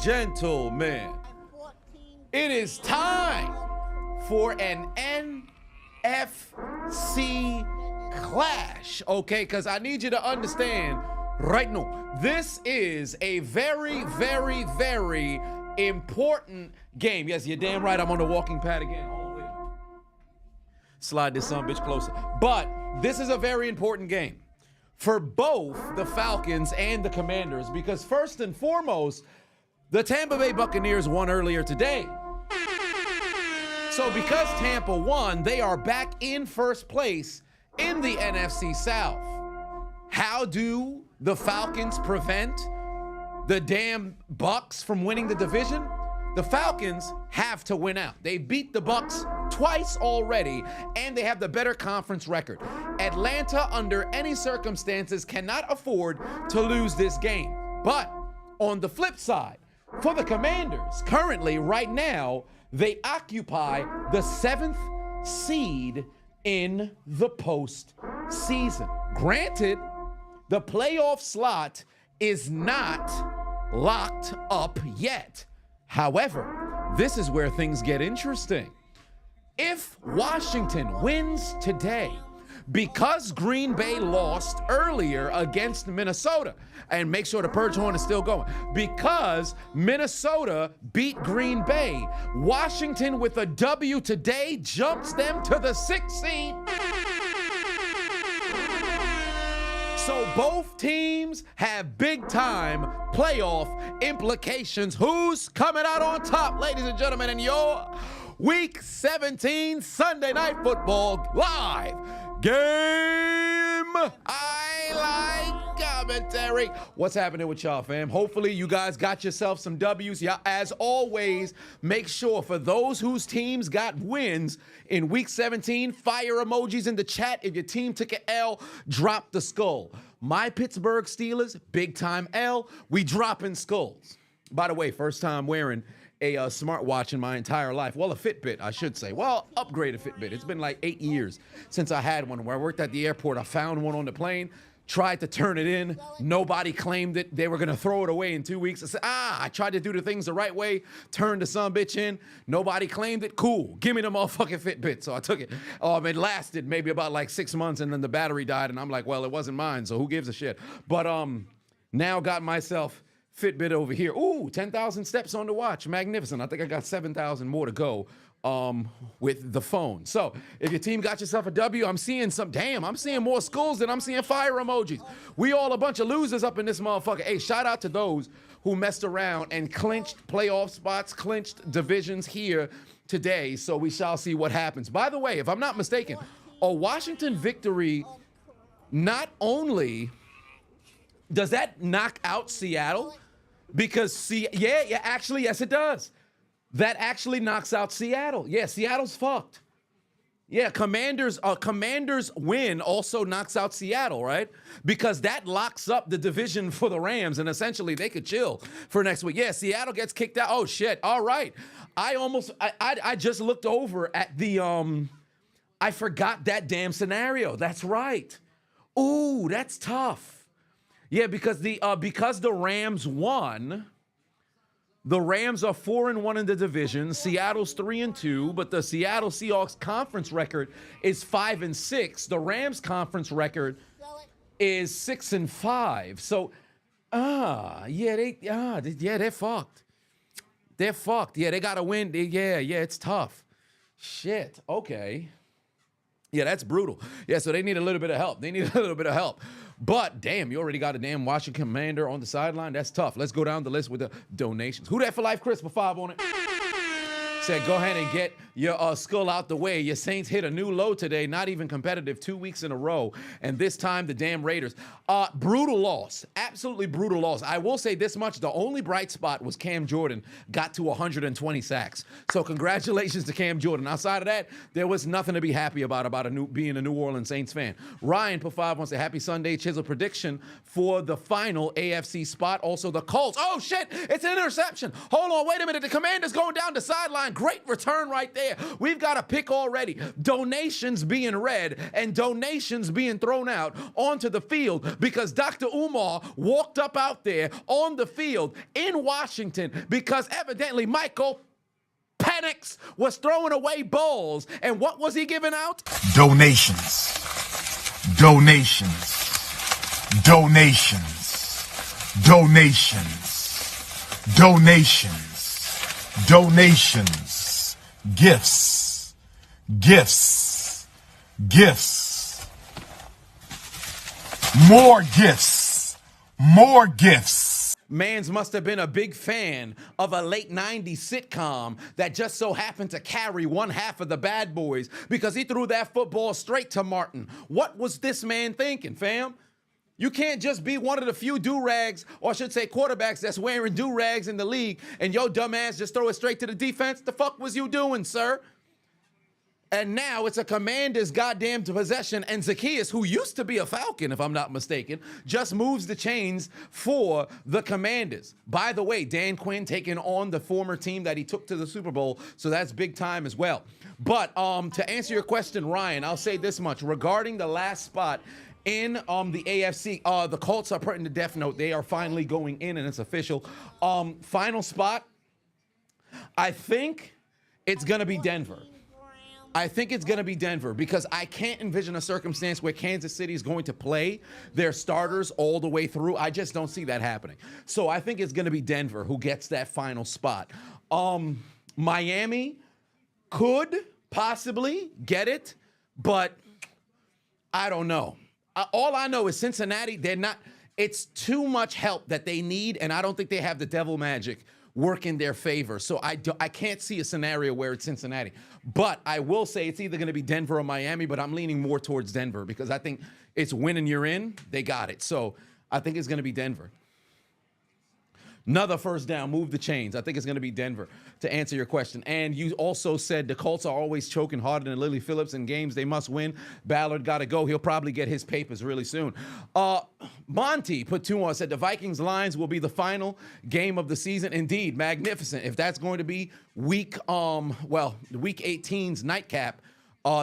gentlemen, it is time for an NFC clash, okay? Because I need you to understand right now, this is a very, very, very important game. Yes, you're damn right. I'm on the walking pad again. Oh, wait. Slide this son bitch closer. But this is a very important game for both the Falcons and the Commanders, because first and foremost, the Tampa Bay Buccaneers won earlier today. So because Tampa won, they are back in first place in the NFC South. How do the Falcons prevent the damn Bucs from winning the division? The Falcons have to win out. They beat the Bucs twice already, and they have the better conference record. Atlanta, under any circumstances, cannot afford to lose this game. But on the flip side, for the Commanders, currently, right now, they occupy the 7th seed in the postseason. Granted, the playoff slot is not locked up yet. However, this is where things get interesting. If Washington wins today, because Green Bay lost earlier against Minnesota, and make sure the purge horn is still going, because Minnesota beat Green Bay, Washington with a W today jumps them to the 6th seed. So both teams have big-time playoff implications. Who's coming out on top, ladies and gentlemen, in your Week 17 Sunday Night Football live game? I like commentary. What's happening with y'all, fam? Hopefully you guys got yourself some W's. Yeah, as always, make sure for those whose teams got wins in Week 17, fire emojis in the chat. If your team took an L, drop the skull. My Pittsburgh Steelers, big time L. We dropping skulls. By the way, first time wearing a smartwatch in my entire life. Well, a Fitbit, I should say. Well, upgraded Fitbit. It's been like 8 years since I had one. Where I worked at the airport, I found one on the plane, tried to turn it in. Nobody claimed it. They were going to throw it away in 2 weeks. I said, I tried to do the things the right way, turned the son bitch in. Nobody claimed it. Cool. Give me the motherfucking Fitbit. So I took it. It lasted maybe about like 6 months, and then the battery died, and I'm like, well, it wasn't mine, so who gives a shit? But now got myself Fitbit over here. Ooh, 10,000 steps on the watch. Magnificent. I think I got 7,000 more to go with the phone. So if your team got yourself a W, I'm seeing I'm seeing more skulls than I'm seeing fire emojis. We all a bunch of losers up in this motherfucker. Hey, shout out to those who messed around and clinched playoff spots, clinched divisions here today. So we shall see what happens. By the way, if I'm not mistaken, a Washington victory not only does that knock out Seattle, because actually, yes, it does. That actually knocks out Seattle. Yeah, Seattle's fucked. Yeah, Commanders win also knocks out Seattle, right? Because that locks up the division for the Rams, and essentially they could chill for next week. Yeah, Seattle gets kicked out. Oh shit. All right. I just looked over at the I forgot that damn scenario. That's right. Ooh, that's tough. Yeah, because the Rams won, the Rams are 4-1 in the division. Seattle's 3-2, but the Seattle Seahawks conference record is 5-6. The Rams conference record is 6-5. So, they're fucked. They're fucked. Yeah, they gotta win. It's tough. Shit. Okay. Yeah, that's brutal. Yeah, so they need a little bit of help. But, damn, you already got a damn Washington Commander on the sideline. That's tough. Let's go down the list with the donations. Who that for life, Chris, for 5 on it? Said, go ahead and get your skull out the way. Your Saints hit a new low today, not even competitive, 2 weeks in a row. And this time, the damn Raiders. Brutal loss. Absolutely brutal loss. I will say this much. The only bright spot was Cam Jordan got to 120 sacks. So congratulations to Cam Jordan. Outside of that, there was nothing to be happy about being a New Orleans Saints fan. Ryan, for 5, wants a happy Sunday. Chiseled prediction for the final AFC spot. Also, the Colts. Oh, shit. It's an interception. Hold on. Wait a minute. The Commanders going down the sideline. great return right there. We've got a pick already. Donations being read and donations being thrown out onto the field because Dr. Umar walked up out there on the field in Washington because evidently Michael Penix was throwing away balls. And what was he giving out? Donations. Donations. Donations. Donations. Donations. Donations. Gifts. Gifts. Gifts. More gifts. More gifts. Mans must have been a big fan of a late 90s sitcom that just so happened to carry one half of the Bad Boys because he threw that football straight to Martin. What was this man thinking, fam? You can't just be one of the few do-rags, or I should say quarterbacks that's wearing do-rags in the league, and yo dumb ass just throw it straight to the defense. The fuck was you doing, sir? And now it's a Commanders' goddamn possession, and Zacchaeus, who used to be a Falcon, if I'm not mistaken, just moves the chains for the Commanders. By the way, Dan Quinn taking on the former team that he took to the Super Bowl, so that's big time as well. But to answer your question, Ryan, I'll say this much. Regarding the last spot in the AFC, the Colts are putting the death note. They are finally going in, and it's official. Final spot, I think it's going to be Denver. I think it's going to be Denver because I can't envision a circumstance where Kansas City is going to play their starters all the way through. I just don't see that happening. So I think it's going to be Denver who gets that final spot. Miami could possibly get it, but I don't know. All I know is Cincinnati, they're not, it's too much help that they need, and I don't think they have the devil magic work in their favor. So I can't see a scenario where it's Cincinnati. But I will say it's either going to be Denver or Miami, but I'm leaning more towards Denver because I think it's win and you're in. They got it. So I think it's going to be Denver. Another first down, move the chains. I think it's going to be Denver to answer your question. And you also said the Colts are always choking harder than Lily Phillips in games they must win. Ballard got to go. He'll probably get his papers really soon. Monty put 2 on, said the Vikings Lions will be the final game of the season. Indeed, magnificent. If that's going to be week 18's nightcap,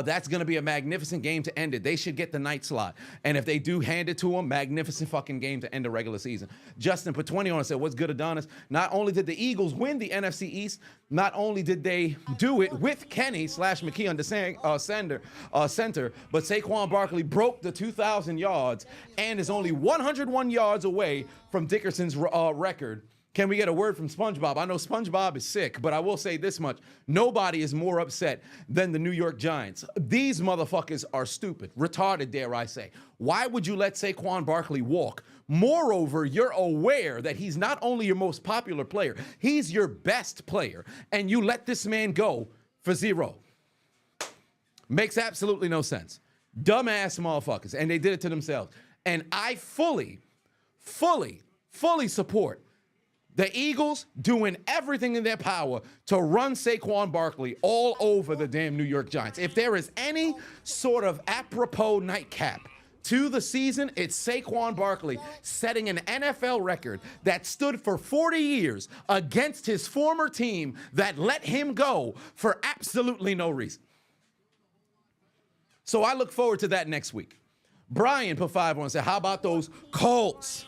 that's going to be a magnificent game to end it. They should get the night slot. And if they do hand it to them, magnificent fucking game to end the regular season. Justin put 20 on and said, what's good, Adonis? Not only did the Eagles win the NFC East, not only did they do it with Kenny / McKee on the center, but Saquon Barkley broke the 2,000 yards and is only 101 yards away from Dickerson's record. Can we get a word from SpongeBob? I know SpongeBob is sick, but I will say this much. Nobody is more upset than the New York Giants. These motherfuckers are stupid, retarded, dare I say. Why would you let Saquon Barkley walk? Moreover, you're aware that he's not only your most popular player, he's your best player, and you let this man go for 0. Makes absolutely no sense. Dumbass motherfuckers, and they did it to themselves. And I fully support the Eagles doing everything in their power to run Saquon Barkley all over the damn New York Giants. If there is any sort of apropos nightcap to the season, it's Saquon Barkley setting an NFL record that stood for 40 years against his former team that let him go for absolutely no reason. So I look forward to that next week. Brian put 5 on and said, how about those Colts?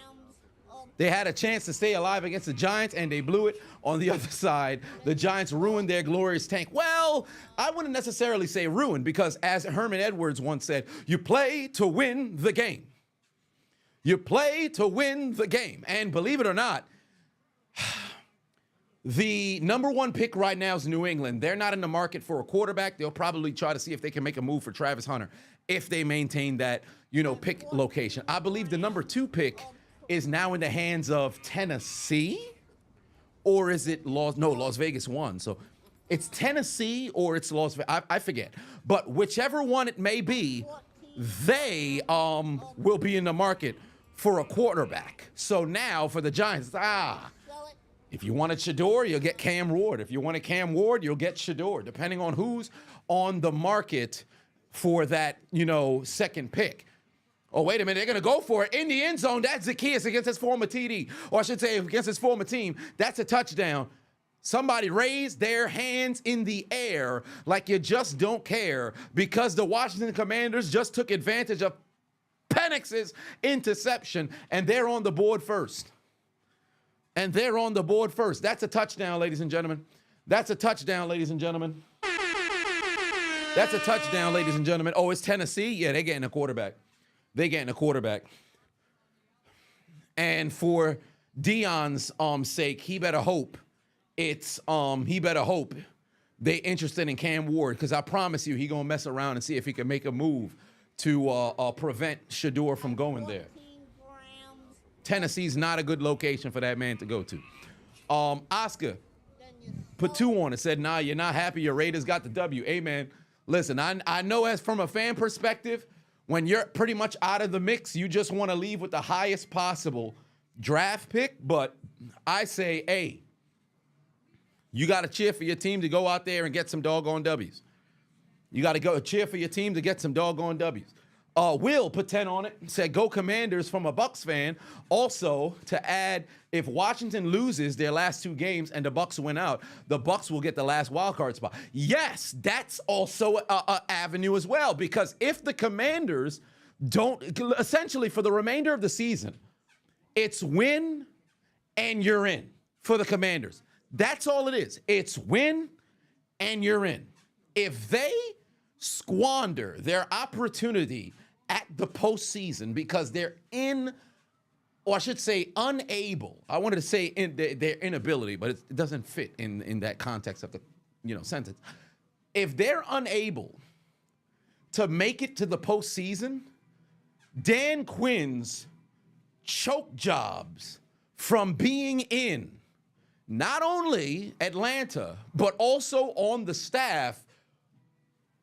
They had a chance to stay alive against the Giants, and they blew it. On the other side, the Giants ruined their glorious tank. Well, I wouldn't necessarily say ruined, because as Herman Edwards once said, you play to win the game. You play to win the game. And believe it or not, the number 1 pick right now is New England. They're not in the market for a quarterback. They'll probably try to see if they can make a move for Travis Hunter if they maintain that, pick location. I believe the number 2 pick is now in the hands of Tennessee, or is it Las Vegas won. So it's Tennessee or it's Las Vegas. I forget. But whichever one it may be, they will be in the market for a quarterback. So now for the Giants, if you wanted Shador, you'll get Cam Ward. If you wanted Cam Ward, you'll get Shador, depending on who's on the market for that, second pick. Oh, wait a minute, they're going to go for it in the end zone. That's Zacchaeus against his former TD. Or I should say against his former team. That's a touchdown. Somebody raise their hands in the air like you just don't care because the Washington Commanders just took advantage of Penix's interception, and they're on the board first. That's a touchdown, ladies and gentlemen. That's a touchdown, ladies and gentlemen. Oh, it's Tennessee? Yeah, they're getting a quarterback. And for Deion's sake, he better hope they interested in Cam Ward, because I promise you he gonna mess around and see if he can make a move to prevent Shador from going there. Tennessee's not a good location for that man to go to. Oscar put 2 on it, said, nah, you're not happy your Raiders got the W. Hey, man, listen, I know as from a fan perspective, when you're pretty much out of the mix, you just want to leave with the highest possible draft pick. But I say, hey, you got to cheer for your team to go out there and get some doggone W's. You got to go cheer for your team to get some doggone W's. Will put 10 on it, said, go Commanders from a Bucs fan. Also, to add, if Washington loses their last 2 games and the Bucs win out, the Bucs will get the last wild card spot. Yes, that's also an avenue as well, because if the Commanders don't, essentially for the remainder of the season, it's win and you're in for the Commanders. That's all it is. It's win and you're in. If they squander their opportunity at the postseason because they're or I should say unable. I wanted to say their inability, but it doesn't fit in that context of the sentence. If they're unable to make it to the postseason, Dan Quinn's choke jobs from being in not only Atlanta, but also on the staff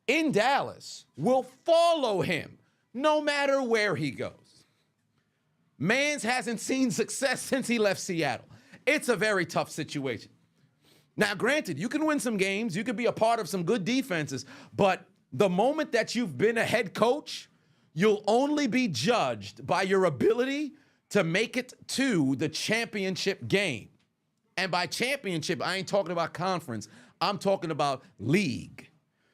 in Dallas will follow him no matter where he goes. Mans hasn't seen success since he left Seattle. It's a very tough situation. Now, granted, you can win some games, you could be a part of some good defenses, but the moment that you've been a head coach, you'll only be judged by your ability to make it to the championship game. And by championship, I ain't talking about conference, I'm talking about league.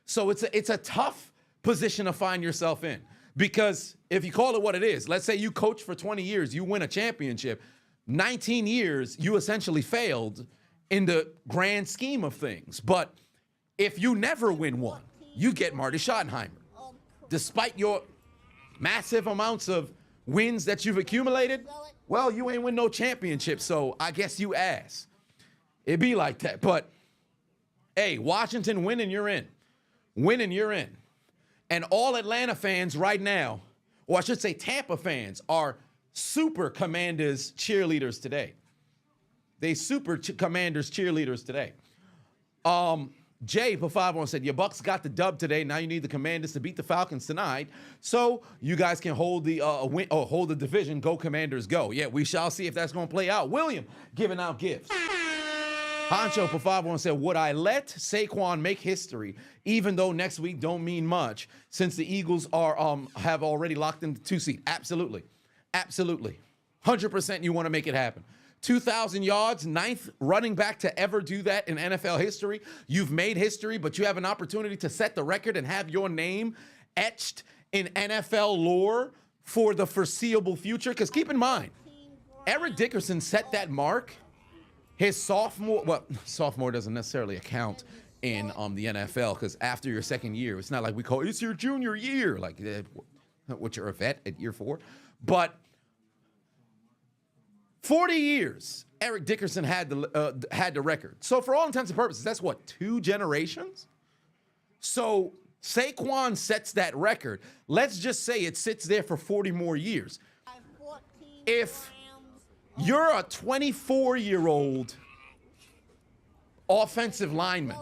So it's a tough position to find yourself in, because if you call it what it is, let's say you coach for 20 years, you win a championship, 19 years, you essentially failed in the grand scheme of things. But if you never win one, you get Marty Schottenheimer. Despite your massive amounts of wins that you've accumulated, well, you ain't win no championship, so I guess you ass. It be like that. But, hey, Washington winning, you're in. Winning, you're in. And all Atlanta fans right now, or I should say Tampa fans, are super Commanders cheerleaders today. They super Commanders cheerleaders today. Jay Pafavon said, your Bucs got the dub today. Now you need the Commanders to beat the Falcons tonight, so you guys can hold the hold the division. Go Commanders, go. Yeah, we shall see if that's going to play out. William giving out gifts. Honcho Pafavon said, would I let Saquon make history, even though next week don't mean much, since the Eagles are have already locked in the 2 seed? Absolutely. 100% you want to make it happen. 2,000 yards, 9th running back to ever do that in NFL history. You've made history, but you have an opportunity to set the record and have your name etched in NFL lore for the foreseeable future. Because keep in mind, Eric Dickerson set that mark his sophomore doesn't necessarily account in the NFL, because after your second year, it's not like we call it's your junior year, like what you're a vet at year 4. But 40 years, Eric Dickerson had the record. So for all intents and purposes, that's what, 2 generations? So Saquon sets that record. Let's just say it sits there for 40 more years. If you're a 24-year-old offensive lineman,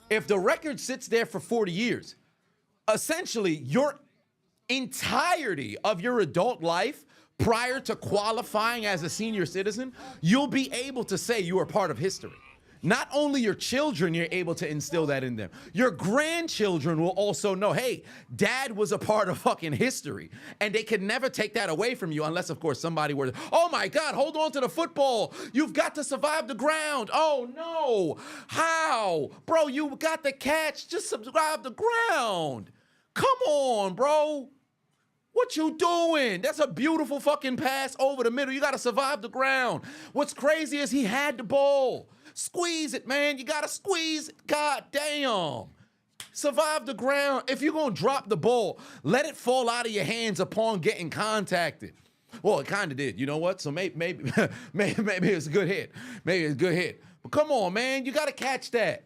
if the record sits there for 40 years, essentially your entirety of your adult life prior to qualifying as a senior citizen, you'll be able to say you are part of history. Not only your children, you're able to instill that in them. Your grandchildren will also know, hey, dad was a part of fucking history. And they can never take that away from you unless, of course, somebody were, oh my God, hold on to the football. You've got to survive the ground. Oh no. How? Bro, you got the catch. Just survive the ground. Come on, bro. What you doing? That's a beautiful fucking pass over the middle. You got to survive the ground. What's crazy is he had the ball. Squeeze it, man. You got to squeeze it. God damn. Survive the ground. If you're going to drop the ball, let it fall out of your hands upon getting contacted. Well, it kind of did. You know what? So maybe it's a good hit. Maybe it's a good hit. But come on, man. You got to catch that.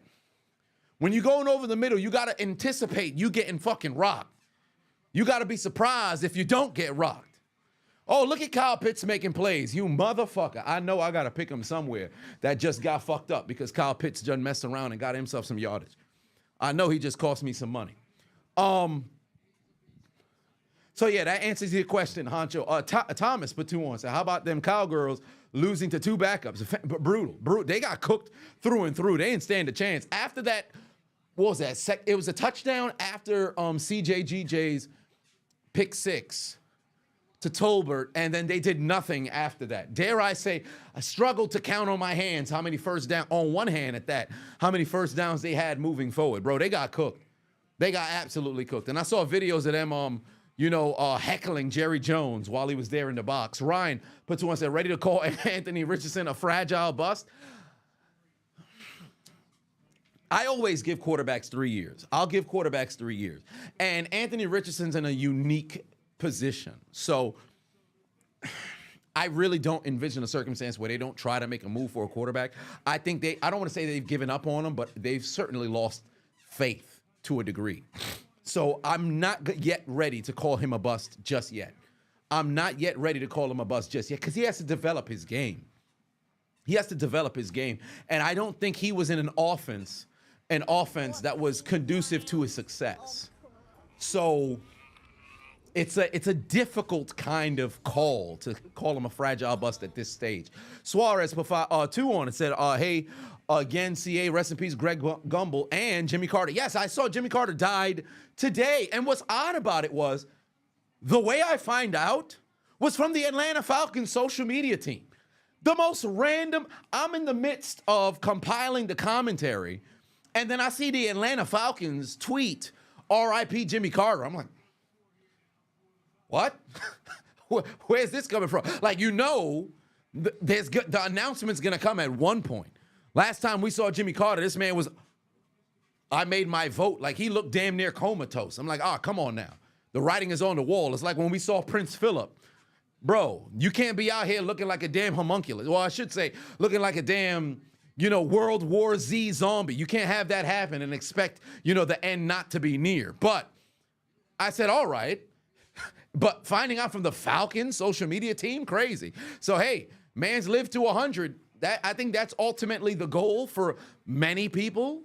When you're going over the middle, you got to anticipate you getting fucking rocked. You got to be surprised if you don't get rocked. Oh, look at Kyle Pitts making plays. You motherfucker. I know I got to pick him somewhere that just got fucked up because Kyle Pitts just messed around and got himself some yardage. I know he just cost me some money. So, yeah, that answers your question, Honcho. Thomas put 2 on. So how about them Cowgirls losing to 2 backups? Brutal. They got cooked through and through. They didn't stand a chance. After that, what was that? It was a touchdown after CJGJ's pick 6. To Tolbert, and then they did nothing after that. Dare I say, I struggled to count on my hands how many first down, on one hand at that, how many first downs they had moving forward. Bro, they got cooked. They got absolutely cooked. And I saw videos of them, heckling Jerry Jones while he was there in the box. Ryan put 2 on, said, ready to call Anthony Richardson a fragile bust? I always give quarterbacks 3 years. I'll give quarterbacks 3 years. And Anthony Richardson's in a unique position. So I really don't envision a circumstance where they don't try to make a move for a quarterback. I think I don't want to say they've given up on him, but they've certainly lost faith to a degree. So I'm not yet ready to call him a bust just yet. I'm not yet ready to call him a bust just yet because he has to develop his game. And I don't think he was in an offense that was conducive to his success. So it's a difficult kind of call to call him a fragile bust at this stage. Suarez put 2 on and said, hey, again, CA, rest in peace, Greg Gumbel and Jimmy Carter. Yes, I saw Jimmy Carter died today. And what's odd about it was the way I find out was from the Atlanta Falcons social media team. The most random, I'm in the midst of compiling the commentary, and then I see the Atlanta Falcons tweet, RIP Jimmy Carter. I'm like, what? Where's this coming from? Like, the announcement's going to come at one point. Last time we saw Jimmy Carter, this man was, I made my vote. Like, he looked damn near comatose. I'm like, come on now. The writing is on the wall. It's like when we saw Prince Philip. Bro, you can't be out here looking like a damn homunculus. Well, I should say, looking like a damn, World War Z zombie. You can't have that happen and expect, the end not to be near. But I said, all right. But finding out from the Falcons social media team, crazy. So, hey, man's lived to 100. I think that's ultimately the goal for many people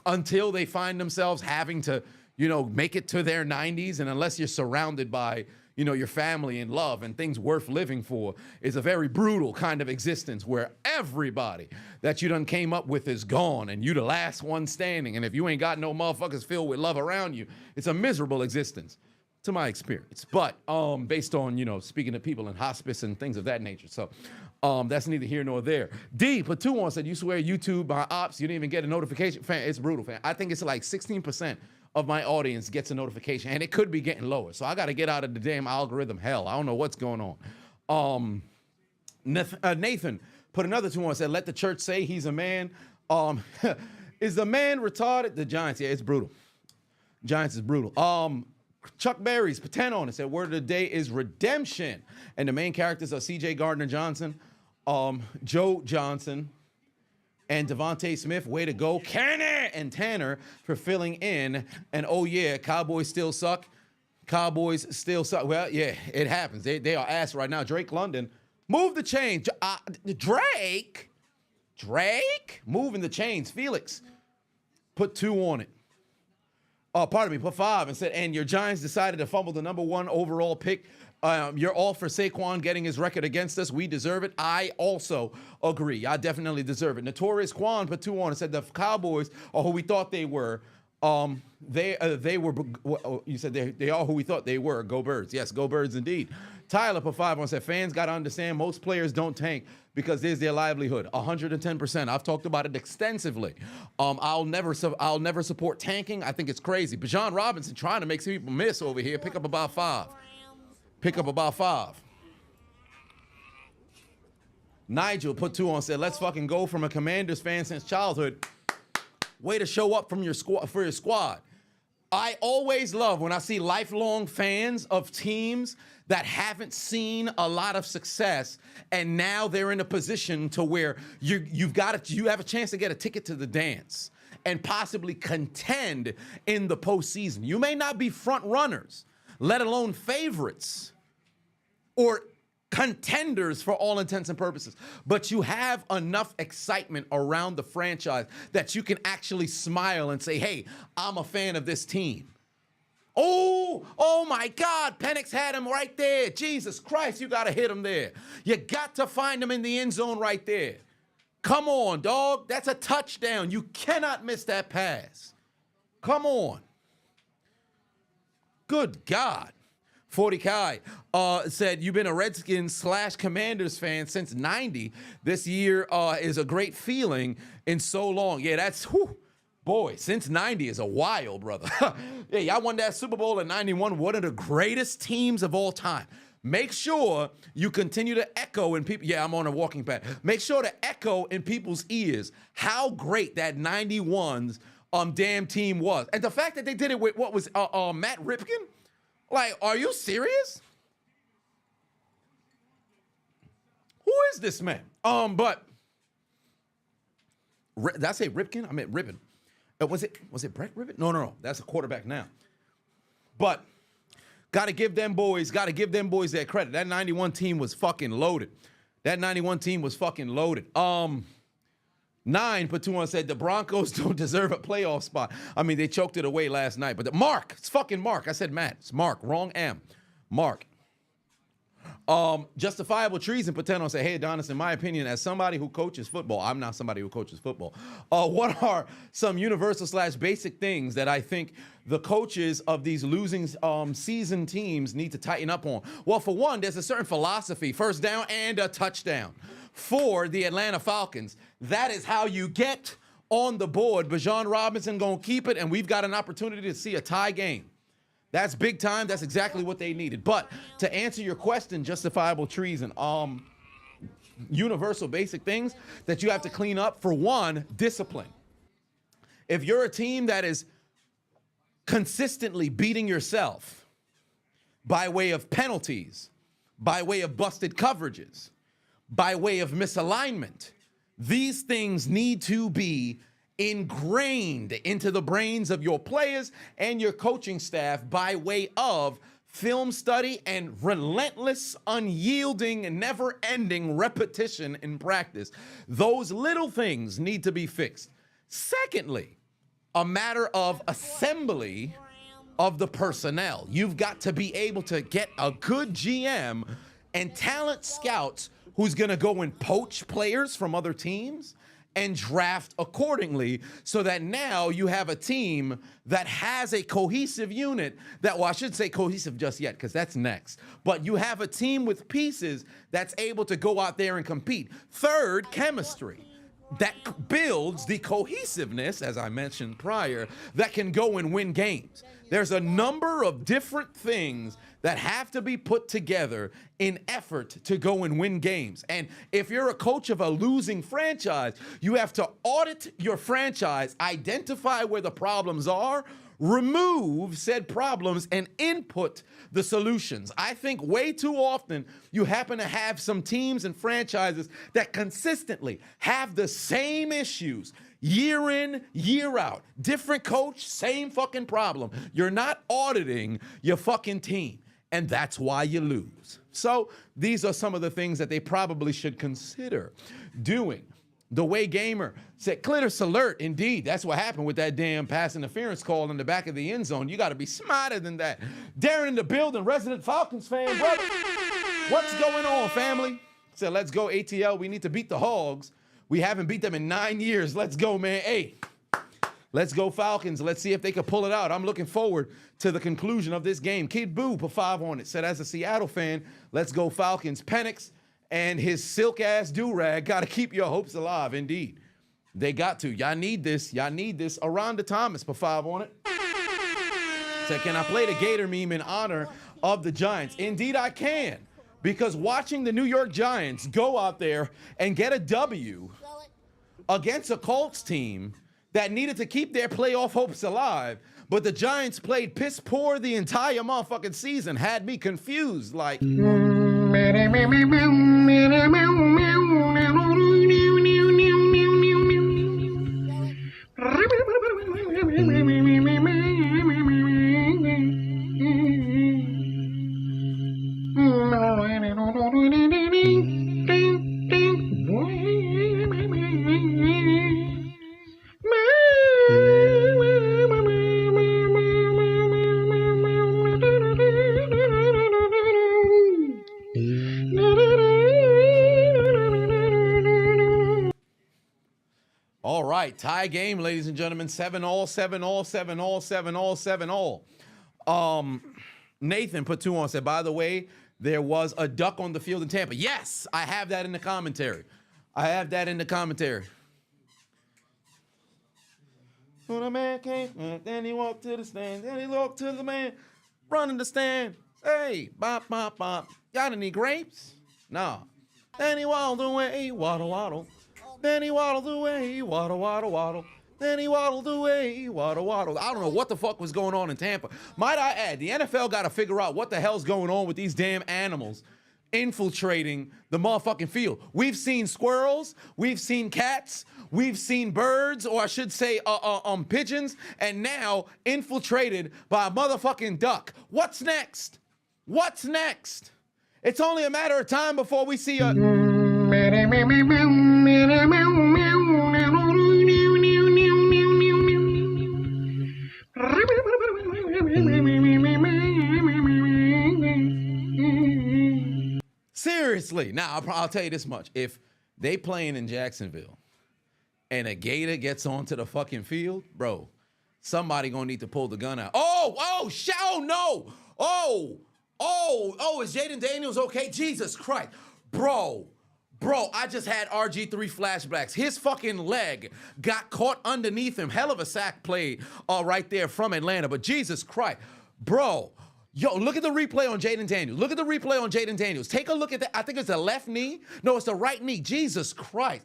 until they find themselves having to, make it to their 90s. And unless you're surrounded by, your family and love and things worth living for, is a very brutal kind of existence where everybody that you done came up with is gone and you the last one standing. And if you ain't got no motherfuckers filled with love around you, it's a miserable existence. To my experience, but based on, speaking to people in hospice and things of that nature. So that's neither here nor there. D put 2 on, said, you swear YouTube by ops, you didn't even get a notification. Fan, it's brutal, fan. I think it's like 16% of my audience gets a notification, and it could be getting lower. So I got to get out of the damn algorithm hell. I don't know what's going on. Nathan put another 2 on, said, let the church say he's a man. Is the man retarded? The Giants, yeah, it's brutal. Giants is brutal. Chuck Berry's put 10 on and said, word of the day is redemption. And the main characters are C.J. Gardner-Johnson, Joe Johnson, and Devontae Smith. Way to go. Kenny and Tanner for filling in. And oh, yeah, Cowboys still suck. Well, yeah, it happens. They are ass right now. Drake London, move the chains. Drake, moving the chains. Felix put 2 on it. pardon me, put 5 and said, and your Giants decided to fumble the number 1 overall pick. You're all for Saquon getting his record against us. We deserve it. I also agree. I definitely deserve it. Notorious Quan put 2 on and said the Cowboys are who we thought they were. They were. You said they are who we thought they were. Go Birds. Yes, go Birds indeed. Tyler put 5 on and said fans got to understand most players don't tank because there's their livelihood. 110%. I've talked about it extensively. I'll never support tanking. I think it's crazy. Bijan Robinson trying to make some people miss over here. Pick up about 5. Nigel put 2 on and said let's fucking go from a Commanders fan since childhood. Way to show up from your for your squad. I always love when I see lifelong fans of teams that haven't seen a lot of success, and now they're in a position to where you have a chance to get a ticket to the dance and possibly contend in the postseason. You may not be front runners, let alone favorites or contenders for all intents and purposes, but you have enough excitement around the franchise that you can actually smile and say, hey, I'm a fan of this team. Oh my God, Penix had him right there. Jesus Christ, you got to hit him there. You got to find him in the end zone right there. Come on, dog. That's a touchdown. You cannot miss that pass. Come on. Good God. 40 Kai said, you've been a Redskins / Commanders fan since 90. This year is a great feeling in so long. Yeah, that's, boy, since 90 is a while, brother. Yeah, y'all won that Super Bowl in 91. One of the greatest teams of all time. Make sure you continue to echo in people. Yeah, I'm on a walking pad. Make sure to echo in people's ears how great that 91's damn team was. And the fact that they did it with what was Matt Ripken? Like, are you serious? Who is this man? But did I say Ripken? I meant Ribbon. Was it Brett Ribbon? No. That's a quarterback now. But gotta give them boys their credit. That 91 team was fucking loaded. 9 put 2 on said the Broncos don't deserve a playoff spot. I mean, they choked it away last night. But it's fucking Mark. I said Matt. It's Mark. Wrong M. Mark. Justifiable treason put 10 on say, hey, Adonis, in my opinion, as somebody who coaches football, I'm not somebody who coaches football. What are some universal / basic things that I think the coaches of these losing season teams need to tighten up on? Well, for one, there's a certain philosophy, first down and a touchdown. For the Atlanta Falcons, that is how you get on the board. Bijan Robinson gonna keep it, and we've got an opportunity to see a tie game. That's big time. That's exactly what they needed. But to answer your question, justifiable treason, universal basic things that you have to clean up. For one, discipline. If you're a team that is consistently beating yourself by way of penalties, by way of busted coverages, by way of misalignment, these things need to be ingrained into the brains of your players and your coaching staff by way of film study and relentless, unyielding, and never-ending repetition in practice. Those little things need to be fixed. Secondly, a matter of assembly of the personnel. You've got to be able to get a good GM and talent scouts who's going to go and poach players from other teams and draft accordingly so that now you have a team that has a cohesive unit that, well, I shouldn't say cohesive just yet because that's next, but you have a team with pieces that's able to go out there and compete. Third, chemistry. That builds the cohesiveness, as I mentioned prior, that can go and win games. There's a number of different things that have to be put together in effort to go and win games. And if you're a coach of a losing franchise, you have to audit your franchise, identify where the problems are, remove said problems, and input the solutions. I think way too often you happen to have some teams and franchises that consistently have the same issues year in, year out. Different coach, same fucking problem. You're not auditing your fucking team, and that's why you lose. So these are some of the things that they probably should consider doing. The way Gamer said, Clitus alert. Indeed, that's what happened with that damn pass interference call in the back of the end zone. You got to be smarter than that. Darren in the building, resident Falcons fan, brother. What's going on, family? Said, let's go ATL. We need to beat the Hogs. We haven't beat them in 9 years. Let's go, man. Hey, let's go Falcons. Let's see if they can pull it out. I'm looking forward to the conclusion of this game. Kid Boo put 5 on it. Said, as a Seattle fan, let's go Falcons. Penix and his silk-ass do-rag got to keep your hopes alive. Indeed. They got to. Y'all need this. Y'all need this. Aranda Thomas put 5 on it. Said, can I play the Gator meme in honor of the Giants? Indeed, I can. Because watching the New York Giants go out there and get a W against a Colts team that needed to keep their playoff hopes alive, but the Giants played piss poor the entire motherfucking season, had me confused. Like, all right, tie game, ladies and gentlemen. 7-all, 7-all, 7-all, 7-all, 7-all. Nathan put 2 on, said, by the way, there was a duck on the field in Tampa. Yes, I have that in the commentary. When a man came, then he walked to the stand, then he walked to the man, running the stand. Hey, bop, bop, bop. Got any grapes? No. Then he waddled away, waddle, waddle. Then he waddled away, waddle, waddle, waddle. Then he waddled away, waddle, waddle. I don't know what the fuck was going on in Tampa. Might I add, the NFL got to figure out what the hell's going on with these damn animals infiltrating the motherfucking field. We've seen squirrels, we've seen cats, we've seen birds, or I should say pigeons, and now infiltrated by a motherfucking duck. What's next? What's next? It's only a matter of time before we see a... Seriously. Now, I'll tell you this much. If they playing in Jacksonville and a gator gets onto the fucking field, bro, somebody gonna need to pull the gun out. Oh, no. Is Jaden Daniels okay? Jesus Christ. Bro, I just had RG3 flashbacks. His fucking leg got caught underneath him. Hell of a sack played right there from Atlanta. But Jesus Christ, bro. Yo, look at the replay on Jaden Daniels. Take a look at that. I think it's the left knee. No, it's the right knee. Jesus Christ.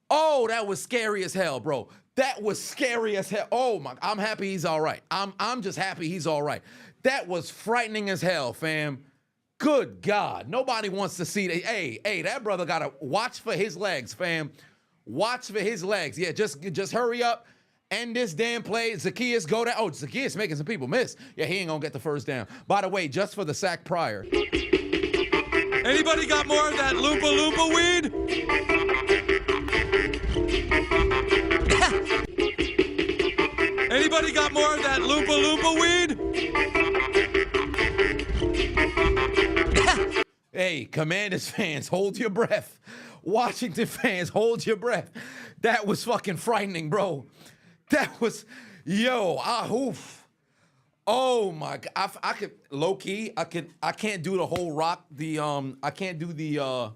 Oh, that was scary as hell, bro. That was scary as hell. Oh, my. I'm happy he's all right. I'm just happy he's all right. That was frightening as hell, fam. Good God. Nobody wants to see that. Hey, that brother got to watch for his legs, fam. Watch for his legs. Yeah, just hurry up. End this damn play. Zacchaeus go down. Oh, Zacchaeus making some people miss. Yeah, he ain't going to get the first down. By the way, just for the sack prior. Anybody got more of that Loompa Loompa weed? Anybody got more of that Loompa Loompa weed? Hey, Commanders fans, hold your breath. Washington fans, hold your breath. That was fucking frightening, bro. That was, oof. Oh my God, I could low key. I can't do the whole rock. I can't do the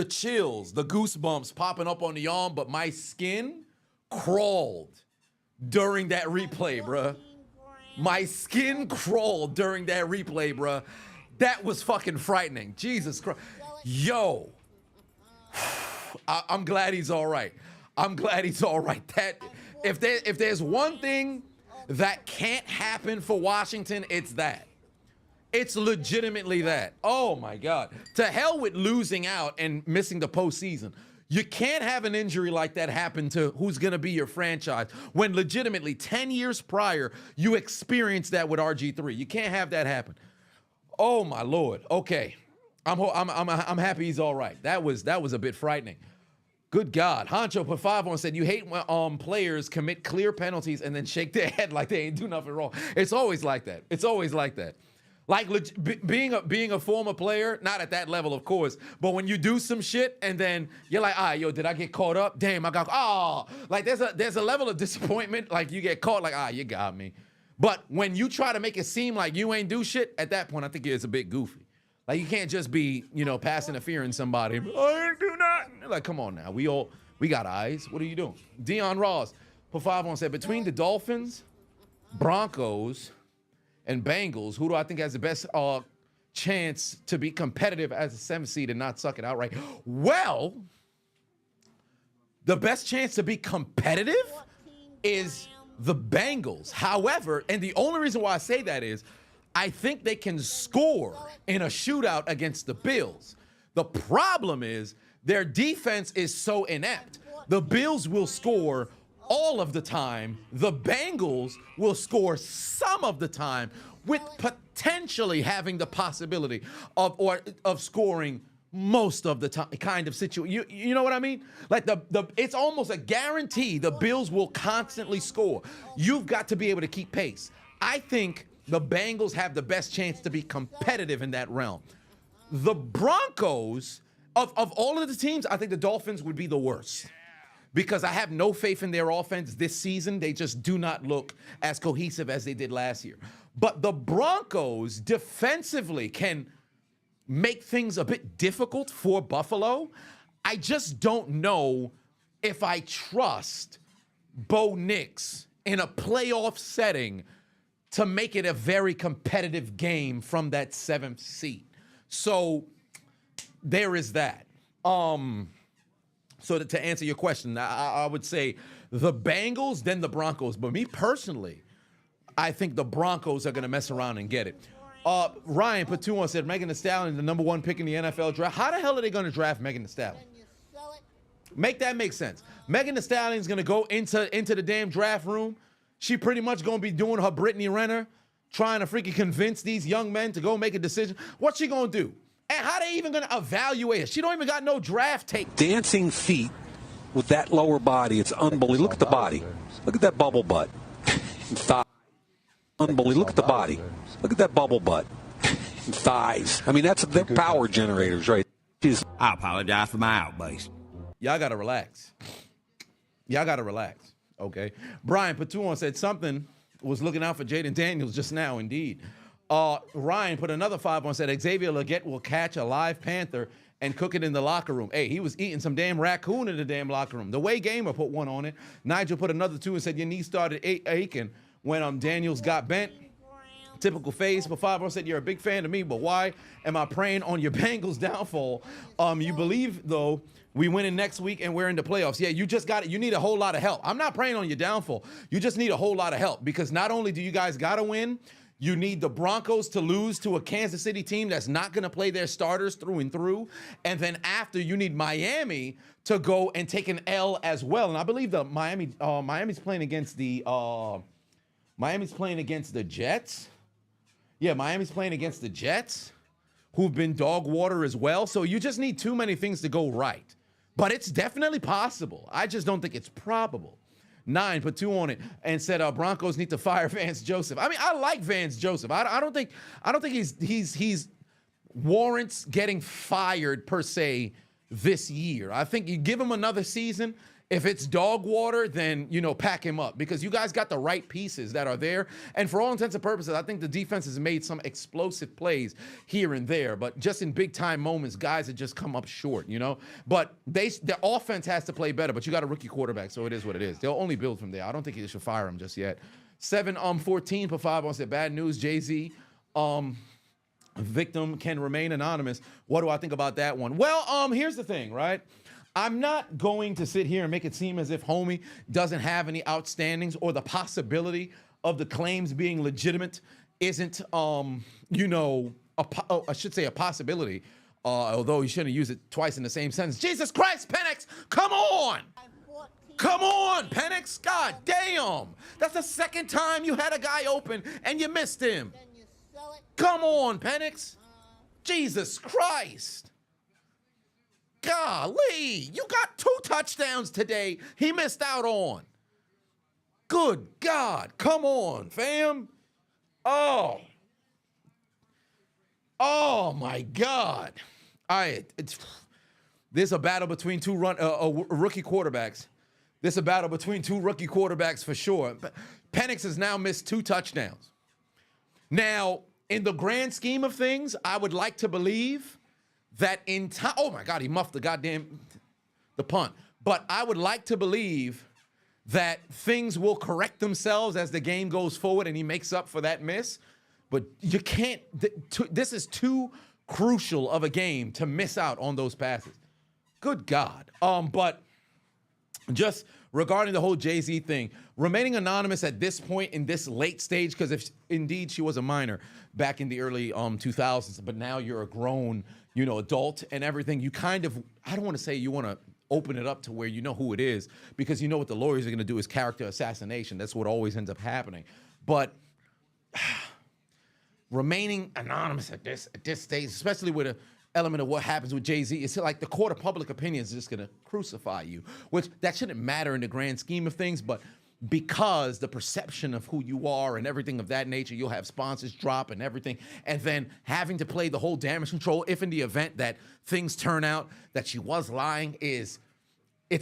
chills, the goosebumps popping up on the arm. But my skin crawled during that replay, bruh. My skin crawled during that replay, bruh. That was fucking frightening. Jesus Christ, yo. I'm glad he's all right. That if there's one thing that can't happen for Washington, it's that. It's legitimately that. Oh my God. To hell with losing out and missing the postseason. You can't have an injury like that happen to who's going to be your franchise when legitimately 10 years prior you experienced that with RG3. You can't have that happen. Oh my Lord. Okay. I'm happy he's all right. That was a bit frightening. Good God. Honcho put 5 on, said, you hate when players commit clear penalties and then shake their head like they ain't do nothing wrong. It's always like that. It's always like that. Like being a former player, not at that level, of course, but when you do some shit and then you're like, yo, did I get caught up? Damn, I got, like there's a level of disappointment, like you get caught, like, you got me. But when you try to make it seem like you ain't do shit, at that point, I think it's a bit goofy. Like you can't just be, pass interfering somebody. I ain't do nothing. Like, come on now, we got eyes. What are you doing? Dion Ross put 5 on, said, between the Dolphins, Broncos, and Bengals, who do I think has the best chance to be competitive as a 7th seed and not suck it outright? Well, the best chance to be competitive is the Bengals. However, and the only reason why I say that is I think they can score in a shootout against the Bills. The problem is their defense is so inept. The Bills will score all of the time. The Bengals will score some of the time, with potentially having the possibility of scoring most of the time kind of situation. You know what I mean? Like it's almost a guarantee the Bills will constantly score. You've got to be able to keep pace. I think the Bengals have the best chance to be competitive in that realm. The Broncos, of all of the teams, I think the Dolphins would be the worst, because I have no faith in their offense this season. They just do not look as cohesive as they did last year. But the Broncos defensively can make things a bit difficult for Buffalo. I just don't know if I trust Bo Nix in a playoff setting to make it a very competitive game from that 7th seat. So there is that. So to answer your question, I would say the Bengals, then the Broncos. But me personally, I think the Broncos are going to mess around and get it. Ryan put 2 on, said Megan Thee Stallion, the #1 pick in the NFL draft. How the hell are they going to draft Megan Thee Stallion? Make that make sense. Megan Thee Stallion's going to go into the damn draft room. She pretty much going to be doing her Brittany Renner, trying to freaking convince these young men to go make a decision. What's she going to do? And how they even going to evaluate her? She don't even got no draft tape. Dancing feet with that lower body. It's unbelievable. Look at the body. Look at that bubble butt. Unbelievable. Look at the body. Look at that bubble butt. Thighs. I mean, they're power generators, right? I apologize for my outburst. Y'all got to relax. Y'all got to relax, okay? Brian Patuan said something was looking out for Jaden Daniels just now, indeed. Ryan put another 5 on, said Xavier Legette will catch a live panther and cook it in the locker room. Hey, he was eating some damn raccoon in the damn locker room. The Way Gamer put 1 on it. Nigel put another 2 and said your knee started aching when Daniels got bent. Typical phase. But 5 on said you're a big fan of me, but why am I praying on your Bengals downfall? You believe, though, we win in next week and we're in the playoffs. Yeah, you just got it. You need a whole lot of help. I'm not praying on your downfall. You just need a whole lot of help, because not only do you guys got to win, you need the Broncos to lose to a Kansas City team that's not going to play their starters through and through. And then after, you need Miami to go and take an L as well. And I believe the Miami's playing against the Jets. Yeah, Miami's playing against the Jets, who've been dog water as well. So you just need too many things to go right. But it's definitely possible. I just don't think it's probable. 9 put 2 on it and said Broncos need to fire Vance Joseph. I mean, I like Vance Joseph. I don't think he's warrants getting fired per se this year. I think you give him another season. If it's dog water, then, pack him up, because you guys got the right pieces that are there. And for all intents and purposes, I think the defense has made some explosive plays here and there. But just in big-time moments, guys have just come up short, But their offense has to play better. But you got a rookie quarterback, so it is what it is. They'll only build from there. I don't think you should fire him just yet. 7-14 for 5 on said bad news. Jay-Z victim can remain anonymous. What do I think about that one? Well, here's the thing, right? I'm not going to sit here and make it seem as if homie doesn't have any outstandings, or the possibility of the claims being legitimate isn't, I should say a possibility, although you shouldn't use it twice in the same sentence. Jesus Christ, Penix, come on! Come on, Penix, god damn! That's the second time you had a guy open and you missed him. Come on, Penix. Jesus Christ. golly, you got 2 touchdowns today he missed out on. Good God, come on, fam. Oh my God. All right, there's a battle between two rookie quarterbacks. There's a battle between 2 rookie quarterbacks for sure. Penix has now missed 2 touchdowns. Now, in the grand scheme of things, I would like to believe that in time, oh my God, he muffed the punt. But I would like to believe that things will correct themselves as the game goes forward and he makes up for that miss. But you can't, this is too crucial of a game to miss out on those passes. Good God. But just regarding the whole Jay-Z thing, remaining anonymous at this point in this late stage, because if indeed she was a minor back in the early 2000s, but now you're a grown, adult and everything, you kind of, I don't want to say you want to open it up to where you know who it is, because you know what the lawyers are going to do is character assassination. That's what always ends up happening. But remaining anonymous at this stage, especially with an element of what happens with Jay-Z, it's like the court of public opinion is just going to crucify you, which that shouldn't matter in the grand scheme of things, but because the perception of who you are and everything of that nature, you'll have sponsors drop and everything, and then having to play the whole damage control if in the event that things turn out that she was lying it's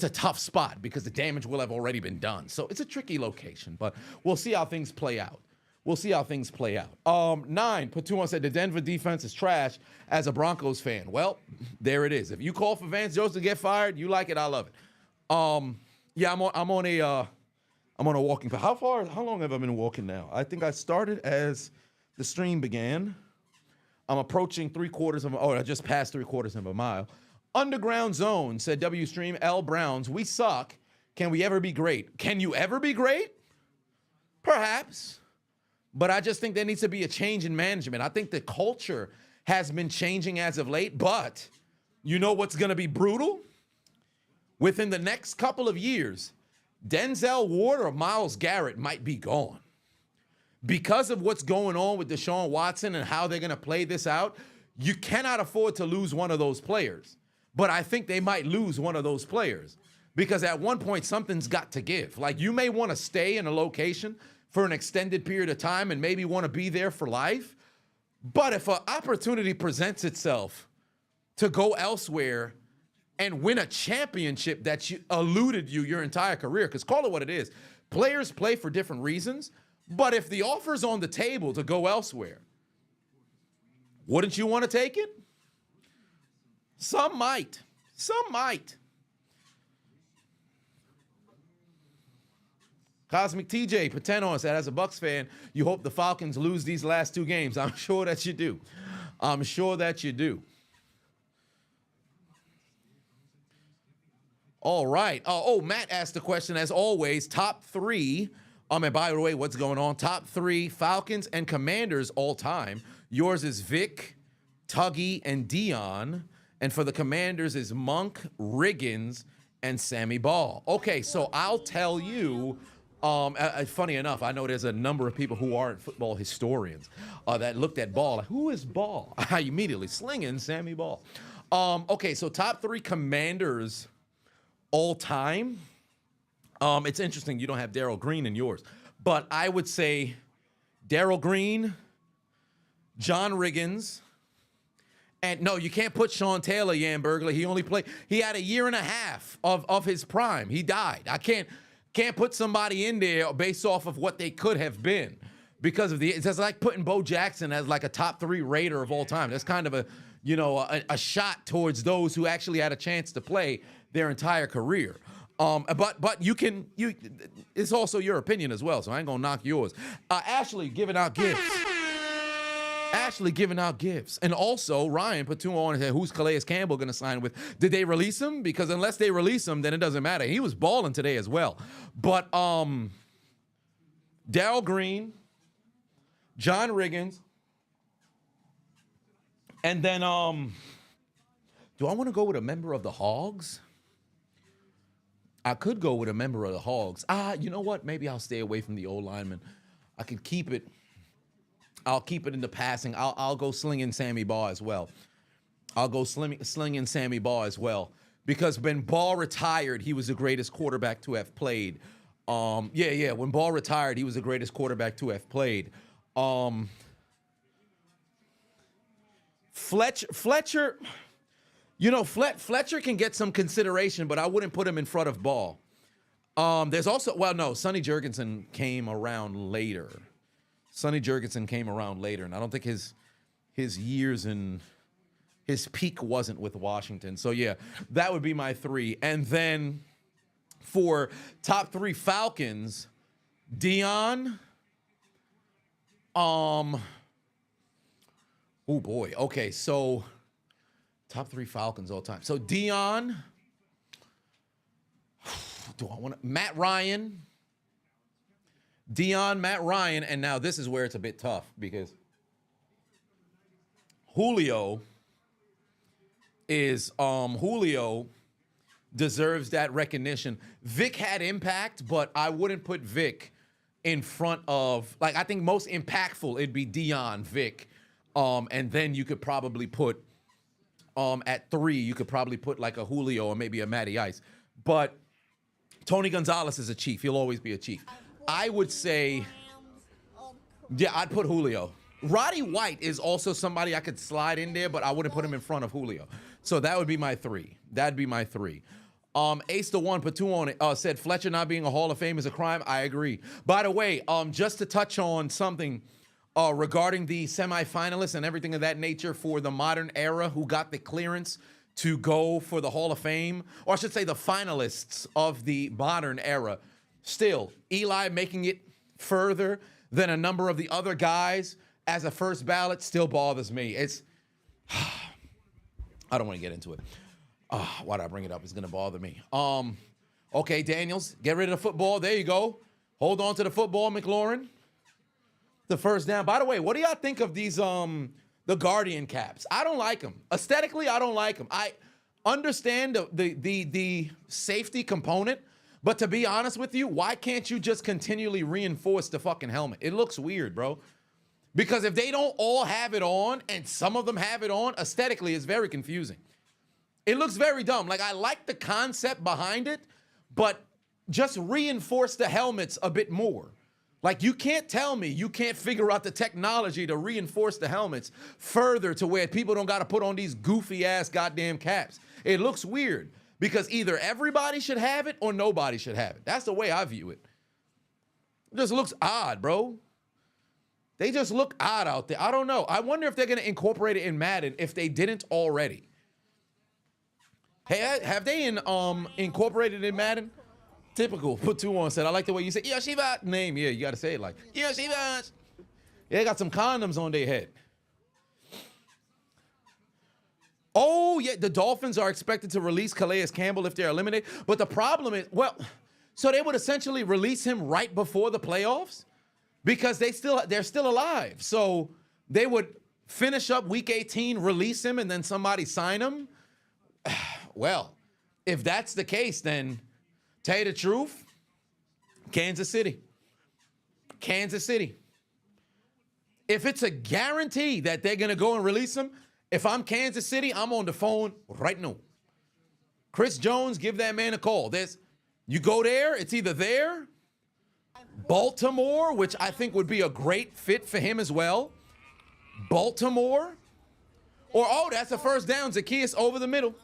a tough spot because the damage will have already been done. So it's a tricky location, but we'll see how things play out. 9, put 2 on, said the Denver defense is trash as a Broncos fan. Well, there it is. If you call for Vance Joseph to get fired, you like it, I love it. Yeah, I'm on a walking path. How long have I been walking now? I think I started as the stream began. I'm approaching I just passed 3/4 of a mile. Underground Zone said, W Stream, L Browns, we suck. Can we ever be great? Can you ever be great? Perhaps. But I just think there needs to be a change in management. I think the culture has been changing as of late, but you know what's going to be brutal? Within the next couple of years, Denzel Ward or Myles Garrett might be gone. Because of what's going on with Deshaun Watson and how they're going to play this out, you cannot afford to lose one of those players. But I think they might lose one of those players because at one point something's got to give. Like you may want to stay in a location for an extended period of time and maybe want to be there for life. But if an opportunity presents itself to go elsewhere and win a championship that eluded you your entire career, because call it what it is, players play for different reasons, but if the offer's on the table to go elsewhere, wouldn't you want to take it? Some might. Cosmic TJ, pretend on said, as a Bucs fan, you hope the Falcons lose these last 2 games. I'm sure that you do. All right. Matt asked the question, as always, top 3. And by the way, what's going on? Top 3 Falcons and Commanders all time. Yours is Vic, Tuggy, and Dion. And for the Commanders is Monk, Riggins, and Sammy Ball. Okay, so I'll tell you, funny enough, I know there's a number of people who aren't football historians that looked at Ball. Like, who is Ball? I immediately slinging Sammy Ball. Okay, so top 3 Commanders all time. It's interesting you don't have Darryl Green in yours. But I would say Darryl Green, John Riggins, and no, you can't put Sean Taylor, Yan Burglar. He had a year and a half of his prime. He died. I can't put somebody in there based off of what they could have been because of it's just like putting Bo Jackson as like a top 3 Raider of all time. That's kind of a shot towards those who actually had a chance to play their entire career. But it's also your opinion as well, so I ain't gonna knock yours. Ashley giving out gifts. And also, Ryan put 2 on and said, who's Calais Campbell going to sign with? Did they release him? Because unless they release him, then it doesn't matter. He was balling today as well. But Darryl Green, John Riggins, and then do I want to go with a member of the Hogs? I could go with a member of the Hogs. You know what? Maybe I'll stay away from the old lineman. I can keep it. I'll keep it in the passing. I'll go slinging Sammy Ball as well. I'll go slinging Sammy Baugh as well. Because when Baugh retired, he was the greatest quarterback to have played. When Baugh retired, he was the greatest quarterback to have played. Fletcher, Fletcher can get some consideration, but I wouldn't put him in front of Baugh. There's also, Sonny Jurgensen came around later. And I don't think his years and his peak wasn't with Washington. So, yeah, that would be my 3. And then for top 3 Falcons, Deion. Oh, boy. Okay, so top 3 Falcons all time. So, Deion. Do I want to? Matt Ryan. Deion, Matt Ryan. And now this is where it's a bit tough because Julio deserves that recognition. Vic had impact, but I wouldn't put Vic in front of, I think most impactful, it'd be Deion, Vic. And then you could probably put, at 3, you could probably put like a Julio or maybe a Matty Ice. But Tony Gonzalez is a Chief. He'll always be a Chief. I would say, I'd put Julio. Roddy White is also somebody I could slide in there, but I wouldn't put him in front of Julio. So that would be my 3. That'd be my 3. Ace the One put 2 on it. Said Fletcher not being a Hall of Fame is a crime. I agree. By the way, just to touch on something regarding the semifinalists and everything of that nature for the modern era who got the clearance to go for the Hall of Fame, or I should say the finalists of the modern era. Still, Eli making it further than a number of the other guys as a first ballot still bothers me. I don't want to get into it. Why did I bring it up? It's going to bother me. Okay, Daniels, get rid of the football. There you go. Hold on to the football, McLaurin. The first down. By the way, what do y'all think of these the Guardian caps? I don't like them. Aesthetically, I don't like them. I understand the safety component, but to be honest with you, why can't you just continually reinforce the fucking helmet? It looks weird, bro. Because if they don't all have it on and some of them have it on, aesthetically, it's very confusing. It looks very dumb. I like the concept behind it, but just reinforce the helmets a bit more. You can't tell me you can't figure out the technology to reinforce the helmets further to where people don't got to put on these goofy-ass goddamn caps. It looks weird because either everybody should have it or nobody should have it. That's the way I view it. It just looks odd, bro. They just look odd out there. I don't know. I wonder if they're going to incorporate it in Madden if they didn't already. Hey, have they incorporated it in Madden? Typical. Put 2 on. Said, I like the way you say, Yoshiva. Name, yeah, you got to say it like, Yoshiva. Yeah, they got some condoms on their head. Oh, yeah, the Dolphins are expected to release Calais Campbell if they're eliminated. But the problem is, so they would essentially release him right before the playoffs? Because they're still alive. So they would finish up week 18, release him, and then somebody sign him. Well, if that's the case, then tell you the truth, Kansas City. If it's a guarantee that they're going to go and release him, if I'm Kansas City, I'm on the phone right now. Chris Jones, give that man a call. You go there, it's either there, Baltimore, which I think would be a great fit for him as well. Baltimore. Or, that's a first down. Zacchaeus over the middle.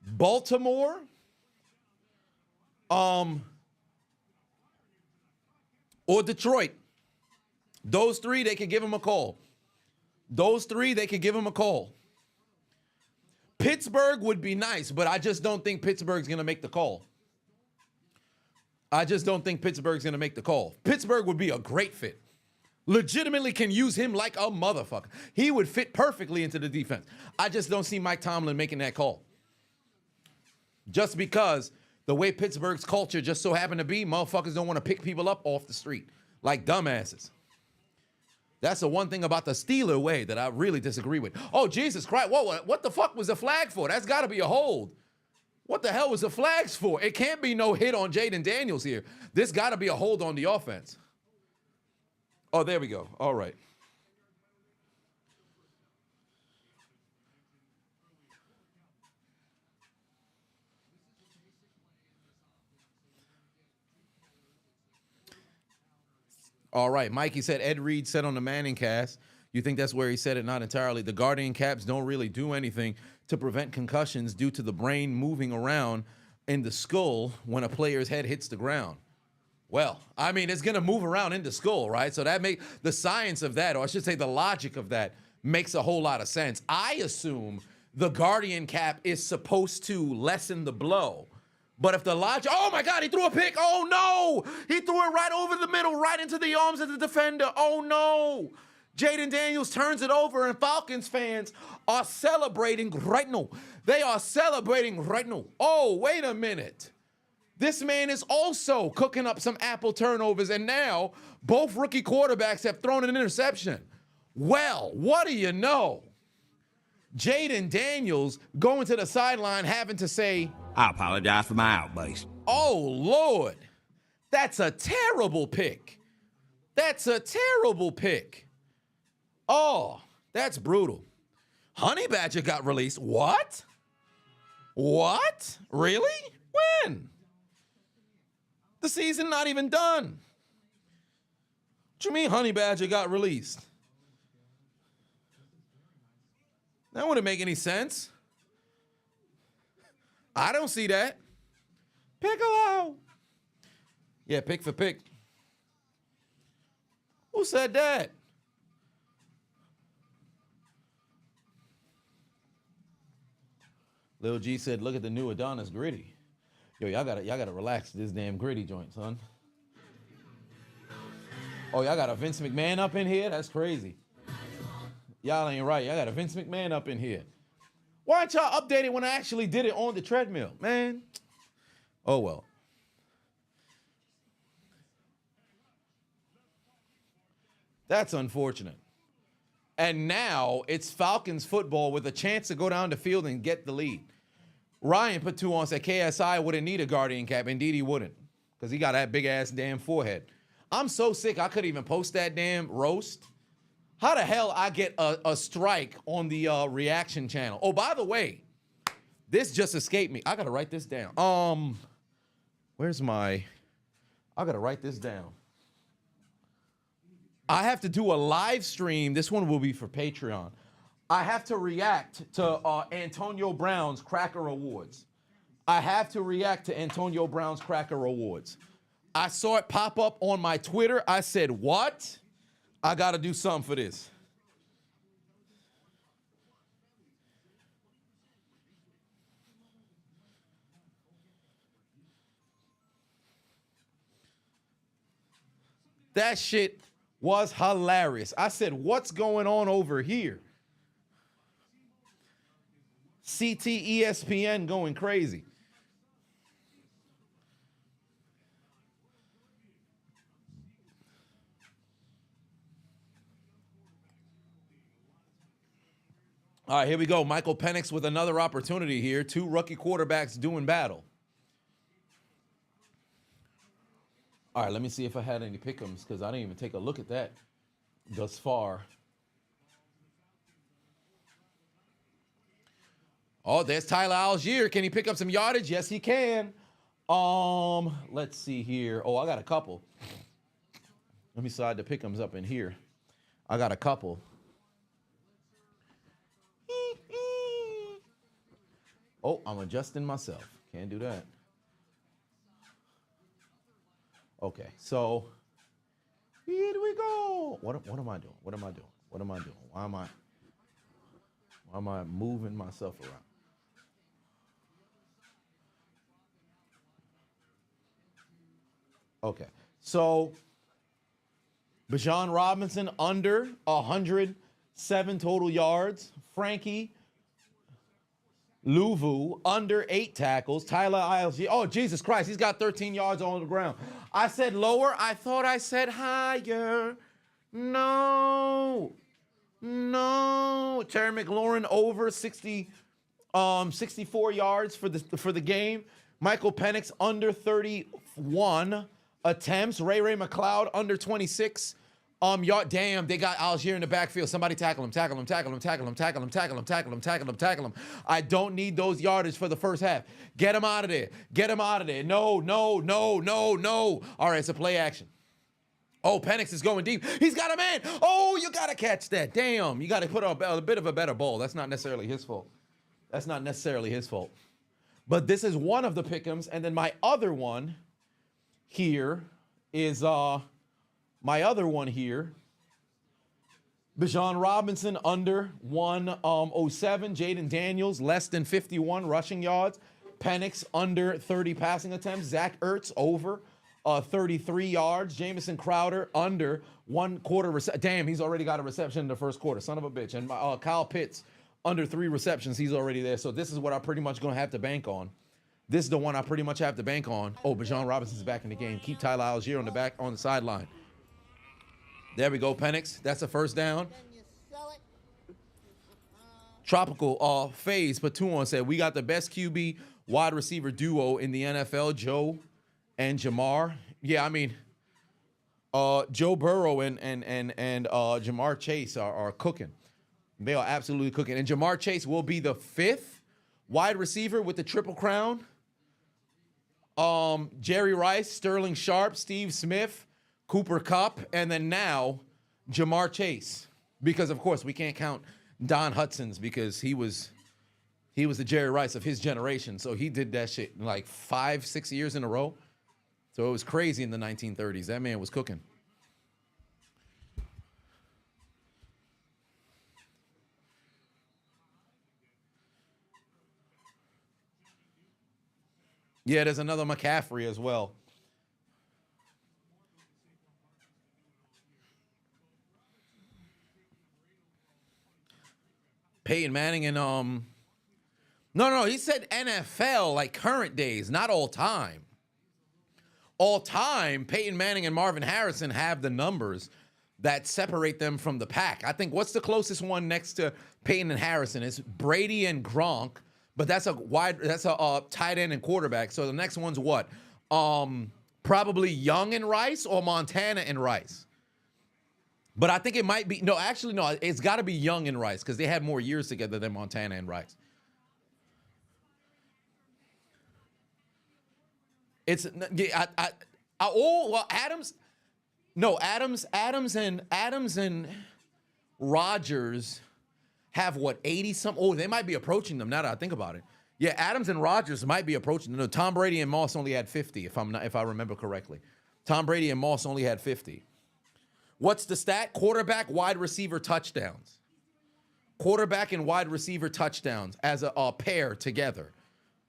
Baltimore. Or Detroit. Those 3, they could give him a call. Pittsburgh would be nice, but I just don't think Pittsburgh's going to make the call. Pittsburgh would be a great fit. Legitimately can use him like a motherfucker. He would fit perfectly into the defense. I just don't see Mike Tomlin making that call. Just because the way Pittsburgh's culture just so happened to be, motherfuckers don't want to pick people up off the street like dumbasses. That's the one thing about the Steeler way that I really disagree with. Oh, Jesus Christ, what the fuck was the flag for? That's got to be a hold. What the hell was the flags for? It can't be no hit on Jaden Daniels here. This got to be a hold on the offense. Oh, there we go. All right. All right. Mikey said Ed Reed said on the Manning cast, you think that's where he said it? Not entirely. The Guardian caps don't really do anything to prevent concussions due to the brain moving around in the skull when a player's head hits the ground. Well, I mean, it's going to move around in the skull, right? So that makes the science of that, or I should say the logic of that, makes a whole lot of sense. I assume the Guardian cap is supposed to lessen the blow. But if the logic, oh my God, he threw a pick. Oh no, he threw it right over the middle, right into the arms of the defender. Oh no. Jaden Daniels turns it over, and Falcons fans are celebrating right now. They are celebrating right now. Oh, wait a minute. This man is also cooking up some apple turnovers, and now both rookie quarterbacks have thrown an interception. Well, what do you know? Jaden Daniels going to the sideline having to say, I apologize for my outburst. oh, Lord, that's a terrible pick. That's a terrible pick. Oh, that's brutal. Honey Badger got released. What? What? Really? When? The season not even done. What you mean Honey Badger got released? That wouldn't make any sense. I don't see that. Piccolo. Yeah, pick for pick. Who said that? Lil G said, look at the new Adonis gritty. Yo, y'all gotta relax this damn gritty joint, son. Oh, y'all got a Vince McMahon up in here? That's crazy. Y'all ain't right. Y'all got a Vince McMahon up in here. Why aren't y'all updated when I actually did it on the treadmill, man? Oh, well. That's unfortunate. And now it's Falcons football with a chance to go down the field and get the lead. Ryan put 2 on, said KSI wouldn't need a Guardian cap. Indeed, he wouldn't, because he got that big-ass damn forehead. I'm so sick I couldn't even post that damn roast. How the hell I get a strike on the reaction channel? Oh, by the way, this just escaped me. I got to write this down. Where's my... I got to write this down. I have to do a live stream. This one will be for Patreon. I have to react to Antonio Brown's Cracker Awards. I have to react to Antonio Brown's Cracker Awards. I saw it pop up on my Twitter. I said, what? I got to do something for this. That shit was hilarious. I said, what's going on over here? CT ESPN going crazy. All right, here we go. Michael Penix with another opportunity here. 2 rookie quarterbacks doing battle. All right, let me see if I had any pick'ems, because I didn't even take a look at that thus far. Oh, there's Tyler Algier. Can he pick up some yardage? Yes, he can. Let's see here. Oh, I got a couple. Let me slide the pick'ems up in here. I got a couple. Oh, I'm adjusting myself. Can't do that. Okay, so here we go. What am I doing? What am I doing? What am I doing? Why am I moving myself around? Okay, so Bijan Robinson under 107 total yards. Frankie Louvu under 8 tackles. Tyler Algier. Oh, Jesus Christ, he's got 13 yards on the ground. I said lower. I thought I said higher. No. Terry McLaurin over 64 yards for the game. Michael Penix under 31 attempts. Ray McLeod under 26 yard. Damn, they got Algier in the backfield. Somebody tackle him. I don't need those yardage for the first half. Get him out of there. No. All right, it's a play action. Oh, Penix is going deep. He's got a man. Oh, you got to catch that. Damn. You got to put up a bit of a better ball. That's not necessarily his fault. That's not necessarily his fault. But this is one of the pick'ems. And then my other one here is Bijan Robinson under 107. Jaden Daniels less than 51 rushing yards. Penix under 30 passing attempts. Zach Ertz over 33 yards. Jamison Crowder under 1 quarter. Damn, he's already got a reception in the first quarter. Son of a bitch. And Kyle Pitts under 3 receptions. He's already there. So this is what I'm pretty much going to have to bank on. This is the one I pretty much have to bank on. Oh, Bijan Robinson's back in the game. Keep Tyler Algier on the sideline. There we go, Penix. That's a first down. Tropical phase, Patuan said, we got the best QB wide receiver duo in the NFL, Joe and Jamar. Yeah, I mean, Joe Burrow and Jamar Chase are cooking. They are absolutely cooking. And Jamar Chase will be the 5th wide receiver with the Triple Crown. Jerry Rice, Sterling Sharp, Steve Smith, Cooper Kupp, and then now Jamar Chase. Because, of course, we can't count Don Hudson's because he was the Jerry Rice of his generation. So he did that shit like 5-6 years in a row. So it was crazy in the 1930s. That man was cooking. Yeah, there's another McCaffrey as well. Peyton Manning and no, he said NFL, like current days, not all time. All time, Peyton Manning and Marvin Harrison have the numbers that separate them from the pack. I think what's the closest one next to Peyton and Harrison is Brady and Gronk, but that's a tight end and quarterback. So the next one's what? Probably Young and Rice or Montana and Rice. But I think it might be, no, it's got to be Young and Rice because they had more years together than Montana and Rice. It's, Adams and Rodgers have what, 80 something? Oh, they might be approaching them now that I think about it. Yeah, Adams and Rodgers might be approaching them. No, Tom Brady and Moss only had 50, if I remember correctly. Tom Brady and Moss only had 50. What's the stat? Quarterback, wide receiver touchdowns. Quarterback and wide receiver touchdowns as a pair together.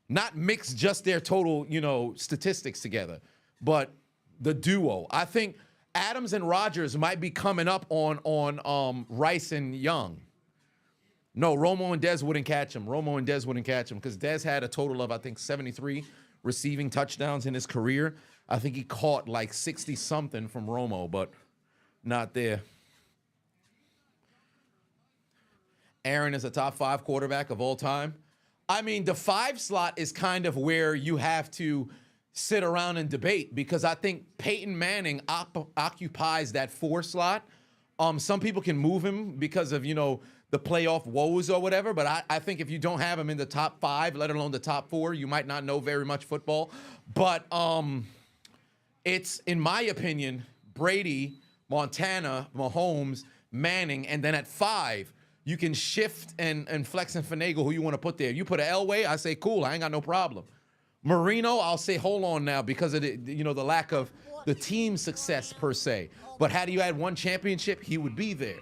Not mix just their total, statistics together, but the duo. I think Adams and Rodgers might be coming up on Rice and Young. No, Romo and Dez wouldn't catch him. Because Dez had a total of, I think, 73 receiving touchdowns in his career. I think he caught like 60-something from Romo, but not there. Aaron is a top 5 quarterback of all time. I mean, the 5 slot is kind of where you have to sit around and debate because I think Peyton Manning occupies that 4 slot. Some people can move him because of, the playoff woes or whatever, but I think if you don't have him in the top 5, let alone the top 4, you might not know very much football. But it's, in my opinion, Brady, Montana, Mahomes, Manning, and then at 5, you can shift and flex and finagle who you want to put there. You put an Elway, I say, cool, I ain't got no problem. Marino, I'll say, hold on now because of the lack of the team success per se. But had you had 1 championship, he would be there.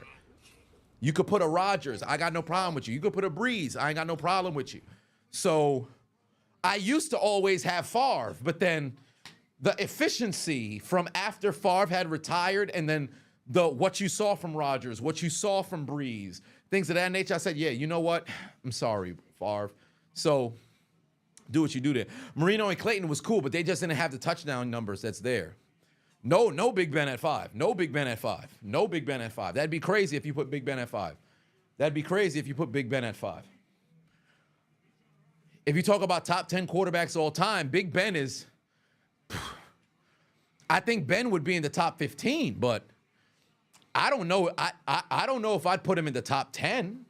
You could put a Rodgers, I got no problem with you. You could put a Breeze, I ain't got no problem with you. So I used to always have Favre, but then the efficiency from after Favre had retired and then what you saw from Rodgers, what you saw from Breeze, things of that nature, I said, yeah, you know what? I'm sorry, Favre. So do what you do there. Marino and Clayton was cool, but they just didn't have the touchdown numbers that's there. No Big Ben at 5. No Big Ben at 5. No Big Ben at 5. That'd be crazy if you put Big Ben at 5. That'd be crazy if you put Big Ben at 5. If you talk about top 10 quarterbacks all time, Big Ben is, I think Ben would be in the top 15, but I don't know. I don't know if I'd put him in the top 10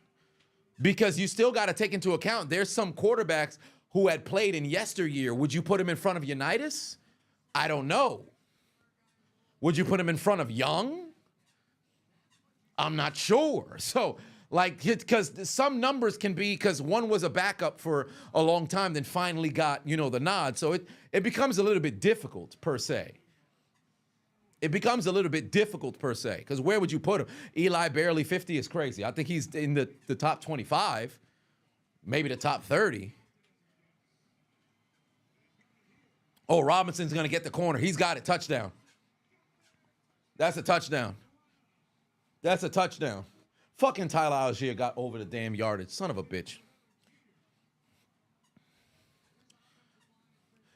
because you still got to take into account there's some quarterbacks who had played in yesteryear. Would you put him in front of Unitas? I don't know. Would you put him in front of Young? I'm not sure. So, like, because some numbers can be, because one was a backup for a long time, then finally got, the nod. So it becomes a little bit difficult, per se. It becomes a little bit difficult, per se, because where would you put him? Eli barely 50 is crazy. I think he's in the top 25, maybe the top 30. Oh, Robinson's going to get the corner. He's got it. Touchdown. That's a touchdown. That's a touchdown. Fucking Tyler Algier got over the damn yardage. Son of a bitch.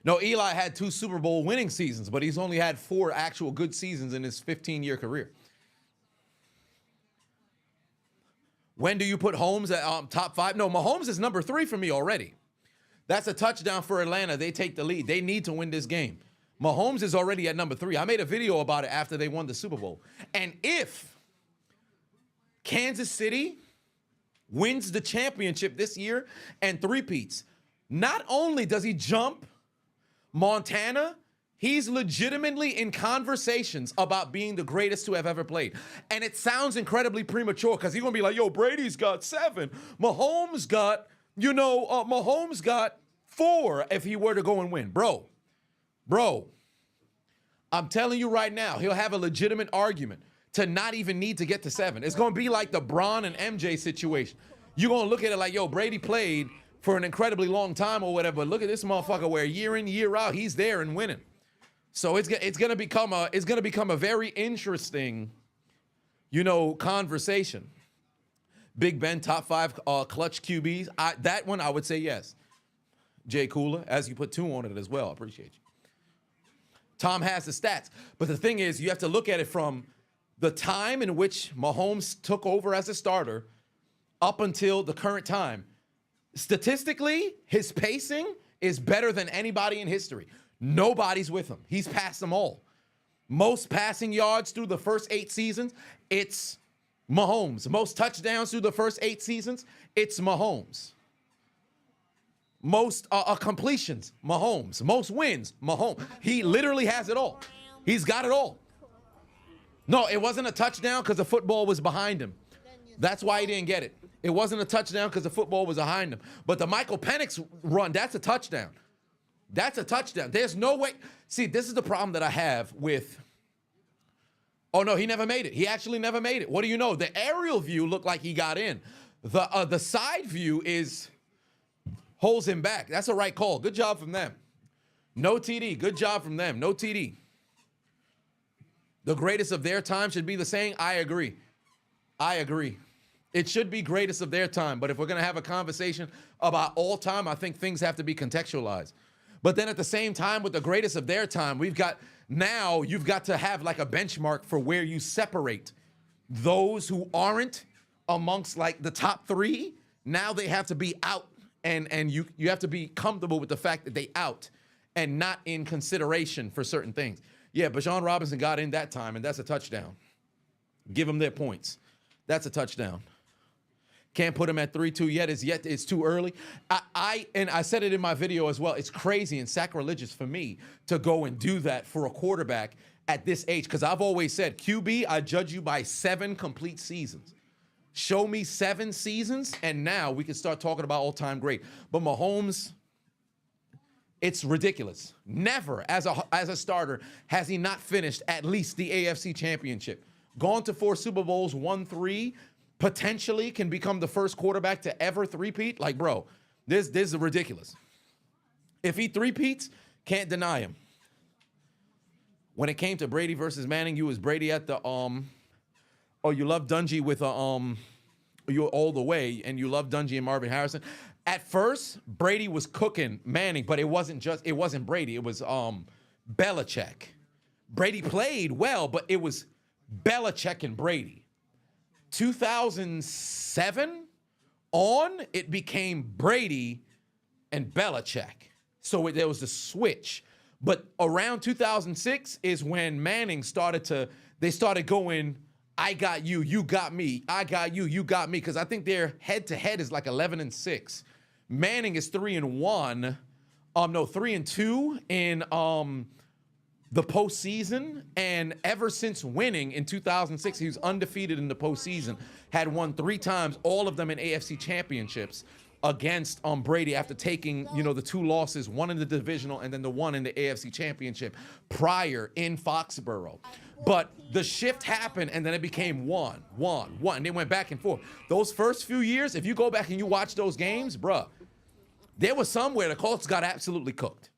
No, Eli had 2 Super Bowl winning seasons, but he's only had 4 actual good seasons in his 15-year career. When do you put Holmes at top 5? No, Mahomes is number 3 for me already. That's a touchdown for Atlanta. They take the lead. They need to win this game. Mahomes is already at number 3. I made a video about it after they won the Super Bowl. And if Kansas City wins the championship this year and three-peats, not only does he jump Montana, he's legitimately in conversations about being the greatest to have ever played. And it sounds incredibly premature because he's going to be like, yo, Brady's got 7. Mahomes got, Mahomes got 4 if he were to go and win. Bro, I'm telling you right now, he'll have a legitimate argument to not even need to get to 7. It's going to be like the Bron and MJ situation. You're going to look at it like, yo, Brady played for an incredibly long time or whatever, but look at this motherfucker where year in, year out, he's there and winning. So it's going to become a very interesting, conversation. Big Ben, top 5 clutch QBs. That one, I would say yes. Jay Cooler, as you put 2 on it as well. I appreciate you. Tom has the stats. But the thing is, you have to look at it from the time in which Mahomes took over as a starter up until the current time. Statistically, his pacing is better than anybody in history. Nobody's with him. He's passed them all. Most passing yards through the first 8 seasons, it's Mahomes. Most touchdowns through the first 8 seasons, it's Mahomes. Most completions, Mahomes. Most wins, Mahomes. He literally has it all. He's got it all. No, it wasn't a touchdown because the football was behind him. That's why he didn't get it. It wasn't a touchdown because the football was behind him. But the Michael Penix run, that's a touchdown. That's a touchdown. There's no way. See, this is the problem that I have with. Oh, no, he never made it. He actually never made it. What do you know? The aerial view looked like he got in. The side view holds him back. That's a right call. Good job from them. No TD. Good job from them. No TD. The greatest of their time should be the saying. I agree. It should be greatest of their time. But if we're going to have a conversation about all time, I think things have to be contextualized. But then at the same time, with the greatest of their time, you've got to have like a benchmark for where you separate those who aren't amongst like the top 3. Now they have to be out, and you have to be comfortable with the fact that they out and not in consideration for certain things. Yeah, Bijan Robinson got in that time, and that's a touchdown. Give them their points. That's a touchdown. Can't put him at 3-2 yet. It's too early. I said it in my video as well. It's crazy and sacrilegious for me to go and do that for a quarterback at this age, because I've always said, QB, I judge you by 7 complete seasons. Show me 7 seasons, and now we can start talking about all-time great. But Mahomes, it's ridiculous. Never, as a starter, has he not finished at least the AFC Championship. Gone to 4 Super Bowls, won 3, potentially can become the first quarterback to ever three-peat. Like, bro, this is ridiculous. If he three-peats, can't deny him. When it came to Brady versus Manning, you was Brady at the you love Dungy with you all the way, and you love Dungy and Marvin Harrison. At first, Brady was cooking Manning, but it wasn't Brady. It was Belichick. Brady played well, but it was Belichick and Brady. 2007 on, it became Brady and Belichick. So there was a switch. But around 2006 is when Manning started going, I got you, you got me. I got you, you got me. Because I think their head-to-head is like 11-6. Manning is 3-1. 3-2 in the postseason, and ever since winning in 2006, he was undefeated in the postseason, had won 3 times, all of them in AFC championships against Brady after taking, the 2 losses, one in the divisional and then the one in the AFC championship prior in Foxborough. But the shift happened and then it became one. And they went back and forth. Those first few years, if you go back and you watch those games, bruh, there was some where the Colts got absolutely cooked.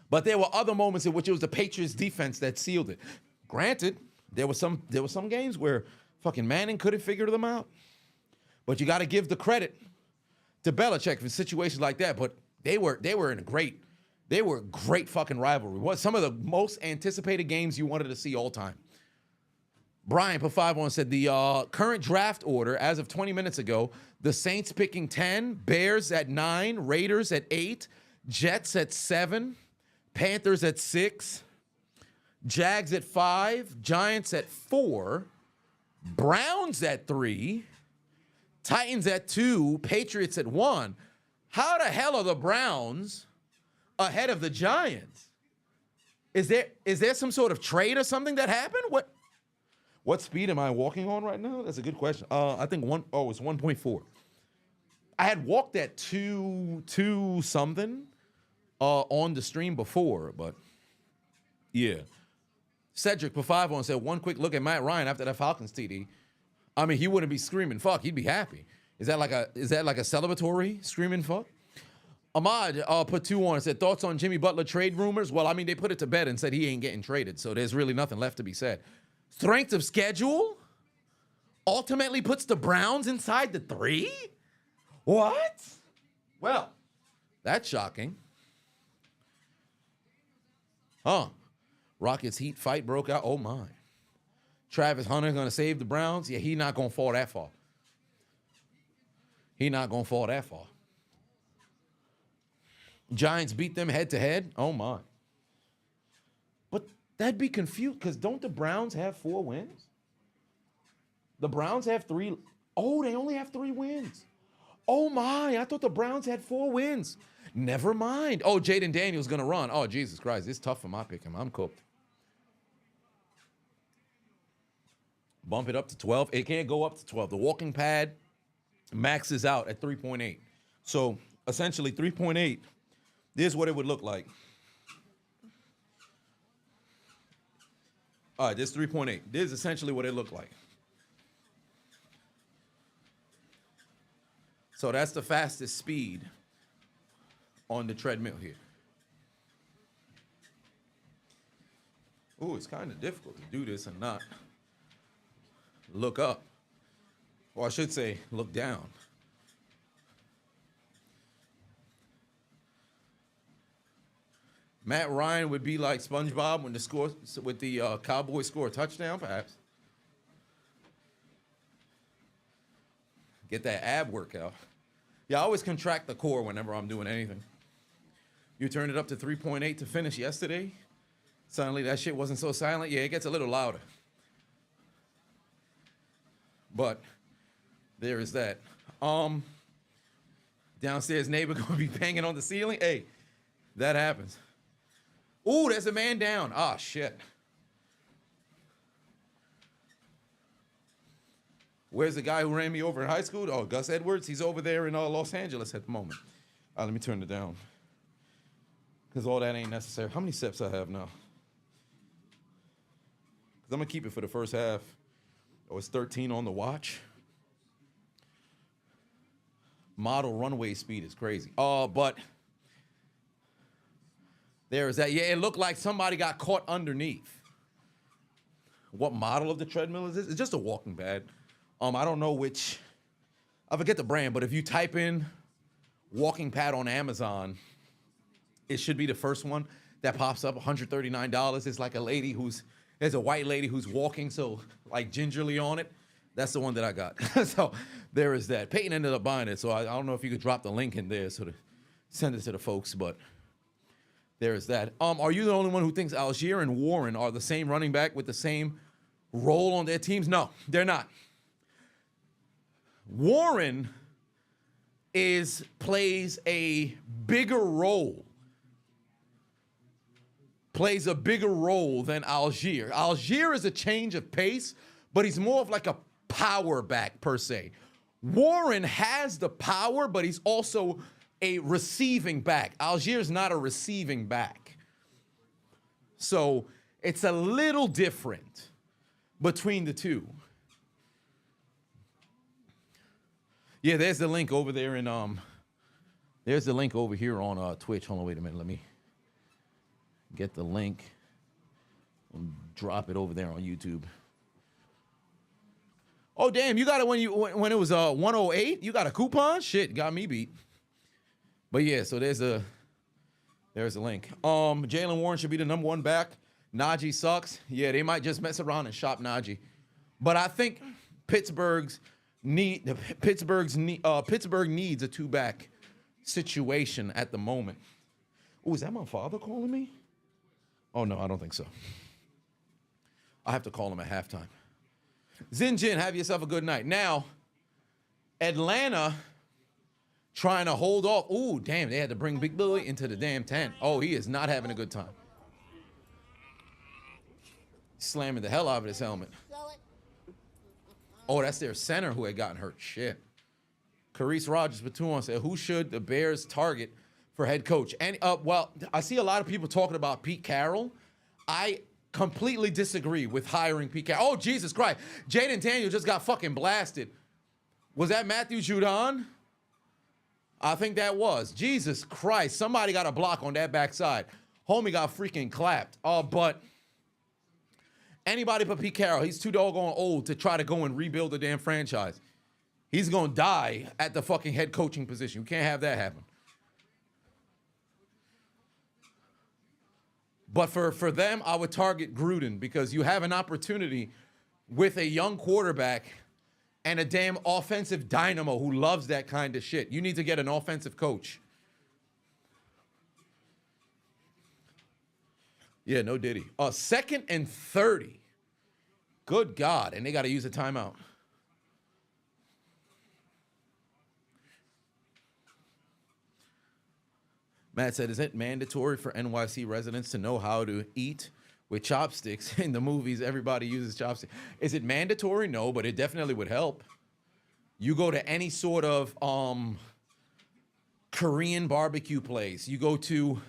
But there were other moments in which it was the Patriots defense that sealed it. Granted, there were some games where fucking Manning couldn't figure them out. But you got to give the credit to Belichick for situations like that. But they were a great fucking rivalry. What some of the most anticipated games you wanted to see all time. Brian put 5 on, said the current draft order as of 20 minutes ago, the Saints picking 10, Bears at 9, Raiders at 8, Jets at 7, Panthers at 6, Jags at 5, Giants at 4, Browns at 3, Titans at 2, Patriots at 1. How the hell are the Browns ahead of the Giants? Is there some sort of trade or something that happened? What speed am I walking on right now? That's a good question. I think it's 1.4. I had walked at 2 something on the stream before, but yeah. Cedric put 5 on, said one quick look at Matt Ryan after that Falcons TD. I mean, he wouldn't be screaming fuck. He'd be happy. Is that like a celebratory screaming fuck? Ahmad put 2 on and said thoughts on Jimmy Butler trade rumors. Well, I mean, they put it to bed and said he ain't getting traded, so there's really nothing left to be said. Strength of schedule ultimately puts the Browns inside the 3? What? Well, that's shocking. Huh. Rockets Heat fight broke out. Oh, my. Travis Hunter going to save the Browns? Yeah, he not going to fall that far. He not going to fall that far. Giants beat them head-to-head? Oh, my. But that'd be confused because don't the Browns have 4 wins? The Browns have 3. Oh, they only have 3 wins. Oh, my. I thought the Browns had 4 wins. Never mind. Oh, Jaden Daniels going to run. Oh, Jesus Christ. It's tough for my pick him. I'm cooked. Bump it up to 12. It can't go up to 12. The walking pad maxes out at 3.8. So, essentially, 3.8. This is what it would look like. All right, this is 3.8. This is essentially what it looked like. So that's the fastest speed on the treadmill here. Ooh, it's kind of difficult to do this and not look up. Or I should say, look down. Matt Ryan would be like SpongeBob when the Cowboys score a touchdown, perhaps. Get that ab workout. Yeah, I always contract the core whenever I'm doing anything. You turned it up to 3.8 to finish yesterday. Suddenly that shit wasn't so silent. Yeah, it gets a little louder. But there is that. Downstairs neighbor gonna be banging on the ceiling. Hey, that happens. Ooh, there's a man down. Ah, shit. Where's the guy who ran me over in high school? Oh, Gus Edwards. He's over there in Los Angeles at the moment. Let me turn it down. Because all that ain't necessary. How many steps I have now? Because I'm going to keep it for the first half. Oh, it's 13 on the watch. Model runway speed is crazy. But there is that. Yeah, it looked like somebody got caught underneath. What model of the treadmill is this? It's just a walking pad. I don't know which. I forget the brand, but if you type in walking pad on Amazon, it should be the first one that pops up. $139. It's like there's a white lady who's walking, so like gingerly on it. That's the one that I got. So there is that. Peyton ended up buying it, so I don't know if you could drop the link in there so to send it to the folks, but there is that. Are you the only one who thinks Algier and Warren are the same running back with the same role on their teams? No, they're not. Warren plays a bigger role plays a bigger role than Algier. Algier is a change of pace, but he's more of like a power back per se. Warren has the power, but he's also a receiving back. Algier's not a receiving back. So it's a little different between the two. Yeah, there's the link over there in there's the link over here on Twitch. Hold on, wait a minute. Let me get the link and drop it over there on YouTube. Oh damn, you got it when it was 108? You got a coupon? Shit, got me beat. But yeah, so there's the link. Jalen Warren should be the number 1 back. Najee sucks. Yeah, they might just mess around and shop Najee. But I think Pittsburgh needs a 2-back situation at the moment. Oh, is that my father calling me? Oh no, I don't think so. I have to call him at halftime. Zinjin, have yourself a good night. Now, Atlanta trying to hold off. Ooh, damn, they had to bring Big Boy into the damn tent. Oh, he is not having a good time. Slamming the hell out of his helmet. Oh, that's their center who had gotten hurt. Shit. Carice Rogers Batum said, who should the Bears target for head coach? And well, I see a lot of people talking about Pete Carroll. I completely disagree with hiring Pete Carroll. Oh, Jesus Christ. Jaden Daniel just got fucking blasted. Was that Matthew Judon? I think that was. Jesus Christ. Somebody got a block on that backside. Homie got freaking clapped. But anybody but Pete Carroll, he's too doggone old to try to go and rebuild the damn franchise. He's going to die at the fucking head coaching position. You can't have that happen. But for them, I would target Gruden because you have an opportunity with a young quarterback and a damn offensive dynamo who loves that kind of shit. You need to get an offensive coach. Yeah, no Diddy. 2nd and 30. Good God. And they got to use a timeout. Matt said, is it mandatory for NYC residents to know how to eat with chopsticks? In the movies, everybody uses chopsticks. Is it mandatory? No, but it definitely would help. You go to any sort of Korean barbecue place. You go to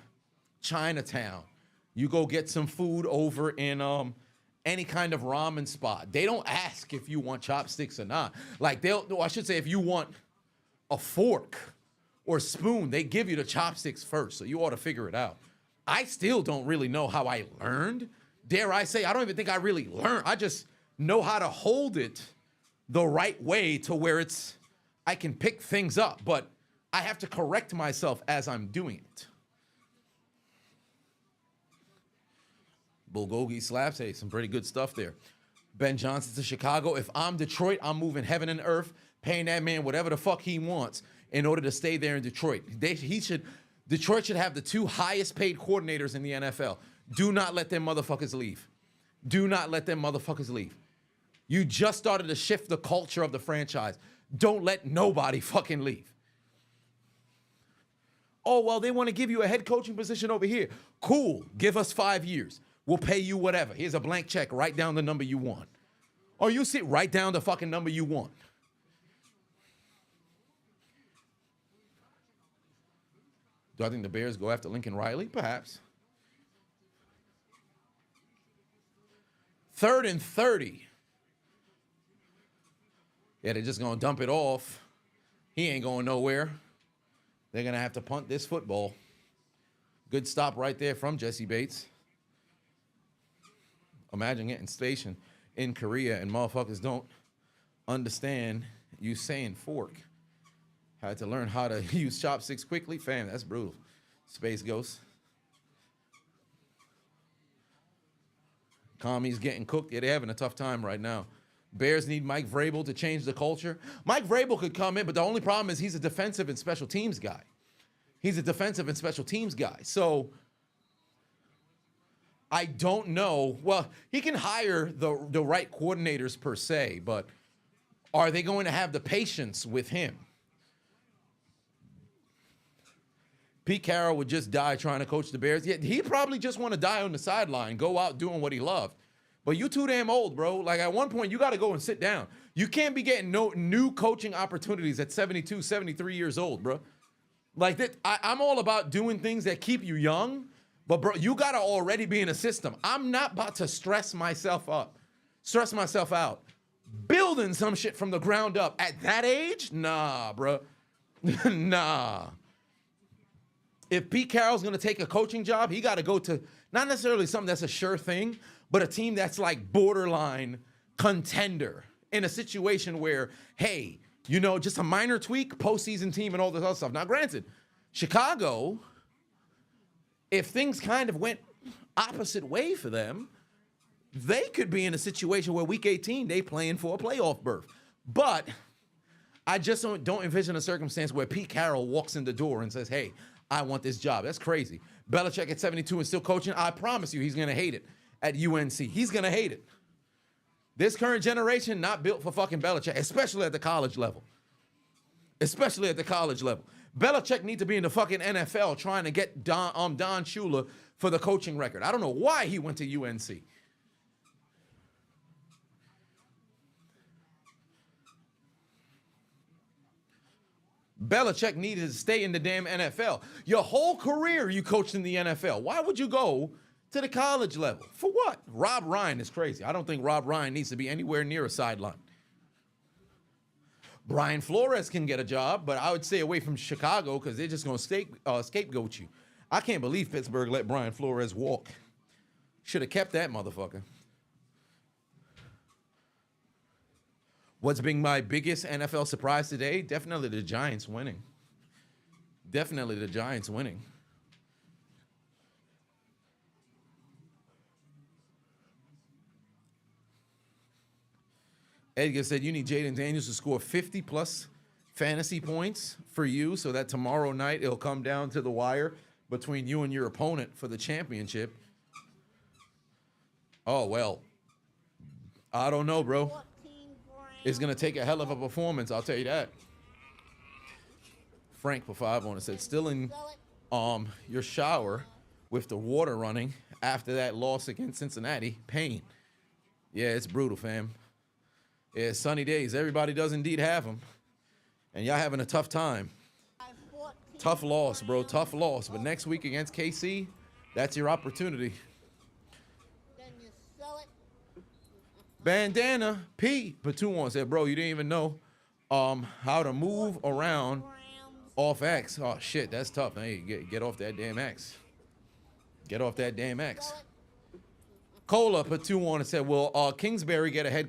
Chinatown. You go get some food over in any kind of ramen spot. They don't ask if you want chopsticks or not. Like I should say if you want a fork or spoon, they give you the chopsticks first, so you ought to figure it out. I still don't really know how I learned. Dare I say, I don't even think I really learned. I just know how to hold it the right way to where I can pick things up, but I have to correct myself as I'm doing it. Bulgogi slaps, hey, some pretty good stuff there. Ben Johnson to Chicago. If I'm Detroit, I'm moving heaven and earth, paying that man whatever the fuck he wants in order to stay there in Detroit. Detroit should have the 2 highest paid coordinators in the NFL. Do not let them motherfuckers leave. Do not let them motherfuckers leave. You just started to shift the culture of the franchise. Don't let nobody fucking leave. Oh, well, they want to give you a head coaching position over here. Cool. Give us 5 years. We'll pay you whatever. Here's a blank check. Write down the number you want. Or you sit, write down the fucking number you want. Do I think the Bears go after Lincoln Riley? Perhaps. 3rd and 30. Yeah, they're just going to dump it off. He ain't going nowhere. They're going to have to punt this football. Good stop right there from Jesse Bates. Imagine getting stationed in Korea and motherfuckers don't understand you saying fork. Had to learn how to use chopsticks quickly. Fam, that's brutal. Space Ghost. Commies getting cooked. Yeah, they're having a tough time right now. Bears need Mike Vrabel to change the culture. Mike Vrabel could come in, but the only problem is he's a defensive and special teams guy. He's a defensive and special teams guy. So I don't know. Well, he can hire the right coordinators per se, but are they going to have the patience with him? Pete Carroll would just die trying to coach the Bears. Yeah, he'd probably just want to die on the sideline, go out doing what he loved. But you too damn old, bro. Like, at one point, you got to go and sit down. You can't be getting no new coaching opportunities at 72, 73 years old, bro. Like, that, I'm all about doing things that keep you young, but, bro, you got to already be in a system. I'm not about to stress myself out. Building some shit from the ground up at that age? Nah, bro. Nah. If Pete Carroll's going to take a coaching job, he got to go to not necessarily something that's a sure thing, but a team that's like borderline contender in a situation where, hey, you know, just a minor tweak, postseason team and all this other stuff. Now, granted, Chicago, if things kind of went opposite way for them, they could be in a situation where week 18, they playing for a playoff berth. But I just don't envision a circumstance where Pete Carroll walks in the door and says, hey, I want this job. That's crazy. Belichick at 72 and still coaching, I promise you he's going to hate it at UNC. He's going to hate it. This current generation not built for fucking Belichick, especially at the college level. Especially at the college level. Belichick needs to be in the fucking NFL trying to get Don Shula for the coaching record. I don't know why he went to UNC. Belichick needed to stay in the damn NFL. Your whole career you coached in the NFL. Why would you go to the college level? For what? Rob Ryan is crazy. I don't think Rob Ryan needs to be anywhere near a sideline. Brian Flores can get a job, but I would stay away from Chicago because they're just going to scapegoat you. I can't believe Pittsburgh let Brian Flores walk. Should have kept that motherfucker. What's been my biggest NFL surprise today? Definitely the Giants winning. Definitely the Giants winning. Edgar said you need Jaden Daniels to score 50-plus fantasy points for you so that tomorrow night it'll come down to the wire between you and your opponent for the championship. Oh, well, I don't know, bro. It's going to take a hell of a performance, I'll tell you that. Frank for 5 on it said, still in your shower with the water running after that loss against Cincinnati. Pain. Yeah, it's brutal, fam. Yeah, it's sunny days. Everybody does indeed have them. And y'all having a tough time. Tough loss, bro. Tough loss. But next week against KC, that's your opportunity. Bandana P. Patuon said, bro, you didn't even know how to move around off X. Oh, shit, that's tough. Hey, get off that damn X. Get off that damn X. Cola Patuon said, will Kingsbury get a head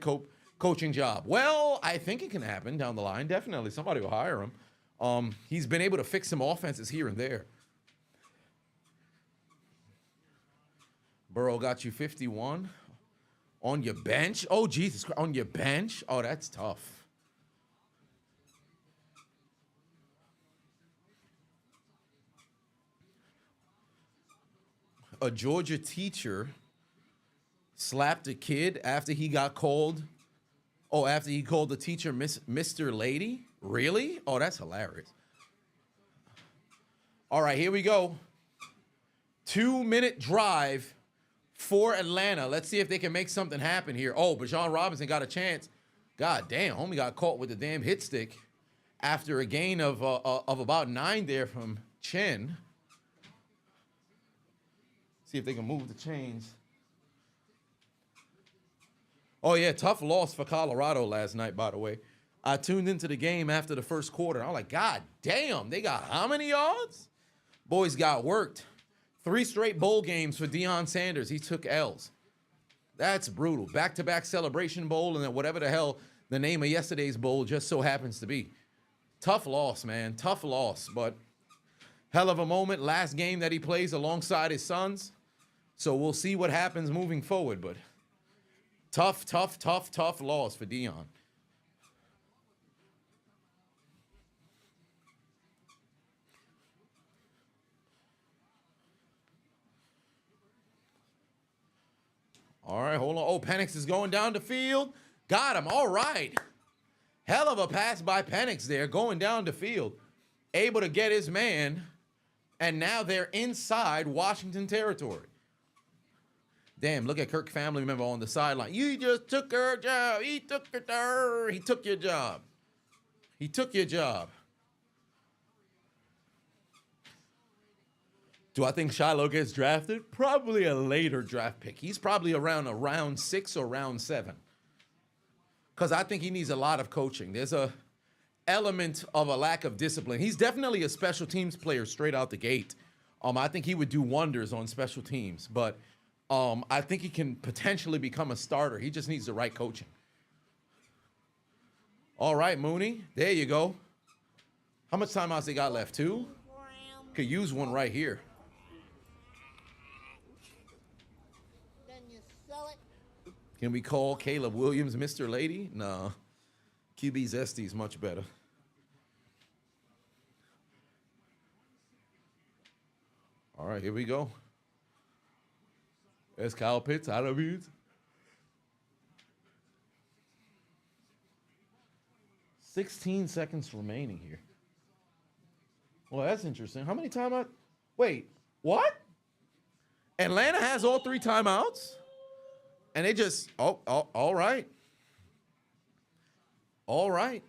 coaching job? Well, I think it can happen down the line. Definitely. Somebody will hire him. He's been able to fix some offenses here and there. Burrow got you 51. On your bench? Oh, Jesus Christ. On your bench? Oh, that's tough. A Georgia teacher slapped a kid after he got called. Oh, after he called the teacher Mr. Lady? Really? Oh, that's hilarious. All right, here we go. 2-minute drive for Atlanta. Let's see if they can make something happen here. Oh, Bijan Robinson got a chance. God damn, homie got caught with the damn hit stick after a gain of about 9 there from Chen. See if they can move the chains. Oh, yeah, tough loss for Colorado last night, by the way. I tuned into the game after the first quarter. I'm like, God damn, they got how many yards? Boys got worked. 3 straight bowl games for Deion Sanders. He took L's. That's brutal. Back-to-back Celebration Bowl and then whatever the hell the name of yesterday's bowl just so happens to be. Tough loss, man. Tough loss, but hell of a moment. Last game that he plays alongside his sons. So we'll see what happens moving forward, but tough loss for Deion. All right, hold on. Oh, Penix is going down the field. Got him. All right. Hell of a pass by Penix there, going down the field. Able to get his man And now they're inside Washington territory. Damn, look at Kirk family member on the sideline. You just took her job. He took her. He took your job. He took your job. Do I think Shiloh gets drafted? Probably a later draft pick. He's probably around a round 6 or round 7. Because I think he needs a lot of coaching. There's a element of a lack of discipline. He's definitely a special teams player straight out the gate. I think he would do wonders on special teams. But I think he can potentially become a starter. He just needs the right coaching. All right, Mooney. There you go. How much timeouts they got left? 2? Could use one right here. Can we call Caleb Williams Mr. Lady? No. QB Zesty is much better. All right, here we go. There's Kyle Pitts, out of it. 16 seconds remaining here. Well, that's interesting. How many timeouts? Wait, what? Atlanta has all 3 timeouts? And they just, all right. All right.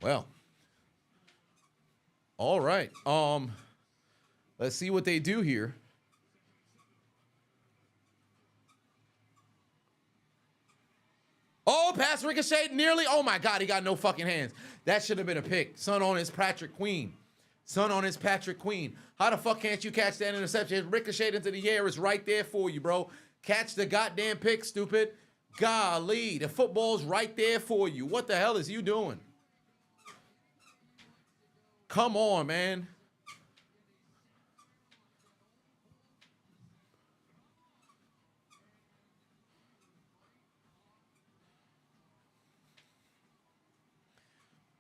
Well, all right. Let's see what they do here. Oh, pass ricocheted nearly. Oh, my God, he got no fucking hands. That should have been a pick. Son on his Patrick Queen. Son on his Patrick Queen. How the fuck can't you catch that interception? Ricocheted into the air. It's right there for you, bro. Catch the goddamn pick, stupid. Golly, the football's right there for you. What the hell is you doing? Come on, man.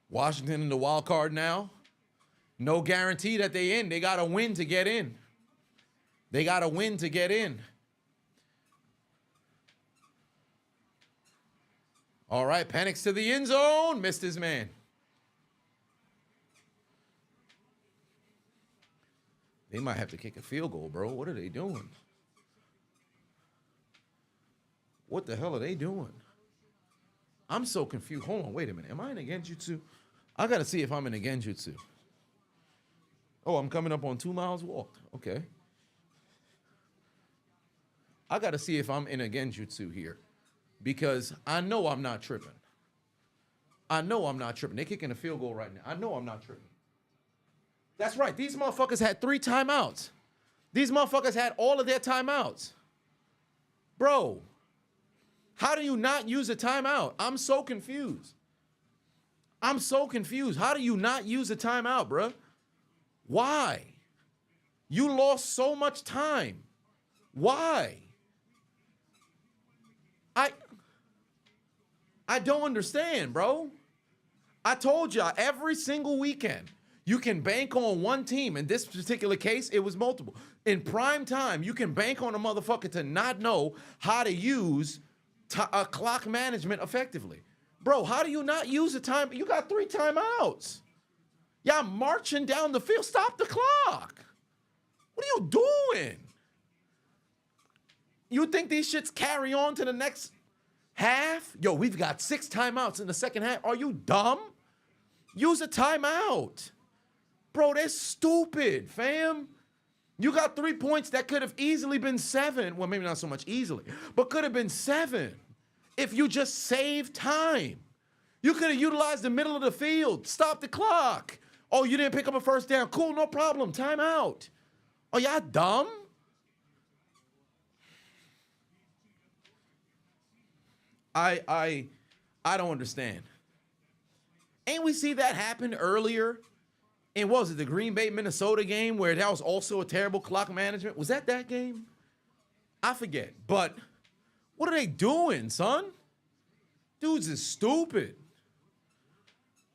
Washington in the wild card now. No guarantee that they in. They got to win to get in. They got to win to get in. All right, panics to the end zone. Missed his man. They might have to kick a field goal, bro. What are they doing? What the hell are they doing? I'm so confused. Hold on, wait a minute. Am I in a genjutsu? I got to see if I'm in a genjutsu. Oh, I'm coming up on 2 miles walked. Okay. I got to see if I'm in a genjutsu here because I know I'm not tripping. I know I'm not tripping. They're kicking a field goal right now. I know I'm not tripping. That's right. These motherfuckers had 3 timeouts. These motherfuckers had all of their timeouts. Bro, how do you not use a timeout? I'm so confused. I'm so confused. How do you not use a timeout, bro? Why? You lost so much time. Why? I don't understand, bro. I told y'all every single weekend you can bank on one team. In this particular case, it was multiple. In prime time, you can bank on a motherfucker to not know how to use clock management effectively. Bro, how do you not use a time? You got 3 timeouts. Y'all marching down the field. Stop the clock. What are you doing? You think these shits carry on to the next half? Yo, we've got 6 timeouts in the second half. Are you dumb? Use a timeout. Bro, that's stupid, fam. You got 3 points that could have easily been 7. Well, maybe not so much easily, but could have been 7 if you just saved time. You could have utilized the middle of the field. Stop the clock. Oh, you didn't pick up a first down. Cool, no problem. Timeout. Are y'all dumb? I don't understand. Ain't we see that happen earlier? And what was it, the Green Bay, Minnesota game where that was also a terrible clock management? Was that game? I forget. But what are they doing, son? Dudes is stupid.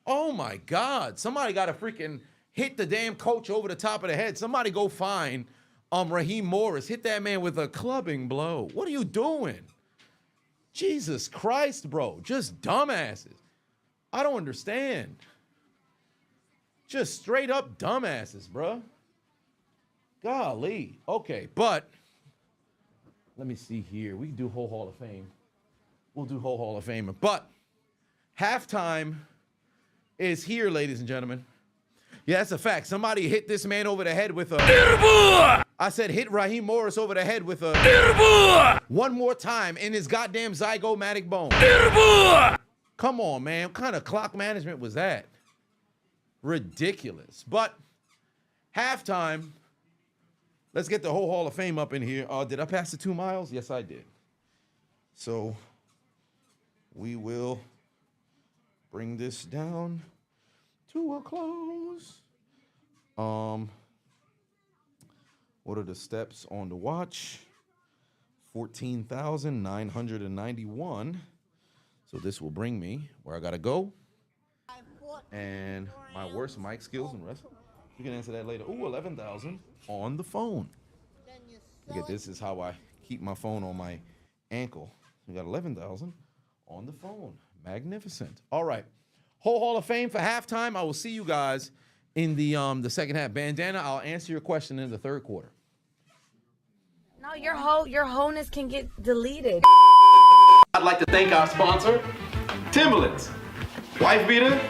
Oh, my God. Somebody got to freaking hit the damn coach over the top of the head. Somebody go find Raheem Morris. Hit that man with a clubbing blow. What are you doing? Jesus Christ, bro. Just dumbasses. I don't understand. Just straight up dumbasses, bro. Golly. Okay, but let me see here. We can do whole Hall of Fame. We'll do whole Hall of Fame. But halftime is here, ladies and gentlemen. Yeah, that's a fact. Somebody hit this man over the head with a... I said hit Raheem Morris over the head with a... One more time in his goddamn zygomatic bone. Come on, man. What kind of clock management was that? Ridiculous. But halftime, let's get the whole Hall of Fame up in here. Did I pass the 2 miles? Yes, I did. So we will bring this down to a close. What are the steps on the watch? 14,991. So this will bring me where I gotta go. And my worst mic skills and rest. You can answer that later. Ooh, 11,000 on the phone. Look at this. Is how I keep my phone on my ankle. We got 11,000 on the phone. Magnificent. All right. Whole Hall of Fame for halftime. I will see you guys in the second half. Bandana, I'll answer your question in the third quarter. No, your wholeness can get deleted. I'd like to thank our sponsor, Timberlands, Wife Beater,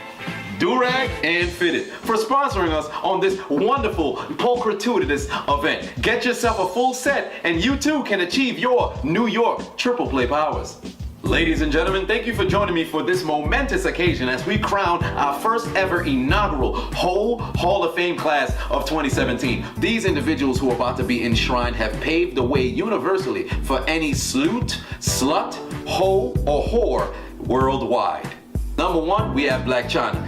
Durag, and Fitted for sponsoring us on this wonderful pulchrituitous event. Get yourself a full set and you too can achieve your New York triple play powers. Ladies and gentlemen, thank you for joining me for this momentous occasion as we crown our first ever inaugural whole Hall of Fame class of 2017. These individuals who are about to be enshrined have paved the way universally for any sleut, slut, hoe, or whore worldwide. Number one, we have Black China.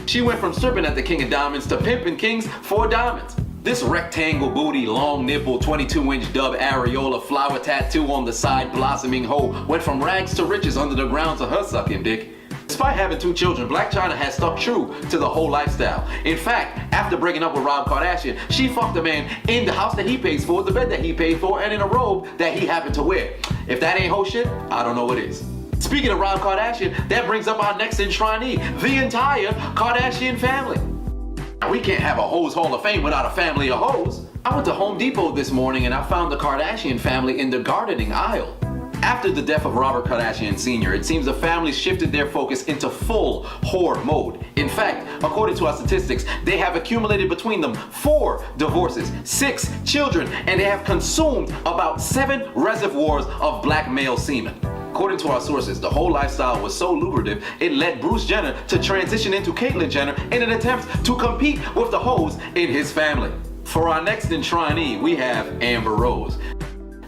She went from stripping at the King of Diamonds to pimping kings for diamonds. This rectangle booty, long nipple, 22-inch dub areola, flower tattoo on the side, blossoming hoe went from rags to riches under the grounds of her sucking dick. Despite having 2 children, Blac Chyna has stuck true to the whole lifestyle. In fact, after breaking up with Rob Kardashian, she fucked a man in the house that he pays for, the bed that he paid for, and in a robe that he happened to wear. If that ain't hoe shit, I don't know what is. Speaking of Rob Kardashian, that brings up our next enshrinee, the entire Kardashian family. We can't have a Hoes Hall of Fame without a family of hoes. I went to Home Depot this morning and I found the Kardashian family in the gardening aisle. After the death of Robert Kardashian Sr., it seems the family shifted their focus into full whore mode. In fact, according to our statistics, they have accumulated between them 4 divorces, 6 children, and they have consumed about 7 reservoirs of black male semen. According to our sources, the whole lifestyle was so lucrative, it led Bruce Jenner to transition into Caitlyn Jenner in an attempt to compete with the hoes in his family. For our next enshrinee, we have Amber Rose.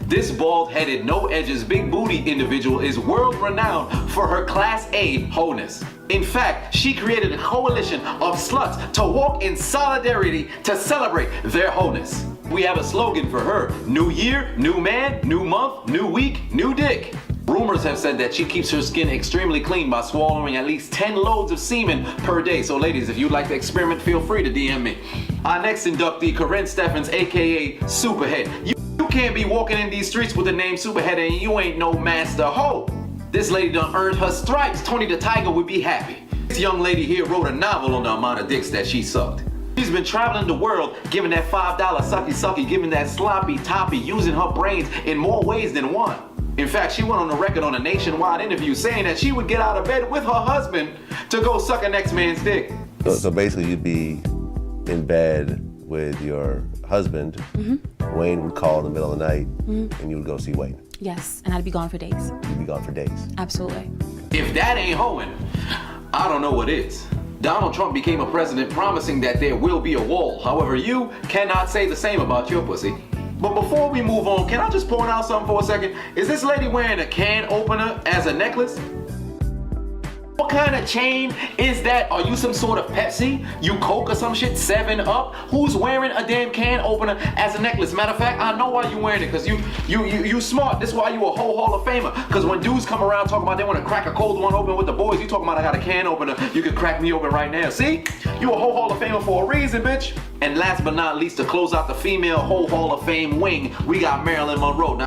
This bald-headed, no-edges, big booty individual is world-renowned for her Class A wholeness. In fact, she created a coalition of sluts to walk in solidarity to celebrate their wholeness. We have a slogan for her: new year, new man, new month, new week, new dick. Rumors have said that she keeps her skin extremely clean by swallowing at least 10 loads of semen per day. So ladies, if you'd like to experiment, feel free to DM me. Our next inductee, Corinne Steffens, aka Superhead. You can't be walking in these streets with the name Superhead and you ain't no master hoe. This lady done earned her stripes. Tony the Tiger would be happy. This young lady here wrote a novel on the amount of dicks that she sucked. She's been traveling the world, giving that $5 sucky, giving that sloppy toppy, using her brains in more ways than one. In fact, she went on the record on a nationwide interview saying that she would get out of bed with her husband to go suck a next man's dick. So basically you'd be in bed with your husband. Mm-hmm. Wayne would call in the middle of the night, and you would go see Wayne. Yes, and I'd be gone for days. You'd be gone for days. Absolutely. If that ain't hoeing, I don't know what is. Donald Trump became a president promising that there will be a wall. However, you cannot say the same about your pussy. But before we move on, can I just point out something for a second? Is this lady wearing a can opener as a necklace? What kind of chain is that? Are you some sort of Pepsi? You Coke or some shit? 7-Up? Who's wearing a damn can opener as a necklace? Matter of fact, I know why you wearing it, because you smart. This is why you a whole Hall of Famer. Because when dudes come around talking about they want to crack a cold one open with the boys, you talking about I got a can opener, you can crack me open right now. See? You a whole Hall of Famer for a reason, bitch. And last but not least, to close out the female whole Hall of Fame wing, we got Marilyn Monroe. Now,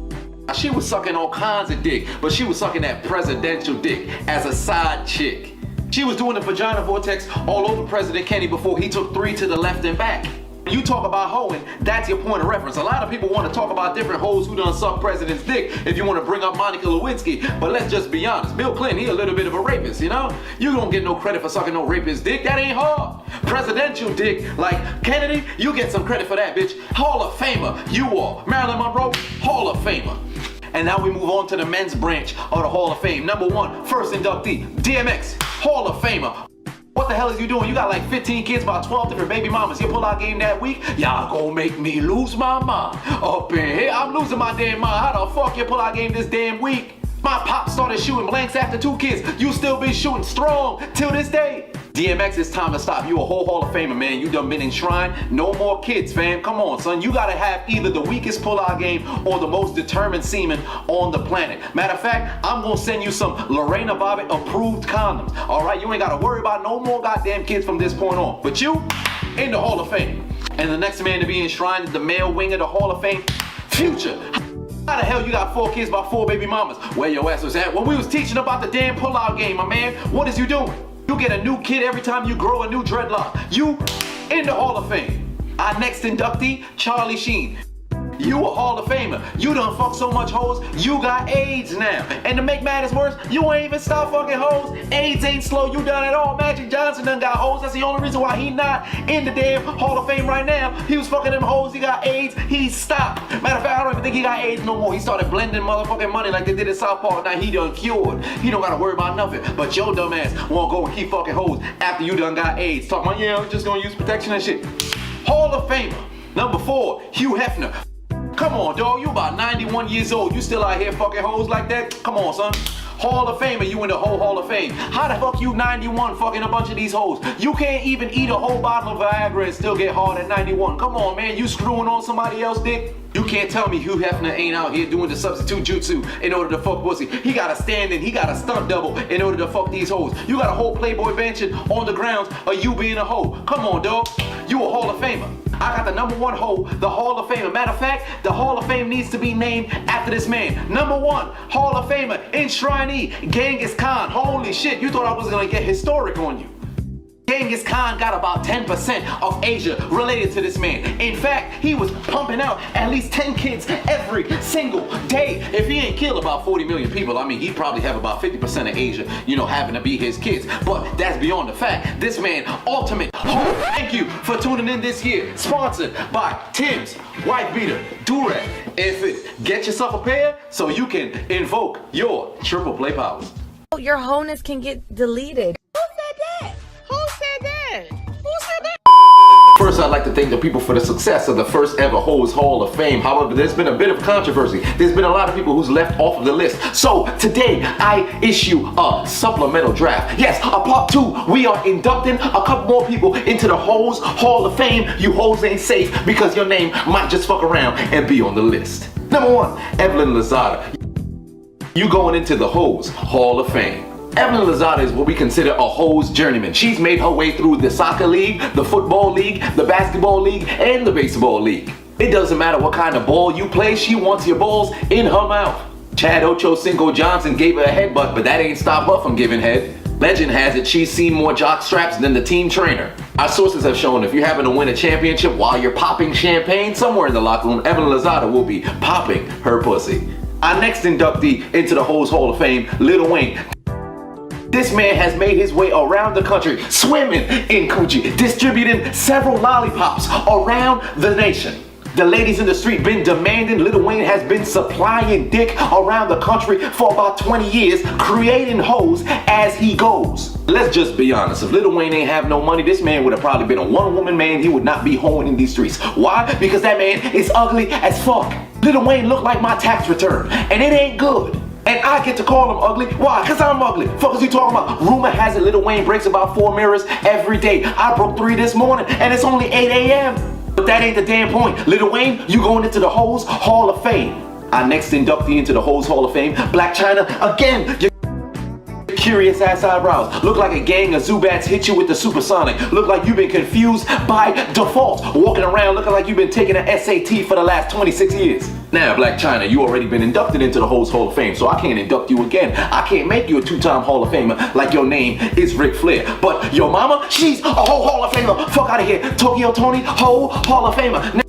She was sucking all kinds of dick, but she was sucking that presidential dick as a side chick. She was doing the vagina vortex all over President Kenny before he took 3 to the left and back. You talk about hoeing, that's your point of reference. A lot of people want to talk about different hoes who done suck president's dick if you want to bring up Monica Lewinsky, but let's just be honest. Bill Clinton, he a little bit of a rapist, you know? You don't get no credit for sucking no rapist dick, that ain't hard. Presidential dick, like Kennedy, you get some credit for that, bitch. Hall of Famer, you are. Marilyn Monroe, Hall of Famer. And now we move on to the men's branch of the Hall of Fame. Number 1, first inductee, DMX, Hall of Famer. What the hell is you doing? You got like 15 kids, about 12 different baby mamas. Your pull-out game that week? Y'all gonna make me lose my mind. Up in here, I'm losing my damn mind. How the fuck your pull-out game this damn week? My pop started shooting blanks after 2 kids. You still been shooting strong till this day. DMX, it's time to stop. You a whole Hall of Famer, man. You done been enshrined. No more kids, fam. Come on, son. You gotta have either the weakest pull-out game or the most determined semen on the planet. Matter of fact, I'm gonna send you some Lorena Bobbitt approved condoms. All right, you ain't gotta worry about no more goddamn kids from this point on. But you, in the Hall of Fame. And the next man to be enshrined is the male wing of the Hall of Fame, Future. How the hell you got 4 kids by 4 baby mamas? Where your ass was at when we was teaching about the damn pull-out game, my man? What is you doing? You get a new kid every time you grow a new dreadlock. You in the Hall of Fame. Our next inductee, Charlie Sheen. You a Hall of Famer. You done fucked so much hoes, you got AIDS now. And to make matters worse, you ain't even stop fucking hoes. AIDS ain't slow you down at all. Magic Johnson done got hoes. That's the only reason why he not in the damn Hall of Fame right now. He was fucking them hoes, he got AIDS, he stopped. Matter of fact, I don't even think he got AIDS no more. He started blending motherfucking money like they did in South Park. Now he done cured. He don't gotta worry about nothing. But your dumb ass wanna go and keep fucking hoes after you done got AIDS. Talking about, yeah, I'm just gonna use protection and shit. Hall of Famer. Number 4, Hugh Hefner. Come on, dog, you about 91 years old. You still out here fucking hoes like that? Come on, son. Hall of Famer, you in the whole Hall of Fame. How the fuck you 91 fucking a bunch of these hoes? You can't even eat a whole bottle of Viagra and still get hard at 91. Come on, man, you screwing on somebody else, dick? You can't tell me Hugh Hefner ain't out here doing the substitute jutsu in order to fuck pussy. He got a stand-in, he got a stunt double in order to fuck these hoes. You got a whole Playboy benching on the grounds of you being a hoe. Come on, dog. You a Hall of Famer. I got the number 1 hoe, the Hall of Famer. Matter of fact, the Hall of Fame needs to be named after this man. Number 1, Hall of Famer, enshrinee, Genghis Khan. Holy shit, you thought I was gonna get historic on you. Genghis Khan got about 10% of Asia related to this man. In fact, he was pumping out at least 10 kids every single day. If he ain't killed about 40 million people, I mean, he'd probably have about 50% of Asia, you know, having to be his kids. But that's beyond the fact. This man, ultimate hope. Thank you for tuning in this year. Sponsored by Tim's White Beater Durag and Fit. Get yourself a pair so you can invoke your triple play powers. Your wholeness can get deleted. First, I'd like to thank the people for the success of the first ever Hoes Hall of Fame. However, there's been a bit of controversy. There's been a lot of people who's left off of the list. So today, I issue a supplemental draft. Yes, a part 2. We are inducting a couple more people into the Hoes Hall of Fame. You hoes ain't safe because your name might just fuck around and be on the list. Number 1, Evelyn Lozada. You going into the Hoes Hall of Fame. Evelyn Lozada is what we consider a hoes journeyman. She's made her way through the soccer league, the football league, the basketball league, and the baseball league. It doesn't matter what kind of ball you play, she wants your balls in her mouth. Chad Ochocinco Johnson gave her a headbutt, but that ain't stopped her from giving head. Legend has it she's seen more jock straps than the team trainer. Our sources have shown if you're having to win a championship while you're popping champagne, somewhere in the locker room, Evelyn Lozada will be popping her pussy. Our next inductee into the Hoes Hall of Fame, Lil Wayne. This man has made his way around the country, swimming in coochie, distributing several lollipops around the nation. The ladies in the street been demanding. Lil Wayne has been supplying dick around the country for about 20 years, creating hoes as he goes. Let's just be honest, if Lil Wayne ain't have no money, this man would have probably been a one-woman man. He would not be hoeing in these streets. Why? Because that man is ugly as fuck. Lil Wayne look like my tax return, and it ain't good. And I get to call him ugly. Why? Because I'm ugly. Fuck is you talking about? Rumor has it Lil Wayne breaks about 4 mirrors every day. I broke 3 this morning, and it's only 8 a.m. But that ain't the damn point. Lil Wayne, you going into the Hoes Hall of Fame. Our next inductee into the Hoes Hall of Fame, Black China. Again, you're curious ass eyebrows. Look like a gang of Zubats hit you with the supersonic. Look like you've been confused by default. Walking around looking like you've been taking an SAT for the last 26 years. Now, Black China, you already been inducted into the Hoes Hall of Fame, so I can't induct you again. I can't make you a 2-time Hall of Famer like your name is Ric Flair. But your mama, she's a whole Hall of Famer. Fuck out of here. Tokyo Tony, whole Hall of Famer.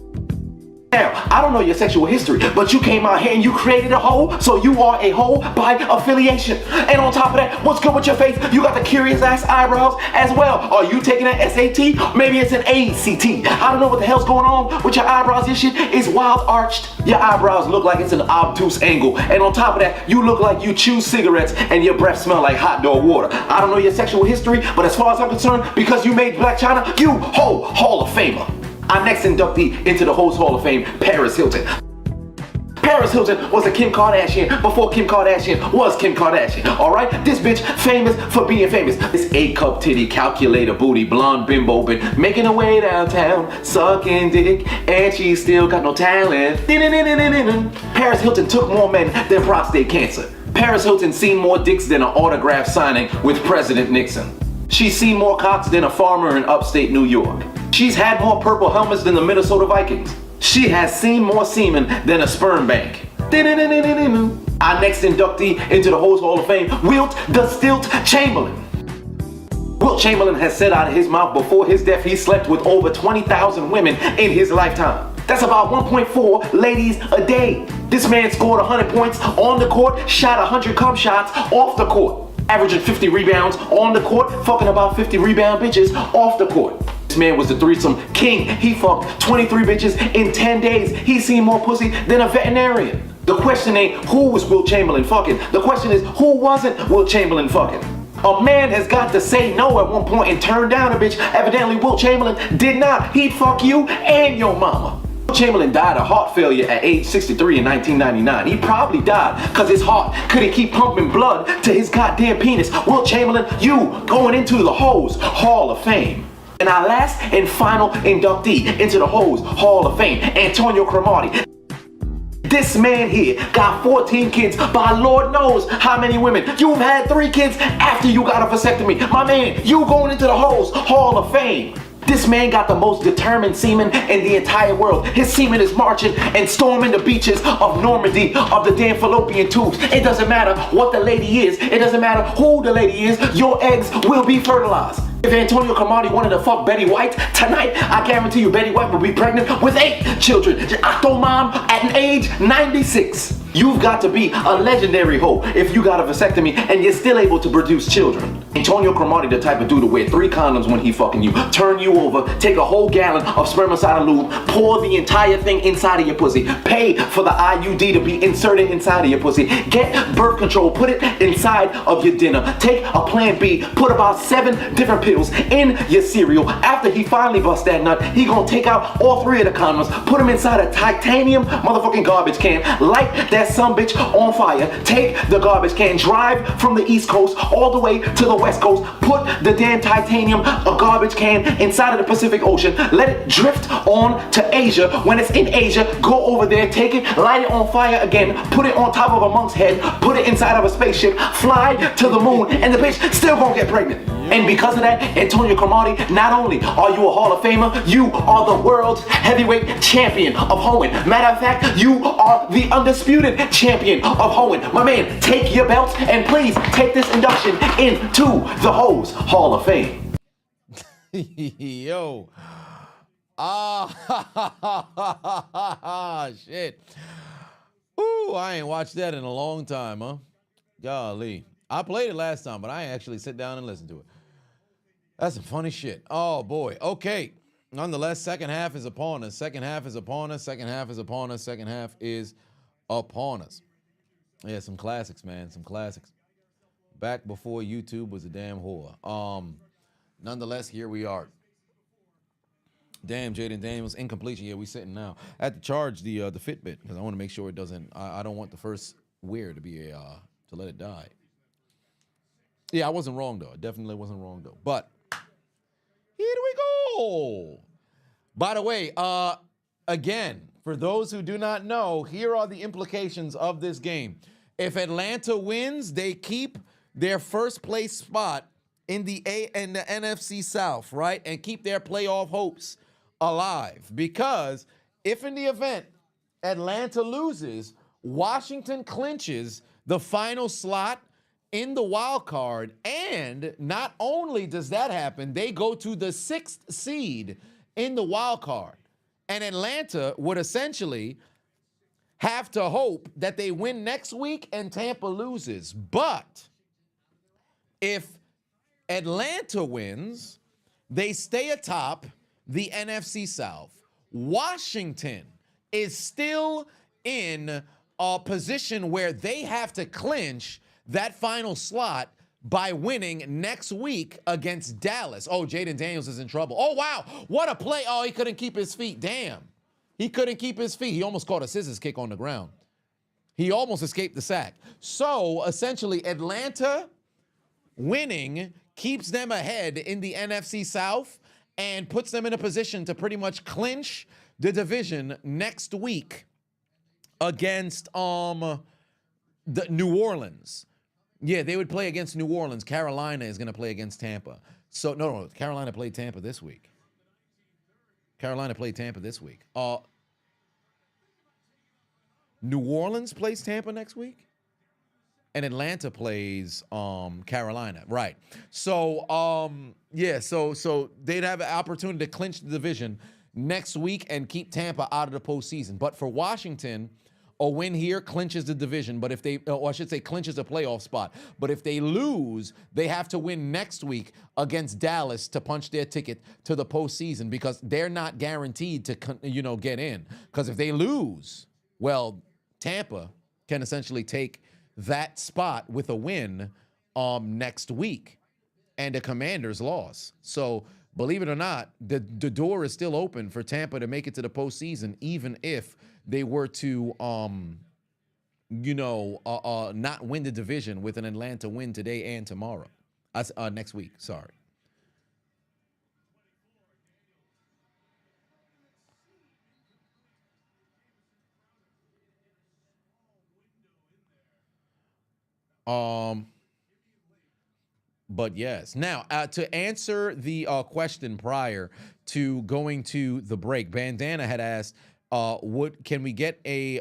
Now, I don't know your sexual history, but you came out here and you created a hoe, so you are a hoe by affiliation. And on top of that, what's good with your face? You got the curious ass eyebrows as well. Are you taking an SAT? Maybe it's an ACT. I don't know what the hell's going on with your eyebrows. This shit is wild arched. Your eyebrows look like it's an obtuse angle. And on top of that, you look like you chew cigarettes and your breath smell like hot dog water. I don't know your sexual history, but as far as I'm concerned, because you made Black China, you hoe Hall of Famer. Our next inductee into the Hoes Hall of Fame, Paris Hilton. Paris Hilton was a Kim Kardashian before Kim Kardashian was Kim Kardashian. Alright? This bitch famous for being famous. This 8-cup titty, calculator booty, blonde bimbo been making her way downtown, sucking dick, and she still got no talent. Paris Hilton took more men than prostate cancer. Paris Hilton seen more dicks than an autograph signing with President Nixon. She's seen more cocks than a farmer in upstate New York. She's had more purple helmets than the Minnesota Vikings. She has seen more semen than a sperm bank. Our next inductee into the Hoes Hall of Fame, Wilt the Stilt Chamberlain. Wilt Chamberlain has said out of his mouth before his death he slept with over 20,000 women in his lifetime. That's about 1.4 ladies a day. This man scored 100 points on the court, shot 100 cum shots off the court. Averaging 50 rebounds on the court, fucking about 50 rebound bitches off the court. This man was the threesome king. He fucked 23 bitches in 10 days. He's seen more pussy than a veterinarian. The question ain't who was Wilt Chamberlain fucking. The question is who wasn't Wilt Chamberlain fucking. A man has got to say no at one point and turn down a bitch. Evidently Wilt Chamberlain did not. He'd fuck you and your mama. Wilt Chamberlain died of heart failure at age 63 in 1999. He probably died because his heart couldn't keep pumping blood to his goddamn penis. Wilt Chamberlain, you going into the Hoes Hall of Fame. And our last and final inductee into the Hoes Hall of Fame, Antonio Cromartie. This man here got 14 kids by Lord knows how many women. You've had 3 kids after you got a vasectomy. My man, you going into the Hoes Hall of Fame. This man got the most determined semen in the entire world. His semen is marching and storming the beaches of Normandy of the damn fallopian tubes. It doesn't matter what the lady is. It doesn't matter who the lady is. Your eggs will be fertilized. If Antonio Cromartie wanted to fuck Betty White tonight, I guarantee you Betty White will be pregnant with 8 children. Octo mom at an age 96. You've got to be a legendary hoe if you got a vasectomy and you're still able to produce children. Antonio Cromartie the type of dude to wear 3 condoms when he fucking you, turn you over, take a whole gallon of spermicide lube, pour the entire thing inside of your pussy, pay for the IUD to be inserted inside of your pussy, get birth control, put it inside of your dinner, take a Plan B, put about 7 different pills in your cereal. After he finally busts that nut, he gonna take out all 3 of the condoms, put them inside a titanium motherfucking garbage can, light that sumbitch on fire, take the garbage can, drive from the East Coast all the way to the West Coast, put the damn titanium garbage can inside of the Pacific Ocean, let it drift on to Asia. When it's in Asia, go over there, take it, light it on fire again, put it on top of a monk's head, put it inside of a spaceship, fly to the moon, and the bitch still gonna get pregnant. And because of that, Antonio Cromartie, not only are you a Hall of Famer, you are the world's heavyweight champion of hoeing. Matter of fact, you are the undisputed champion of hoeing. My man, take your belts and please take this induction into the Hoes Hall of Fame. Yo. Shit. Ooh, I ain't watched that in a long time, huh? Golly. I played it last time, but I ain't actually sit down and listen to it. That's some funny shit. Oh, boy. Okay. Nonetheless, second half is upon us. Second half is upon us. Second half is upon us. Second half is upon us. Yeah, some classics, man. Some classics. Back before YouTube was a damn whore. Nonetheless, here we are. Damn, Jaden Daniels, incompletion. Yeah, we sitting now. I had to charge the Fitbit because I want to make sure it doesn't. I don't want the first wear to be to let it die. Yeah, I wasn't wrong though. I definitely wasn't wrong though. But here we go. By the way, again, for those who do not know, here are the implications of this game. If Atlanta wins, they keep their first place spot in the NFC South, right? And keep their playoff hopes alive. Because if in the event Atlanta loses, Washington clinches the final slot in the wild card. And not only does that happen, they go to the 6th seed in the wild card. And Atlanta would essentially have to hope that they win next week and Tampa loses. But if Atlanta wins, they stay atop the NFC South. Washington is still in a position where they have to clinch that final slot by winning next week against Dallas. Oh, Jaden Daniels is in trouble. Oh, wow. What a play. Oh, he couldn't keep his feet. Damn. He couldn't keep his feet. He almost caught a scissors kick on the ground. He almost escaped the sack. So, essentially, Atlanta winning keeps them ahead in the NFC South and puts them in a position to pretty much clinch the division next week against the New Orleans. Yeah, they would play against New Orleans. Carolina is going to play against Tampa. So, no, Carolina played Tampa this week. New Orleans plays Tampa next week. And Atlanta plays Carolina. Right. So, so they'd have an opportunity to clinch the division next week and keep Tampa out of the postseason. But for Washington, a win here clinches the division, but if they, or I should say clinches a playoff spot. But if they lose, they have to win next week against Dallas to punch their ticket to the postseason because they're not guaranteed to, get in. Because if they lose, well, Tampa can essentially take that spot with a win next week and the Commanders' loss. So believe it or not, the door is still open for Tampa to make it to the postseason, even if they were to, not win the division with an Atlanta win today and tomorrow. Next week, sorry. But yes. Now, to answer the question prior to going to the break, Bandana had asked, can we get a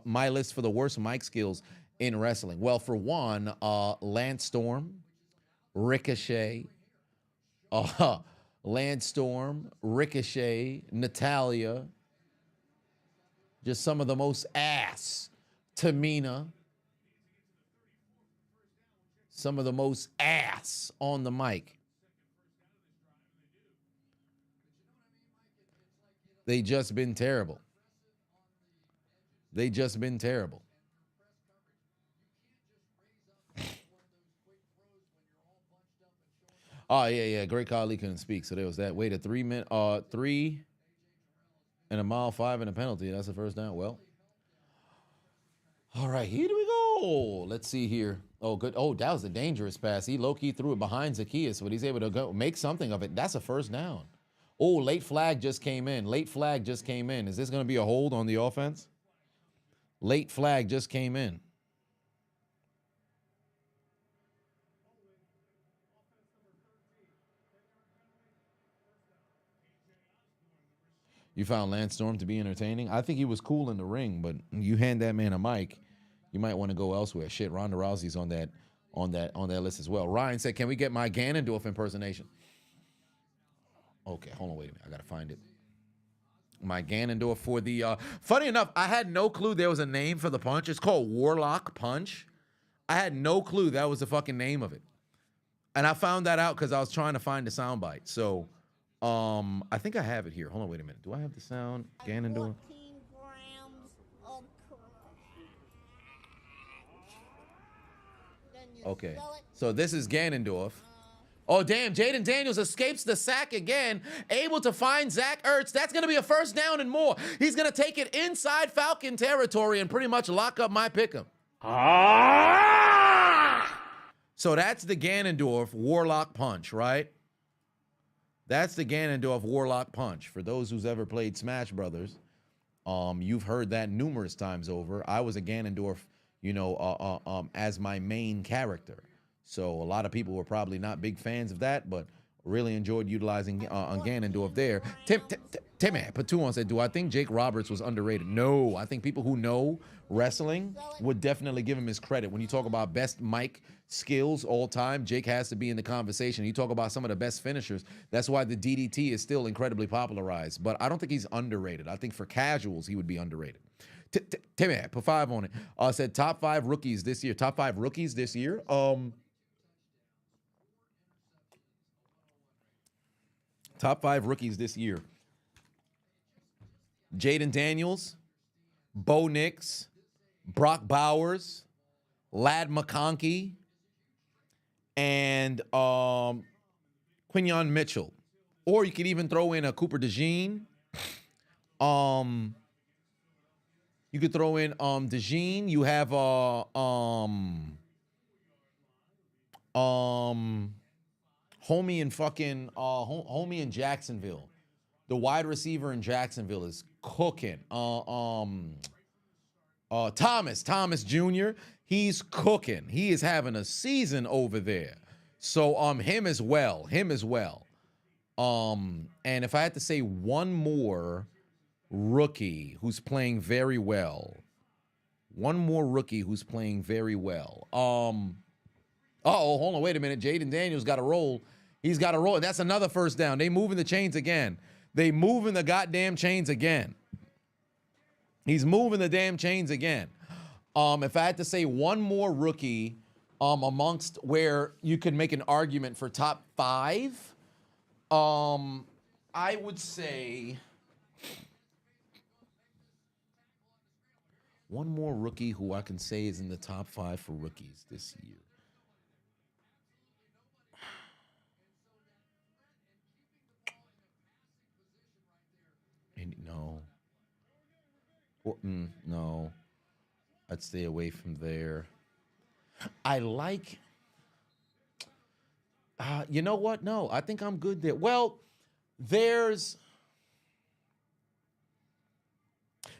my list for the worst mic skills in wrestling? Well, for one, Lance Storm, Ricochet, Natalia, just some of the most ass. Tamina. Some of the most ass on the mic. They just been terrible. Oh, yeah. Great colleague couldn't speak. So there was that. Wait, a 3 minute, 3 and a mile 5 and a penalty. That's the first down. Well, all right, here we go. Let's see here. Oh, good. Oh, that was a dangerous pass. He low-key threw it behind Zacchaeus, but he's able to go make something of it. That's a first down. Oh, late flag just came in. Is this going to be a hold on the offense? Late flag just came in. You found Lance Storm to be entertaining? I think he was cool in the ring, but you hand that man a mic, you might want to go elsewhere. Shit, Ronda Rousey's on that list as well. Ryan said, "Can we get my Ganondorf impersonation?" Okay, hold on, wait a minute. I gotta find it. My Ganondorf for the. Funny enough, I had no clue there was a name for the punch. It's called Warlock Punch. I had no clue that was the fucking name of it, and I found that out because I was trying to find the soundbite. So, I think I have it here. Hold on, wait a minute. Do I have the sound? Ganondorf. Okay, so this is Ganondorf. Oh, damn, Jaden Daniels escapes the sack again, able to find Zach Ertz. That's going to be a first down and more. He's going to take it inside Falcon territory and pretty much lock up my pick'em. So that's the Ganondorf Warlock Punch, right? That's the Ganondorf Warlock Punch. For those who's ever played Smash Brothers, you've heard that numerous times over. I was a Ganondorf, as my main character. So a lot of people were probably not big fans of that, but really enjoyed utilizing Ganondorf there. Tim put 2 on, said, do I think Jake Roberts was underrated? No, I think people who know wrestling would definitely give him his credit. When you talk about best mic skills all time, Jake has to be in the conversation. You talk about some of the best finishers. That's why the DDT is still incredibly popularized. But I don't think he's underrated. I think for casuals, he would be underrated. Tim put 5 on it. Said top 5 rookies this year. Top 5 rookies this year. Top 5 rookies this year. Jaden Daniels, Bo Nix, Brock Bowers, Lad McConkey, and Quinyon Mitchell. Or you could even throw in a Cooper DeJean. You could throw in DeJean. You have homie in fucking homie in Jacksonville. The wide receiver in Jacksonville is cooking. Thomas Jr. He's cooking. He is having a season over there. So him as well. And if I had to say one more rookie who's playing very well. Hold on, wait a minute. Jaden Daniels got to roll. He's got to roll. That's another first down. They moving the chains again. They moving the goddamn chains again. He's moving the damn chains again. If I had to say one more rookie amongst where you could make an argument for top 5, I would say one more rookie who I can say is in the top 5 for rookies this year. No. I'd stay away from there. I like... you know what? No, I think I'm good there. Well, there's...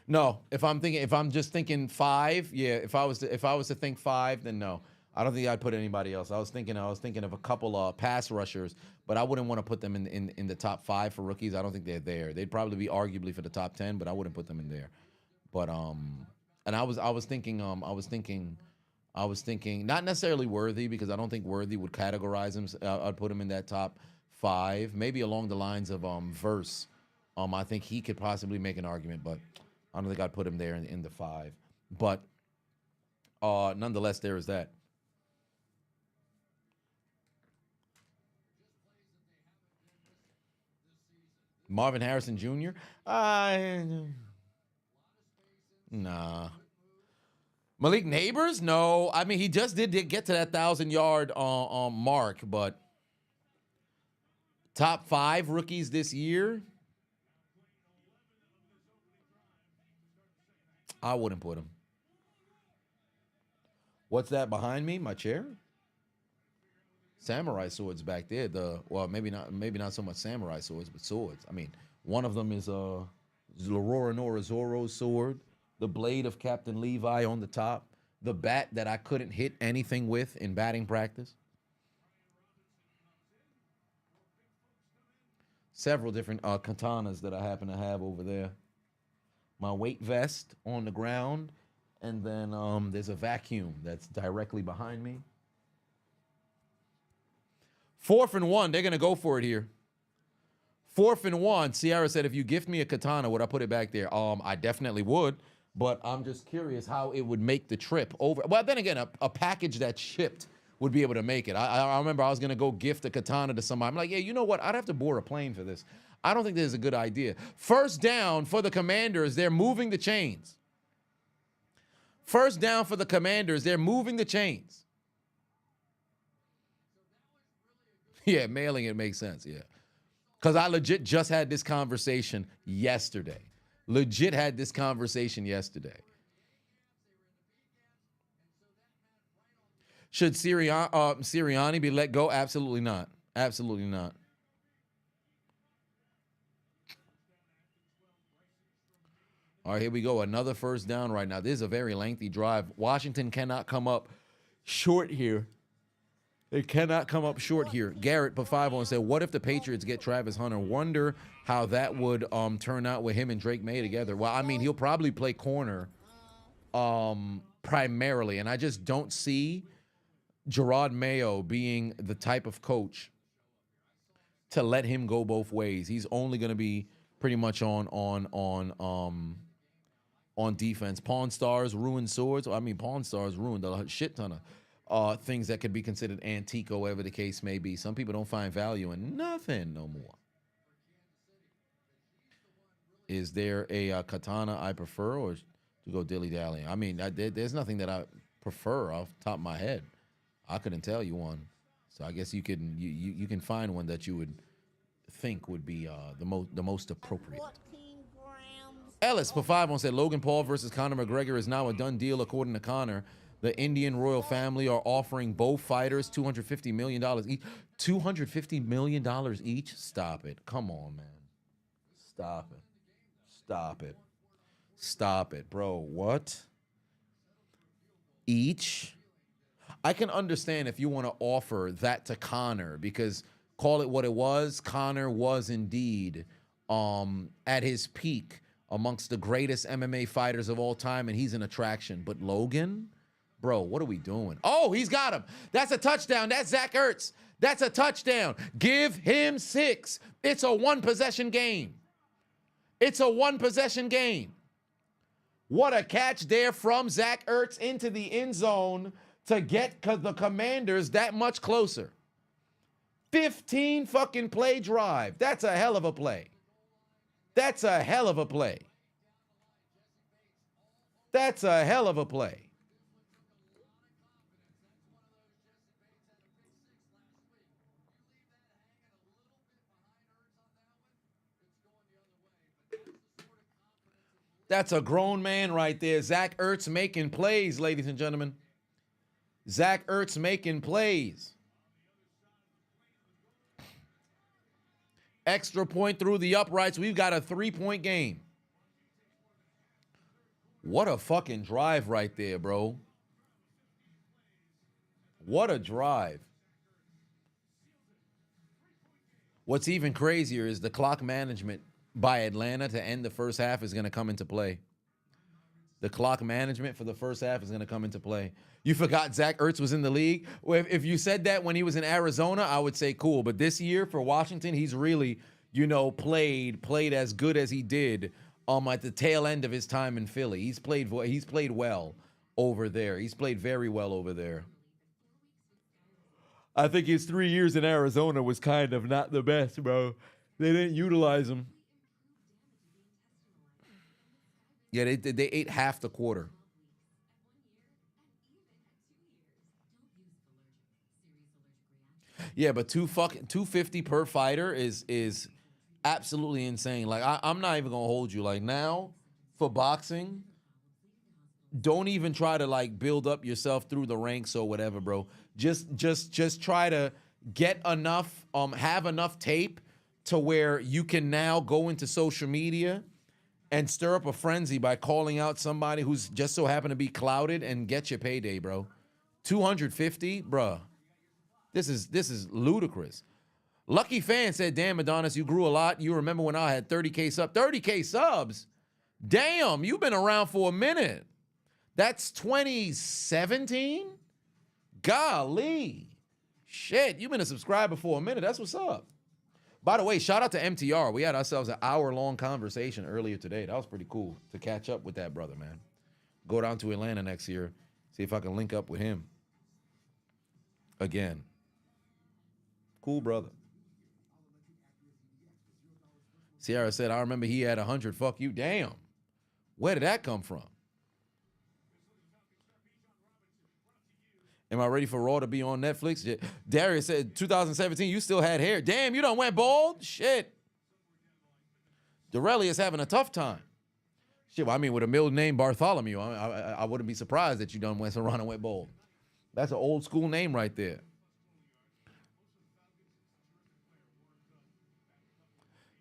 No, if I'm just thinking 5, yeah, if I was to think 5, then no. I don't think I'd put anybody else. I was thinking of a couple pass rushers, but I wouldn't want to put them in the top 5 for rookies. I don't think they're there. They'd probably be arguably for the top 10, but I wouldn't put them in there. But and I was thinking not necessarily Worthy, because I don't think Worthy would categorize him. I'd put him in that top 5, maybe along the lines of Verse. I think he could possibly make an argument, but I don't think I'd put him there in the 5. But nonetheless, there is that. Marvin Harrison Jr. Nah. Malik Neighbors? No. I mean, he just did get to that 1,000-yard mark, but top 5 rookies this year? I wouldn't put him. What's that behind me? My chair? Samurai swords back there. Maybe not so much samurai swords, but swords. I mean, one of them is Roronoa Zoro's sword, the blade of Captain Levi on the top, the bat that I couldn't hit anything with in batting practice. Several different katanas that I happen to have over there. My weight vest on the ground, and then there's a vacuum that's directly behind me. 4th and 1, they're going to go for it here. 4th and 1, Sierra said, if you gift me a katana, would I put it back there? I definitely would, but I'm just curious how it would make the trip over. Well, then again, a package that's shipped would be able to make it. I remember I was going to go gift a katana to somebody. I'm like, yeah, you know what? I'd have to board a plane for this. I don't think this is a good idea. First down for the Commanders. They're moving the chains. First down for the Commanders. They're moving the chains. Yeah, mailing it makes sense, yeah. Because I legit just had this conversation yesterday. Should Sirianni be let go? Absolutely not. Absolutely not. All right, here we go. Another first down right now. This is a very lengthy drive. Washington cannot come up short here. It cannot come up short here. Garrett put 5 on said, what if the Patriots get Travis Hunter? Wonder how that would turn out with him and Drake May together. Well, I mean, he'll probably play corner primarily, and I just don't see Gerard Mayo being the type of coach to let him go both ways. He's only going to be pretty much on defense. Pawn Stars ruined swords. I mean, Pawn Stars ruined a shit ton of things that could be considered antique or whatever the case may be. Some people don't find value in nothing no more. Is there a katana I prefer, or to go dilly-dallying? I mean, there's nothing that I prefer off the top of my head. I couldn't tell you one. So I guess you can find one that you would think would be the most appropriate. Ellis for 5 on said Logan Paul versus Conor McGregor is now a done deal according to Conor. The Indian royal family are offering both fighters $250 million each. $250 million each? Stop it. Come on, man. Stop it. Stop it. Stop it, bro. What? Each? I can understand if you want to offer that to Conor, because call it what it was. Conor was indeed at his peak amongst the greatest MMA fighters of all time, and he's an attraction. But Logan, bro, what are we doing? Oh, he's got him. That's a touchdown. That's Zach Ertz. That's a touchdown. Give him 6. It's a one-possession game. It's a one-possession game. What a catch there from Zach Ertz into the end zone to get the Commanders that much closer. 15 fucking play drive. That's a hell of a play. That's a hell of a play. That's a hell of a play. That's a grown man right there. Zach Ertz making plays, ladies and gentlemen. Zach Ertz making plays. Extra point through the uprights. We've got a 3-point game. What a fucking drive right there, bro. What a drive. What's even crazier is the clock management by Atlanta to end the first half is going to come into play. The clock management for the first half is going to come into play. You forgot Zach Ertz was in the league? Well, if you said that when he was in Arizona, I would say cool. But this year for Washington, he's really, played as good as he did at the tail end of his time in Philly. He's played well over there. He's played very well over there. I think his 3 years in Arizona was kind of not the best, bro. They didn't utilize him. Yeah, they ate half the quarter. Yeah, but $250 per fighter is absolutely insane. Like I'm not even gonna hold you. Like now, for boxing, don't even try to build up yourself through the ranks or whatever, bro. Just try to get enough, have enough tape to where you can now go into social media and stir up a frenzy by calling out somebody who's just so happened to be clouded and get your payday, bro. 250, bruh. This is ludicrous. Lucky Fan said, damn, Adonis, you grew a lot. You remember when I had 30K subs? 30K subs? Damn, you've been around for a minute. That's 2017? Golly. Shit, you've been a subscriber for a minute. That's what's up. By the way, shout out to MTR. We had ourselves an hour-long conversation earlier today. That was pretty cool to catch up with that brother, man. Go down to Atlanta next year, see if I can link up with him again. Cool brother. Sierra said, I remember he had 100. Fuck you. Damn. Where did that come from? Am I ready for Raw to be on Netflix? Yeah. Darius said, 2017, you still had hair. Damn, you done went bald? Shit. Dorelli is having a tough time. Shit, well, I mean, with a middle name Bartholomew, I wouldn't be surprised that you done went around and went bald. That's an old school name right there.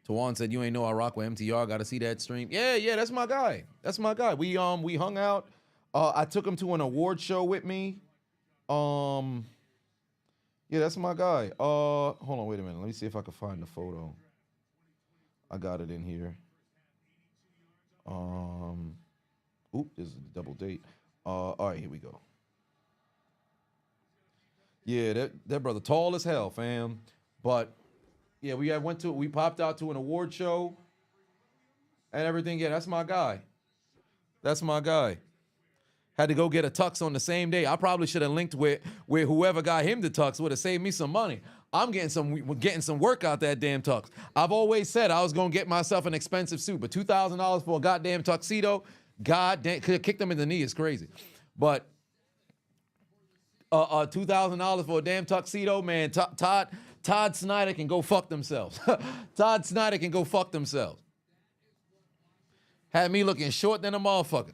Tawan said, you ain't know I rock with MTR. Got to see that stream. Yeah, that's my guy. That's my guy. We hung out. I took him to an award show with me. Yeah, that's my guy. Hold on, wait a minute. Let me see if I can find the photo. I got it in here. This is a double date. All right, here we go. Yeah, that brother tall as hell, fam. But yeah, we popped out to an award show and everything. Yeah, that's my guy. That's my guy. Had to go get a tux on the same day. I probably should have linked with whoever got him the tux. Would have saved me some money. I'm getting some work out that damn tux. I've always said I was gonna get myself an expensive suit, but $2,000 for a goddamn tuxedo, goddamn, could have kicked them in the knee. It's crazy. But $2,000 for a damn tuxedo, man. Todd Snyder can go fuck themselves. Todd Snyder can go fuck themselves. Had me looking short than a motherfucker.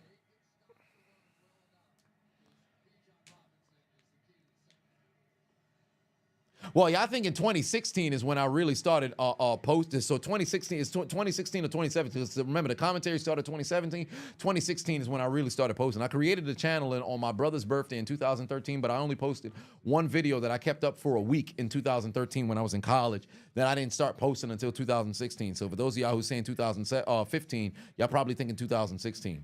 Well, yeah, I think in 2016 is when I really started posting. So 2016 is 2016 or 2017. Because remember, the commentary started 2017. 2016 is when I really started posting. I created the channel on my brother's birthday in 2013, but I only posted one video that I kept up for a week in 2013 when I was in college. Then I didn't start posting until 2016. So for those of y'all who's saying 2015, y'all probably thinking 2016.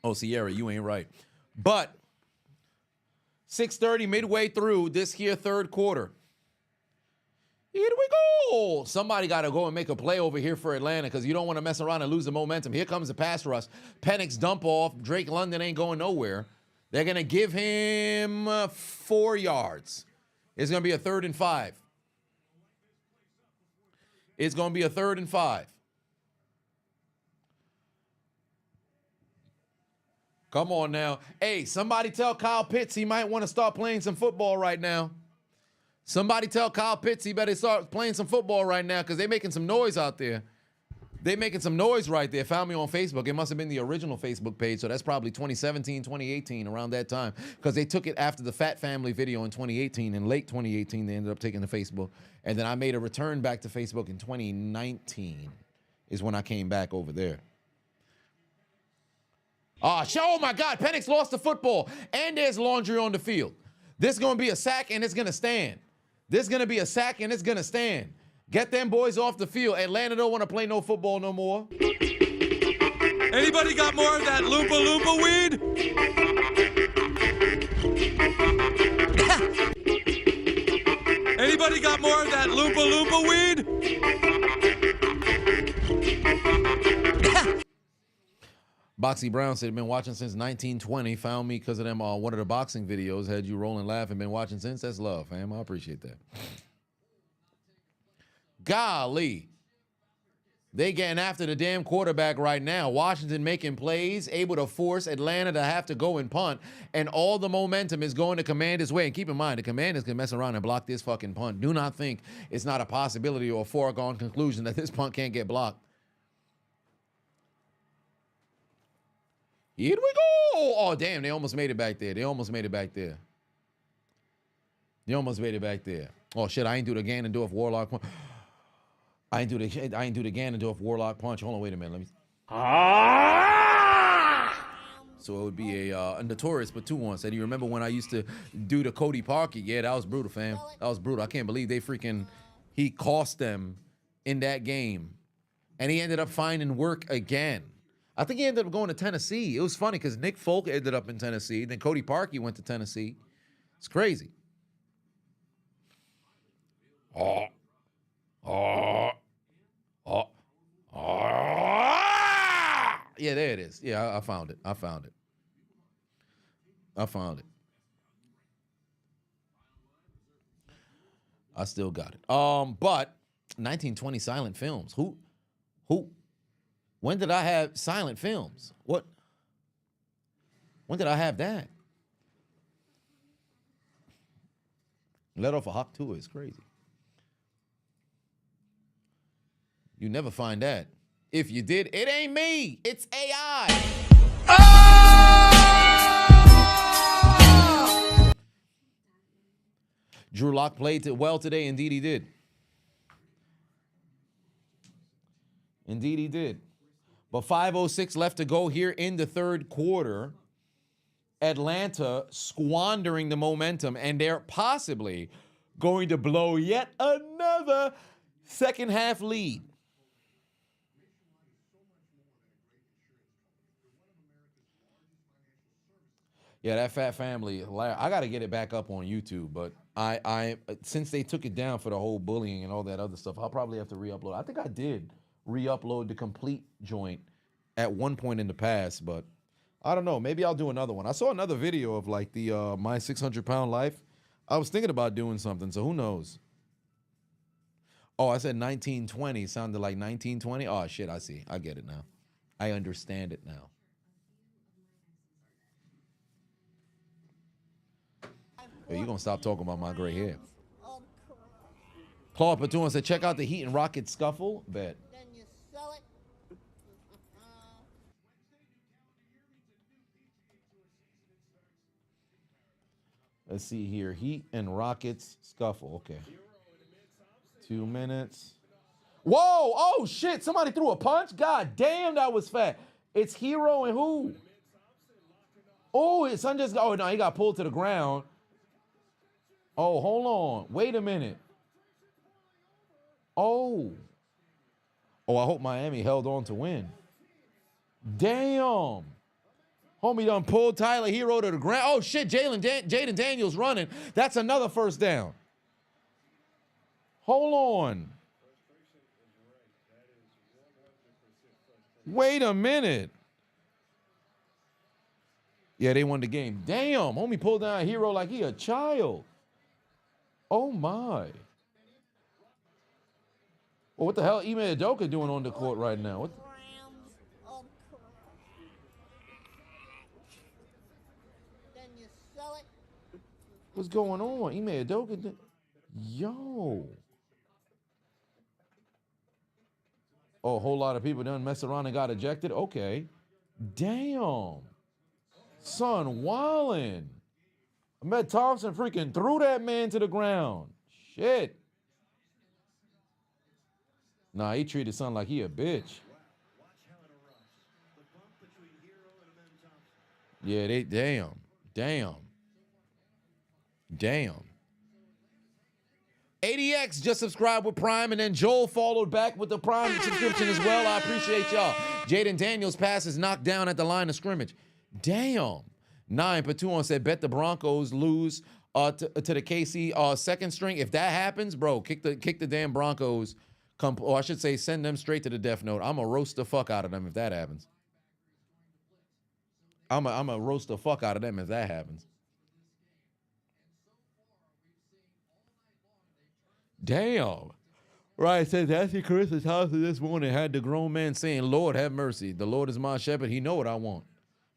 Oh, Sierra, you ain't right. But 6:30 midway through this here third quarter. Here we go. Somebody got to go and make a play over here for Atlanta because you don't want to mess around and lose the momentum. Here comes the pass rush. Penix dump off. Drake London ain't going nowhere. They're going to give him 4 yards. It's going to be a 3rd and 5. It's going to be a 3rd and 5. Come on now. Hey, somebody tell Kyle Pitts he might want to start playing some football right now. Somebody tell Kyle Pitts he better start playing some football right now because they're making some noise out there. They're making some noise right there. Found me on Facebook. It must have been the original Facebook page, so that's probably 2017, 2018, around that time because they took it after the Fat Family video in 2018. In late 2018, they ended up taking to Facebook. And then I made a return back to Facebook in 2019 is when I came back over there. Oh my God, Penix lost the football, and there's laundry on the field. This is going to be a sack, and it's going to stand. This is going to be a sack, and it's going to stand. Get them boys off the field. Atlanta don't want to play no football no more. Anybody got more of that Loompa Loompa weed? Anybody got more of that Loompa Loompa weed? Boxy Brown said, been watching since 1920. Found me because of them. One of the boxing videos had you rolling, laughing. Been watching since. That's love, fam. I appreciate that. Golly. They getting after the damn quarterback right now. Washington making plays, able to force Atlanta to have to go and punt. And all the momentum is going to Commanders' way. And keep in mind, the Commanders can mess around and block this fucking punt. Do not think it's not a possibility or a foregone conclusion that this punt can't get blocked. Here we go. Oh, damn. They almost made it back there. They almost made it back there. Oh, shit. I ain't do the Ganondorf Warlock punch. I ain't do the Ganondorf Warlock punch. Hold on. Wait a minute. Let me. So it would be a Notorious but 2-1. Said, you remember when I used to do the Cody Parkey? Yeah, that was brutal, fam. That was brutal. I can't believe he cost them in that game. And he ended up finding work again. I think he ended up going to Tennessee. It was funny because Nick Folk ended up in Tennessee. Then Cody Parkey went to Tennessee. It's crazy. Yeah, there it is. Yeah, I found it. I found it. I still got it. But 1920 silent films. Who? When did I have silent films? What? When did I have that? Let off a hawk tour is crazy. You never find that. If you did, it ain't me. It's AI. Ah! Drew Lock played well today. Indeed, he did. But 5:06 left to go here in the third quarter. Atlanta squandering the momentum, and they're possibly going to blow yet another second half lead. Yeah, that Fat Family, I got to get it back up on YouTube, but I since they took it down for the whole bullying and all that other stuff, I'll probably have to re-upload. I think I did re-upload the complete joint at one point in the past, but I don't know. Maybe I'll do another one. I saw another video of like the My 600-Pound Life. I was thinking about doing something, so who knows? Oh, I said 1920. Sounded like 1920. Oh, shit, I see. I get it now. I understand it now. Hey, you gonna stop talking about my gray hair. Claude Patoon said, check out the Heat and Rockets scuffle. Bet. Then you sell it. Let's see here. Heat and Rockets scuffle. Okay. 2 minutes. Whoa! Oh, shit. Somebody threw a punch? God damn, that was fat. It's Hero and who? Oh, his son just got... Oh, no, he got pulled to the ground. Oh, hold on. Wait a minute. Oh. Oh, I hope Miami held on to win. Damn. Homie done pulled Tyler Hero to the ground. Oh, shit, Jaden Daniels running. That's another first down. Hold on. Wait a minute. Yeah, they won the game. Damn, homie pulled down Hero like he a child. Oh, my. Well, what the hell Ime Udoka doing on the court right now? What? Then you sell it. What's going on? Ime Udoka. Yo. Oh, a whole lot of people done messed around and got ejected? Okay. Damn. Son, wildin'. Ahmed Thompson freaking threw that man to the ground. Shit. Nah, he treated son like he a bitch. Yeah, they damn. ADX just subscribed with Prime, and then Joel followed back with the Prime subscription as well. I appreciate y'all. Jaden Daniels' pass is knocked down at the line of scrimmage. Damn. 9 Patuon said, bet the Broncos lose to the KC second string. If that happens, bro, kick the damn Broncos. Or I should say, send them straight to the death note. I'm going to roast the fuck out of them if that happens. I'm going to roast the fuck out of them if that happens. Damn. Right, says Ashley Carissa's house this morning had the grown man saying, Lord, have mercy. The Lord is my shepherd. He know what I want.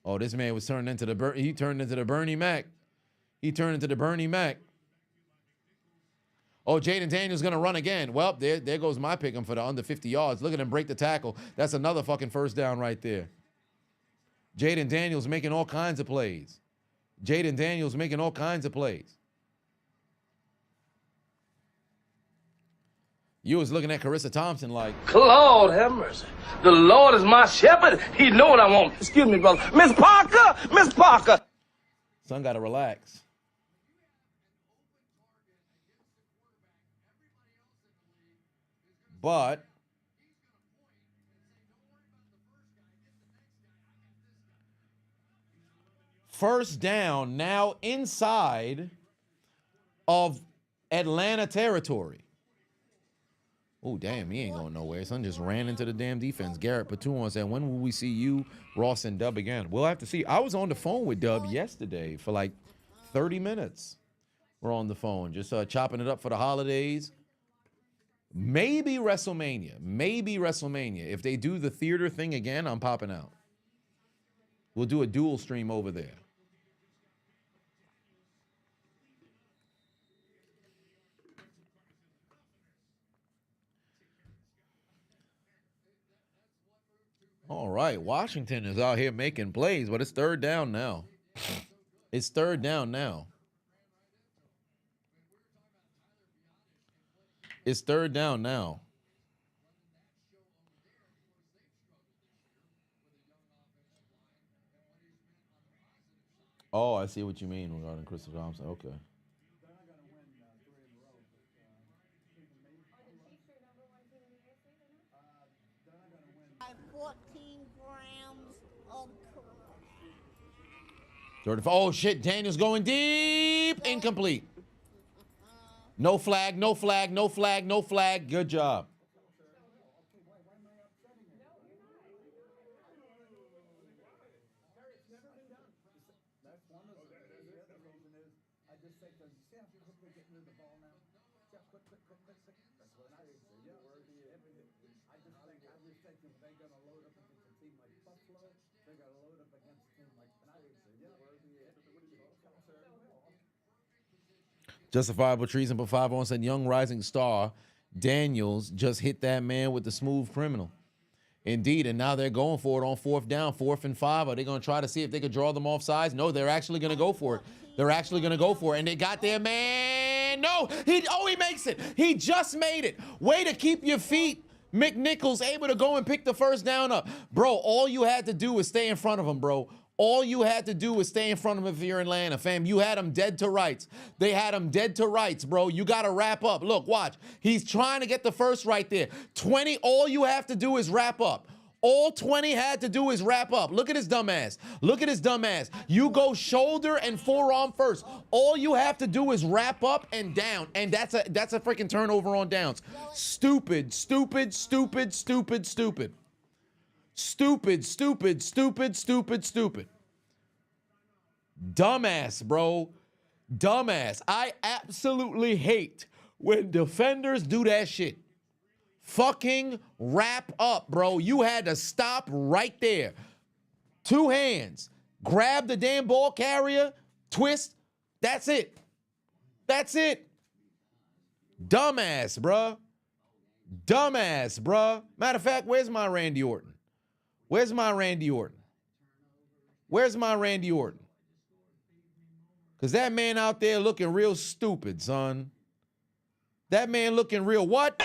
Oh, this man was turned into the Bernie Mac. He turned into the Bernie Mac. Oh, Jaden Daniels going to run again. Well, there goes my pick'em for the under 50 yards. Look at him break the tackle. That's another fucking first down right there. Jaden Daniels making all kinds of plays. You was looking at Carissa Thompson like, Lord have mercy. The Lord is my shepherd. He know what I want. Excuse me, brother. Miss Parker. son got to relax. But first down now inside of Atlanta territory. Oh, damn, he ain't going nowhere. Son just ran into the damn defense. Garrett Patuon said, when will we see you, Ross, and Dub again? We'll have to see. I was on the phone with Dub yesterday for like 30 minutes. We're on the phone, just chopping it up for the holidays. Maybe WrestleMania. If they do the theater thing again, I'm popping out. We'll do a dual stream over there. All right, Washington is out here making plays, but it's third down now. Oh, I see what you mean regarding Crystal Thompson. Okay. 14 grams of crack. 35. Oh, shit. Daniel's going deep. Incomplete. No flag, no flag, no flag, no flag. Good job. Justifiable treason, but 5 on said young rising star Daniels just hit that man with the smooth criminal. Indeed, and now they're going for it on 4th down, 4th and 5. Are they going to try to see if they could draw them off sides? No, they're actually going to go for it. They're actually going to go for it, and they got their man. No, he makes it. He just made it. Way to keep your feet. McNichols able to go and pick the first down up. Bro, all you had to do was stay in front of him, bro. All you had to do was stay in front of him if you're in Atlanta, fam. You had him dead to rights. They had him dead to rights, bro. You got to wrap up. Look, watch. He's trying to get the first right there. 20, all you have to do is wrap up. All 20 had to do is wrap up. Look at his dumb ass. Look at his dumb ass. You go shoulder and forearm first. All you have to do is wrap up and down. And that's a freaking turnover on downs. Stupid, stupid, stupid, stupid, stupid. Stupid, stupid, stupid, stupid, stupid. Dumbass, bro. Dumbass. I absolutely hate when defenders do that shit. Fucking wrap up, bro. You had to stop right there. 2 hands. Grab the damn ball carrier. Twist. That's it. That's it. Dumbass, bro. Dumbass, bro. Matter of fact, where's my Randy Orton? Where's my Randy Orton? Where's my Randy Orton? Because that man out there looking real stupid, son. That man looking real what?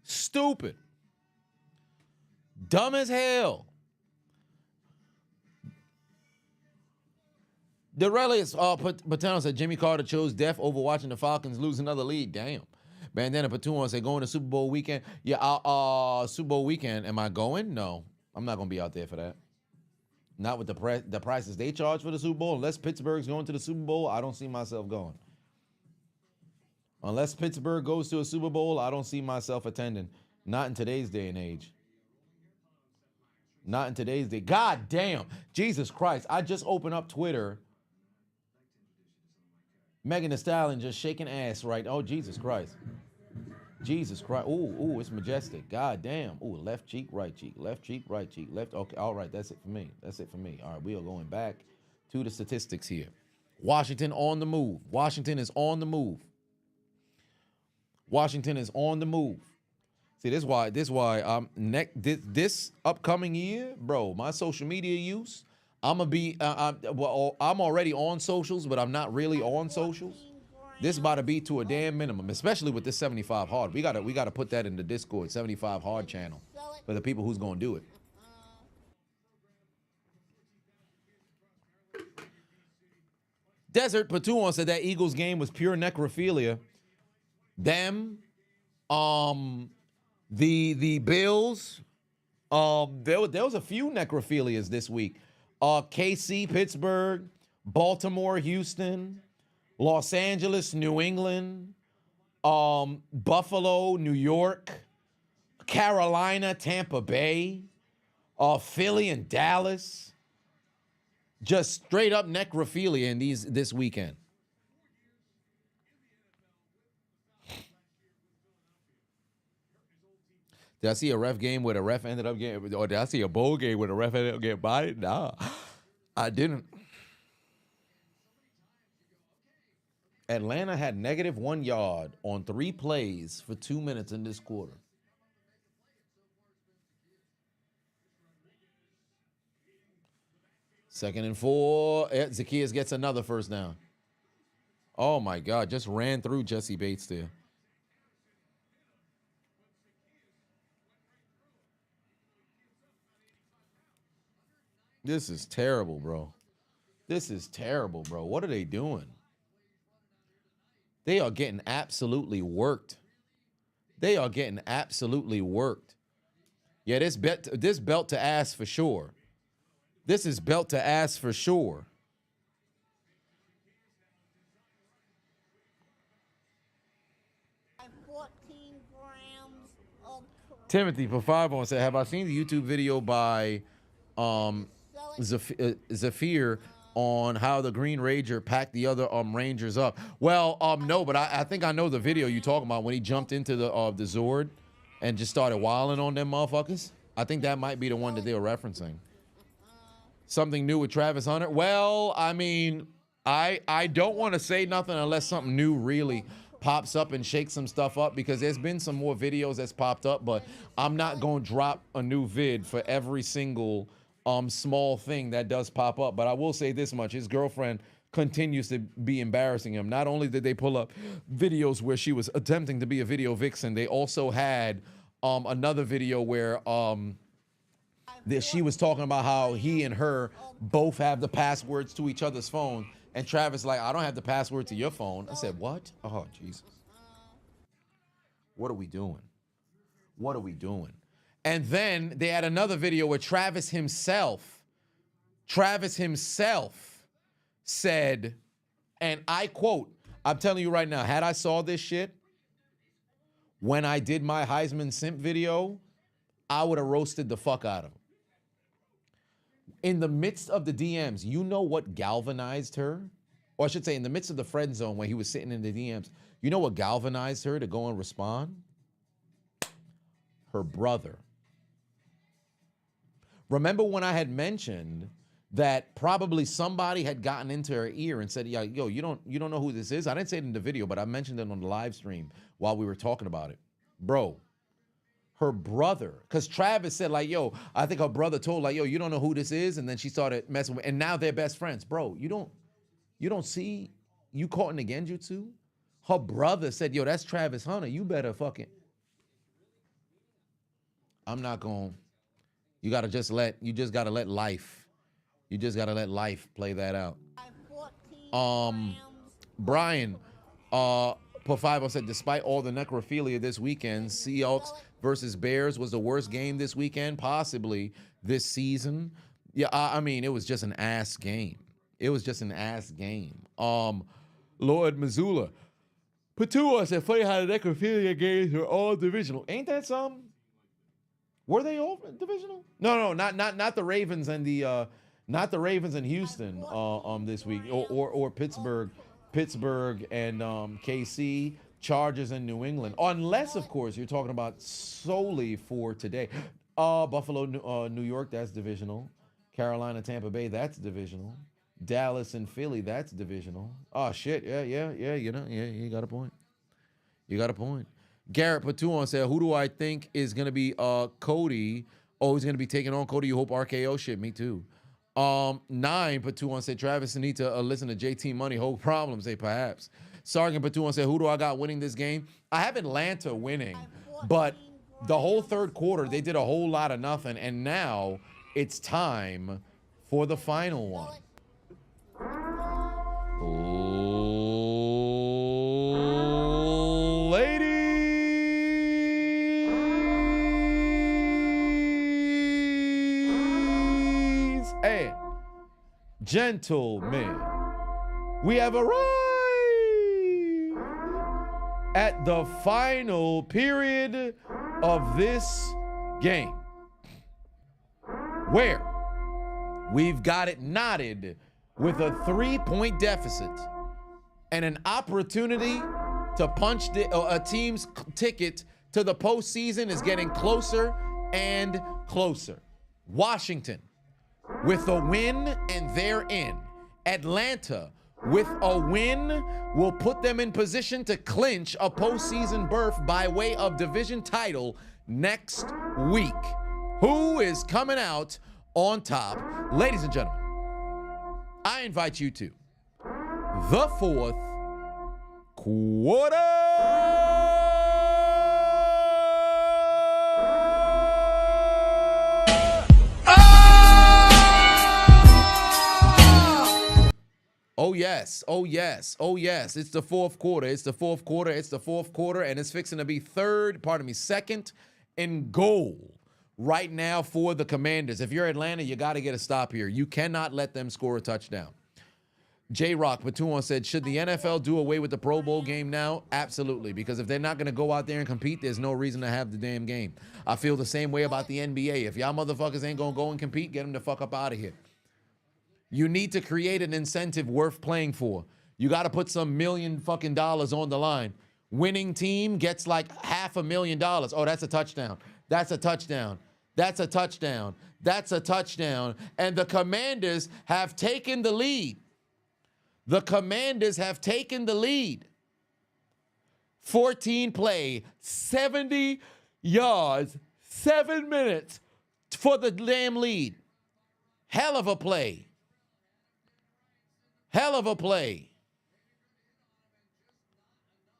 Stupid. Dumb as hell. The Relics, Patano said Jimmy Carter chose death over watching the Falcons lose another lead. Damn. Bandana Patouan said going to Super Bowl weekend. Yeah, Super Bowl weekend. Am I going? No. I'm not going to be out there for that. Not with the prices they charge for the Super Bowl. Unless Pittsburgh's going to the Super Bowl, I don't see myself going. Unless Pittsburgh goes to a Super Bowl, I don't see myself attending. Not in today's day and age. Not in today's day. God damn. Jesus Christ. I just opened up Twitter. Megan Thee Stallion just shaking ass right. Oh, Jesus Christ. Jesus Christ. Ooh, it's majestic. God damn. Ooh, left cheek, right cheek. Left cheek, right cheek. Left. Okay, all right. That's it for me. That's it for me. All right, we are going back to the statistics here. Washington on the move. Washington is on the move. Washington is on the move. See, this upcoming year, bro, my social media use, I'm already on socials, but I'm not really on socials. This about to be to a damn minimum, especially with this 75 hard. We gotta put that in the Discord 75 hard channel for the people who's gonna do it. Desert Patouan said that Eagles game was pure necrophilia. Them, the Bills, there was a few necrophilias this week. KC, Pittsburgh, Baltimore, Houston, Los Angeles, New England, Buffalo, New York, Carolina, Tampa Bay, Philly and Dallas. Just straight up necrophilia in this weekend. Did I see a ref game where the ref ended up getting, or did I see a bowl game where the ref ended up getting bodied? Nah, I didn't. Atlanta had -1 yard on 3 plays for 2 minutes in this quarter. Second and 4. Zacchaeus gets another first down. Oh, my God. Just ran through Jesse Bates there. This is terrible, bro. This is terrible, bro. What are they doing? They are getting absolutely worked. They are getting absolutely worked. Yeah, this belt to ass for sure. This is belt to ass for sure. Timothy for 5 on said, have I seen the YouTube video by Zafir on how the Green Ranger packed the other Rangers up? Well, no, but I think I know the video you talking about when he jumped into the Zord and just started wilding on them motherfuckers. I think that might be the one that they were referencing. Something new with Travis Hunter? Well, I mean, I don't want to say nothing unless something new really pops up and shakes some stuff up, because there's been some more videos that's popped up, but I'm not going to drop a new vid for every single small thing that does pop up. But I will say this much: his girlfriend continues to be embarrassing him. Not only did they pull up videos where she was attempting to be a video vixen, they also had another video where that she was talking about how he and her both have the passwords to each other's phone. And Travis like, I don't have the password to your phone. I said, what? Oh, Jesus. What are we doing? What are we doing? And then they had another video where Travis himself said, and I quote, I'm telling you right now, had I saw this shit when I did my Heisman simp video, I would have roasted the fuck out of him. In the midst of the DMs, you know what galvanized her? Or I should say, in the midst of the friend zone when he was sitting in the DMs, you know what galvanized her to go and respond? Her brother. Remember when I had mentioned that probably somebody had gotten into her ear and said, "Yeah, yo, you don't know who this is?" I didn't say it in the video, but I mentioned it on the live stream while we were talking about it. Bro, her brother, because Travis said, like, yo, I think her brother told, like, yo, you don't know who this is? And then she started messing with, and now they're best friends. Bro, you don't see, you caught in the genjutsu? Her brother said, yo, that's Travis Hunter. You better fucking. I'm not going, you just gotta let life play that out. Brian, Pofaibo said, despite all the necrophilia this weekend, Seahawks versus Bears was the worst game this weekend, possibly this season. Yeah, I mean, it was just an ass game. It was just an ass game. Lord Missoula, Patua said, funny how the necrophilia games are all divisional. Ain't that something? Were they all divisional? No, not the Ravens and the not the Ravens and Houston this week, or Pittsburgh and KC, Chargers and New England. Unless, of course, you're talking about solely for today. Buffalo, New York, that's divisional. Carolina, Tampa Bay, that's divisional. Dallas and Philly, that's divisional. Oh shit, yeah, you got a point. You got a point. Garrett Patuan said, who do I think is gonna be Cody? Oh, he's gonna be taking on Cody. You hope RKO shit, me too. 9 Patuan said, Travis need to listen to JT Money, whole problem, say perhaps. Sergeant Patuan said, who do I got winning this game? I have Atlanta winning, but the whole third quarter, they did a whole lot of nothing, and now it's time for the final one. Ladies and gentlemen, we have arrived at the final period of this game, where we've got it knotted with a 3-point deficit and an opportunity to punch a team's ticket to the postseason is getting closer and closer. Washington with a win and they're in. Atlanta with a win will put them in position to clinch a postseason berth by way of division title next week. Who is coming out on top? Ladies and gentlemen, I invite you to the fourth quarter. Oh, yes. Oh, yes. Oh, yes. It's the fourth quarter. It's the fourth quarter. It's the fourth quarter, and it's fixing to be second and goal right now for the Commanders. If you're Atlanta, you got to get a stop here. You cannot let them score a touchdown. J-Rock Patuan said, should the NFL do away with the Pro Bowl game now? Absolutely, because if they're not going to go out there and compete, there's no reason to have the damn game. I feel the same way about the NBA. If y'all motherfuckers ain't going to go and compete, get them the fuck up out of here. You need to create an incentive worth playing for. You got to put some million fucking dollars on the line. Winning team gets like $500,000. Oh, that's a touchdown. That's a touchdown. That's a touchdown. That's a touchdown. And the Commanders have taken the lead. The Commanders have taken the lead. 14 play, 70 yards, 7 minutes for the damn lead. Hell of a play. Hell of a play.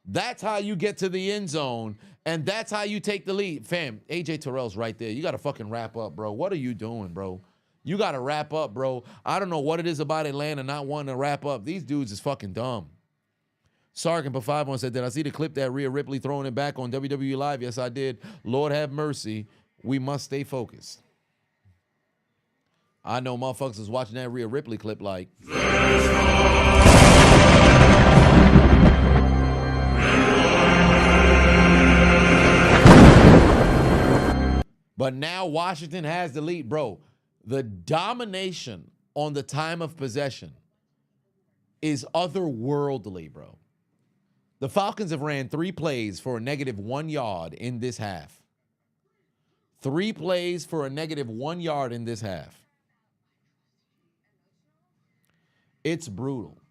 That's how you get to the end zone, and that's how you take the lead. Fam, AJ Terrell's right there. You got to fucking wrap up, bro. What are you doing, bro? You got to wrap up, bro. I don't know what it is about Atlanta not wanting to wrap up. These dudes is fucking dumb. Sarkin for 5-1 said, did I see the clip that Rhea Ripley throwing it back on WWE Live? Yes, I did. Lord have mercy. We must stay focused. I know motherfuckers was watching that Rhea Ripley clip like. But now Washington has the lead, bro. The domination on the time of possession is otherworldly, bro. The Falcons have ran 3 plays for a -1 yard in this half. 3 plays for a -1 yard in this half. It's brutal.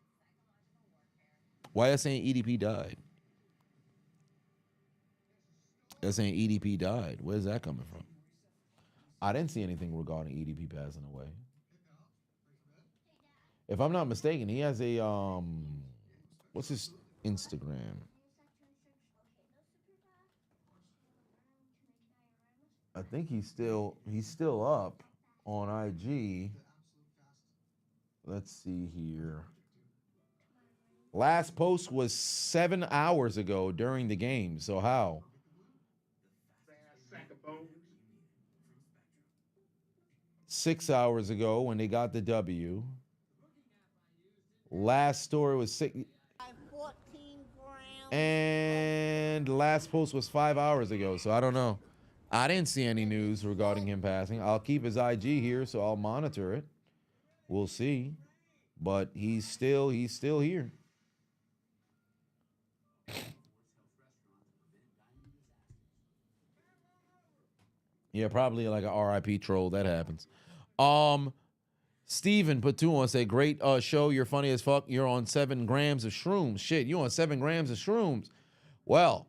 Why are you saying EDP died? They're saying EDP died. Where's that coming from? I didn't see anything regarding EDP passing away. If I'm not mistaken, he has a what's his Instagram? I think he's still up on IG. Let's see here. Last post was 7 hours ago during the game. So how? 6 hours ago when they got the W. Last story was 6. And last post was 5 hours ago. So I don't know. I didn't see any news regarding him passing. I'll keep his IG here, so I'll monitor it. We'll see. But he's still here. Yeah, probably like an RIP troll. That happens. Steven Patuan say, great show. You're funny as fuck. You're on 7 grams of shrooms. Shit, you on 7 grams of shrooms. Well,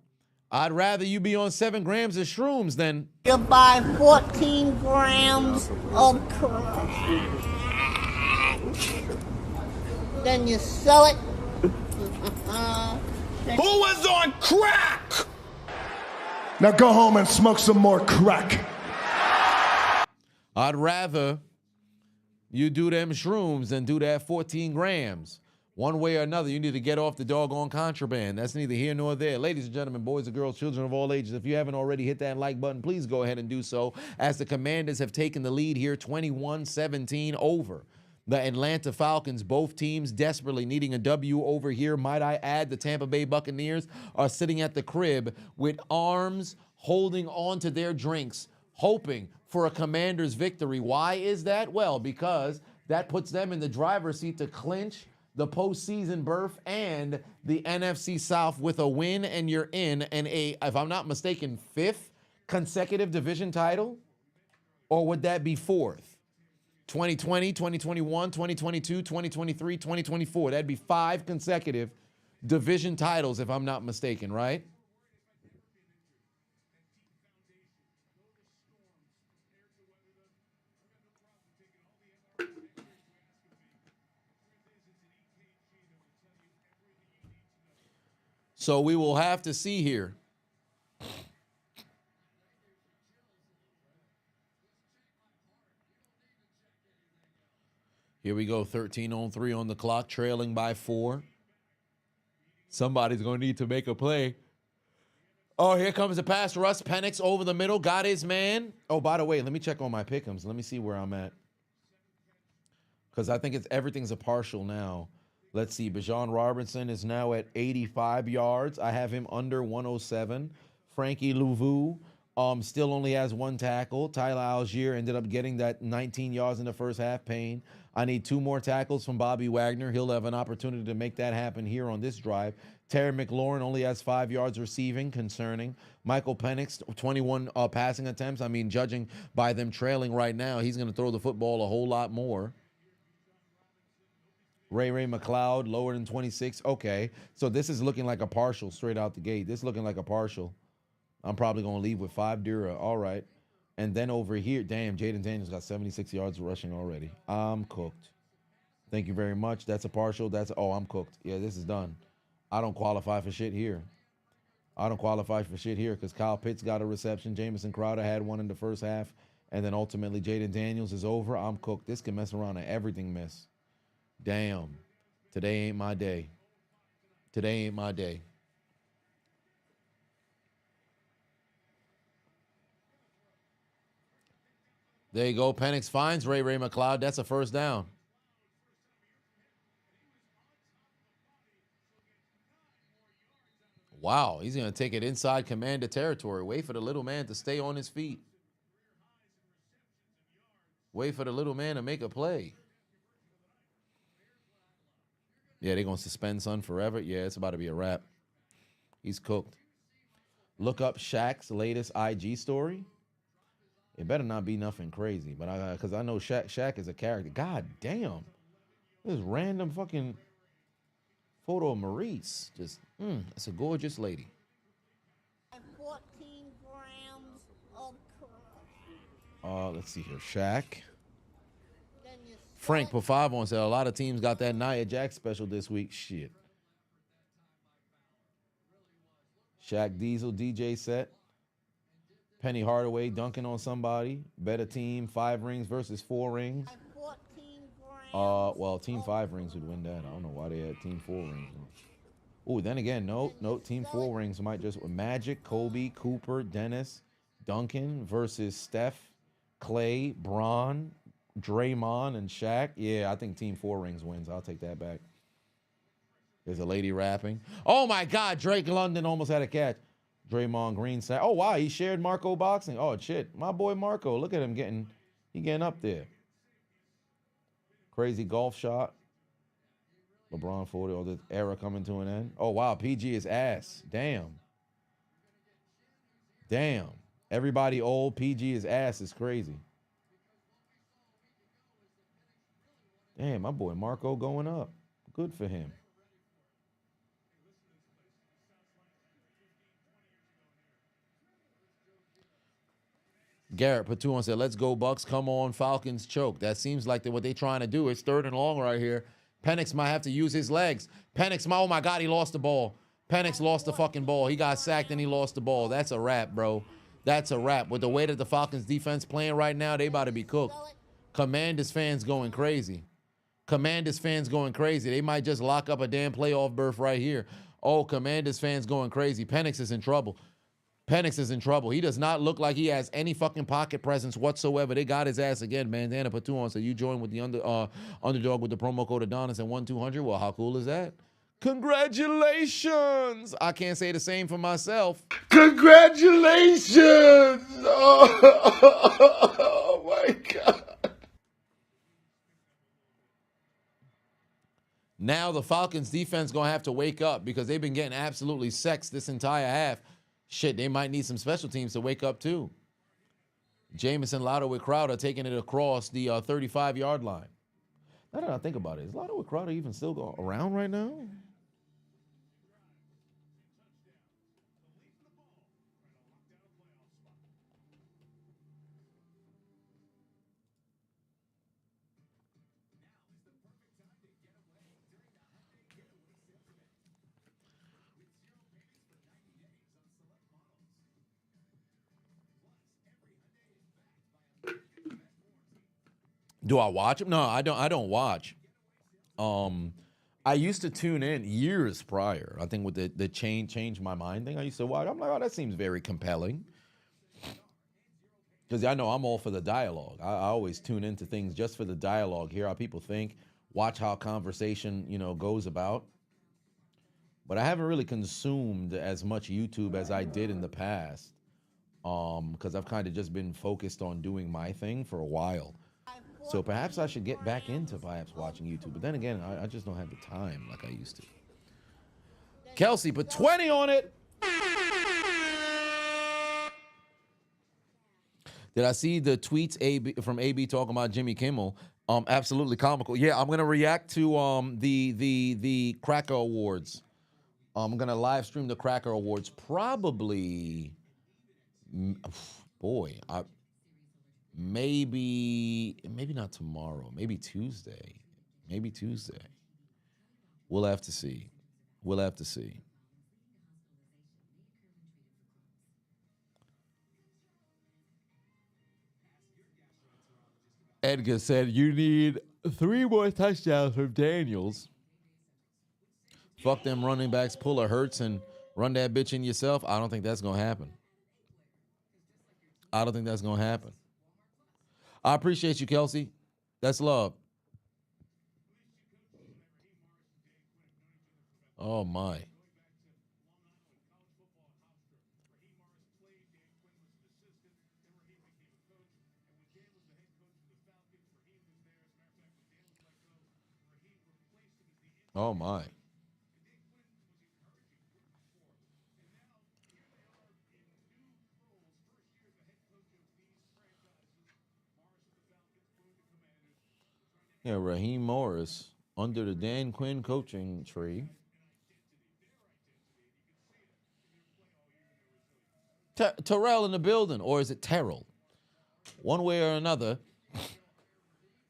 I'd rather you be on 7 grams of shrooms than You buy 14 grams of crack. Then you sell it. Who was on crack? Now go home and smoke some more crack. I'd rather you do them shrooms than do that 14 grams. One way or another, you need to get off the doggone contraband. That's neither here nor there. Ladies and gentlemen, boys and girls, children of all ages, if you haven't already hit that like button, please go ahead and do so, as the Commanders have taken the lead here 21-17 over the Atlanta Falcons. Both teams desperately needing a W over here. Might I add, the Tampa Bay Buccaneers are sitting at the crib with arms holding on to their drinks, hoping for a Commanders victory. Why is that? Well, because that puts them in the driver's seat to clinch the postseason berth and the NFC South with a win, and you're in an if I'm not mistaken, 5th consecutive division title? Or would that be 4th? 2020, 2021, 2022, 2023, 2024. That'd be 5 consecutive division titles, if I'm not mistaken, right? So we will have to see here. Here we go, 13:03 on the clock, trailing by 4. Somebody's going to need to make a play. Oh, here comes the pass rush. Penix over the middle, got his man. Oh, by the way, let me check on my pick'ems. Let me see where I'm at. Because I think everything's a partial now. Let's see, Bijan Robinson is now at 85 yards. I have him under 107. Frankie Louvu still only has 1 tackle. Tyler Algier ended up getting that 19 yards in the first half. Payne. I need 2 more tackles from Bobby Wagner. He'll have an opportunity to make that happen here on this drive. Terry McLaurin only has 5 yards receiving, concerning. Michael Penix, 21 passing attempts. I mean, judging by them trailing right now, he's going to throw the football a whole lot more. Ray McLeod, lower than 26. Okay, so this is looking like a partial straight out the gate. This is looking like a partial. I'm probably going to leave with 5 Dura. All right. And then over here, damn, Jaden Daniels got 76 yards rushing already. I'm cooked. Thank you very much. That's a partial. I'm cooked. Yeah, this is done. I don't qualify for shit here. Because Kyle Pitts got a reception. Jamison Crowder had one in the first half. And then ultimately Jaden Daniels is over. I'm cooked. This can mess around and everything miss. Damn. Today ain't my day. There you go. Penix finds Ray McLeod. That's a first down. Wow, he's going to take it inside Commander territory. Wait for the little man to stay on his feet. Wait for the little man to make a play. Yeah, they're going to suspend Son forever. Yeah, it's about to be a wrap. He's cooked. Look up Shaq's latest IG story. It better not be nothing crazy, but because I know Shaq is a character. God damn. This random fucking photo of Maurice. Just, it's a gorgeous lady. 14 grams of crap. Let's see here. Shaq. Frank put 5 on sale. A lot of teams got that Nia Jax special this week. Shit. Shaq Diesel DJ set. Penny Hardaway dunking on somebody. Better team, 5 rings versus 4 rings. Well, team 5 rings would win that. I don't know why they had team 4 rings. Oh, then again, no, team 4 rings might just Magic, Kobe, Cooper, Dennis, Duncan versus Steph, Clay, Bron, Draymond, and Shaq. Yeah, I think team 4 rings wins. I'll take that back. There's a lady rapping. Oh my God, Drake London almost had a catch. Draymond Green said, oh wow, he shared Marco boxing. Oh shit, my boy Marco, look at him getting up there. Crazy golf shot. LeBron 40, all this era coming to an end. Oh wow, PG is ass. Damn. Everybody old, PG is ass is crazy. Damn, my boy Marco going up. Good for him. Garrett Patuan said, let's go, Bucks. Come on, Falcons choke. That seems like what they're trying to do. It's 3rd and long right here. Penix might have to use his legs. Oh my God, he lost the ball. Penix lost the fucking ball. He got sacked and he lost the ball. That's a wrap, bro. That's a wrap. With the way that the Falcons defense playing right now, they about to be cooked. Commanders fans going crazy. They might just lock up a damn playoff berth right here. Oh, Commanders fans going crazy. Penix is in trouble. He does not look like he has any fucking pocket presence whatsoever. They got his ass again, man. Dana Patuan said, you join with the Underdog with the promo code Adonis and 1-200. Well, how cool is that? Congratulations. I can't say the same for myself. Congratulations. Oh my God. Now the Falcons defense going to have to wake up because they've been getting absolutely sexed this entire half. Shit, they might need some special teams to wake up too. Jamison, Lotto with Crowder taking it across the 35-yard line. Now that I think about it, is Lotto with Crowder even still around right now? Do I watch him? No, I don't watch. I used to tune in years prior. I think with the change my mind thing, I used to watch. I'm like, oh, that seems very compelling. Because I know I'm all for the dialogue. I always tune into things just for the dialogue, hear how people think, watch how conversation, goes about. But I haven't really consumed as much YouTube as I did in the past. Because I've kind of just been focused on doing my thing for a while. So perhaps I should get back into watching YouTube. But then again, I just don't have the time like I used to. Kelsey, put 20 on it. Did I see the tweets from AB talking about Jimmy Kimmel? Absolutely comical. Yeah, I'm gonna react to the Cracker Awards. I'm gonna live stream the Cracker Awards probably. Maybe not tomorrow. Maybe Tuesday. We'll have to see. Edgar said you need 3 more touchdowns from Daniels. Fuck them running backs, pull a Hurts and run that bitch in yourself. I don't think that's gonna happen. I appreciate you, Kelsey. That's love. Oh, my. Oh, my. Yeah, Raheem Morris under the Dan Quinn coaching tree. Terrell in the building, or is it Terrell? One way or another.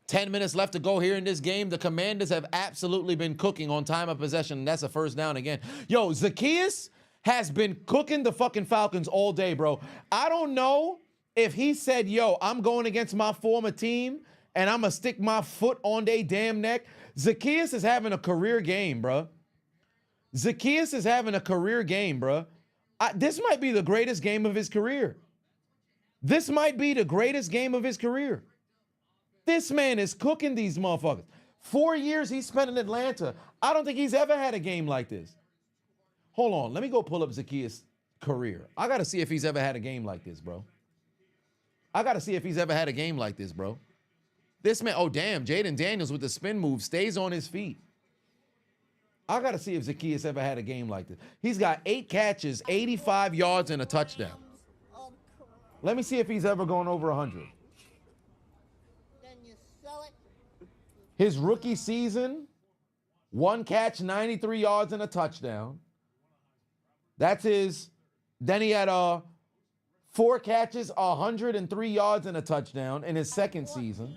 10 minutes left to go here in this game. The Commanders have absolutely been cooking on time of possession, and that's a first down again. Yo, Zacchaeus has been cooking the fucking Falcons all day, bro. I don't know if he said, yo, I'm going against my former team, and I'm going to stick my foot on their damn neck. Zacchaeus is having a career game, bro. This might be the greatest game of his career. This man is cooking these motherfuckers. 4 years he spent in Atlanta. I don't think he's ever had a game like this. Hold on. Let me go pull up Zacchaeus' career. I got to see if he's ever had a game like this, bro. This man, oh, damn, Jaden Daniels with the spin move stays on his feet. I got to see if Zacchaeus ever had a game like this. He's got 8 catches, 85 yards, and a touchdown. Let me see if he's ever gone over 100. Then you sell it. His rookie season, 1 catch, 93 yards, and a touchdown. That's his. Then he had 4 catches, 103 yards, and a touchdown in his second season.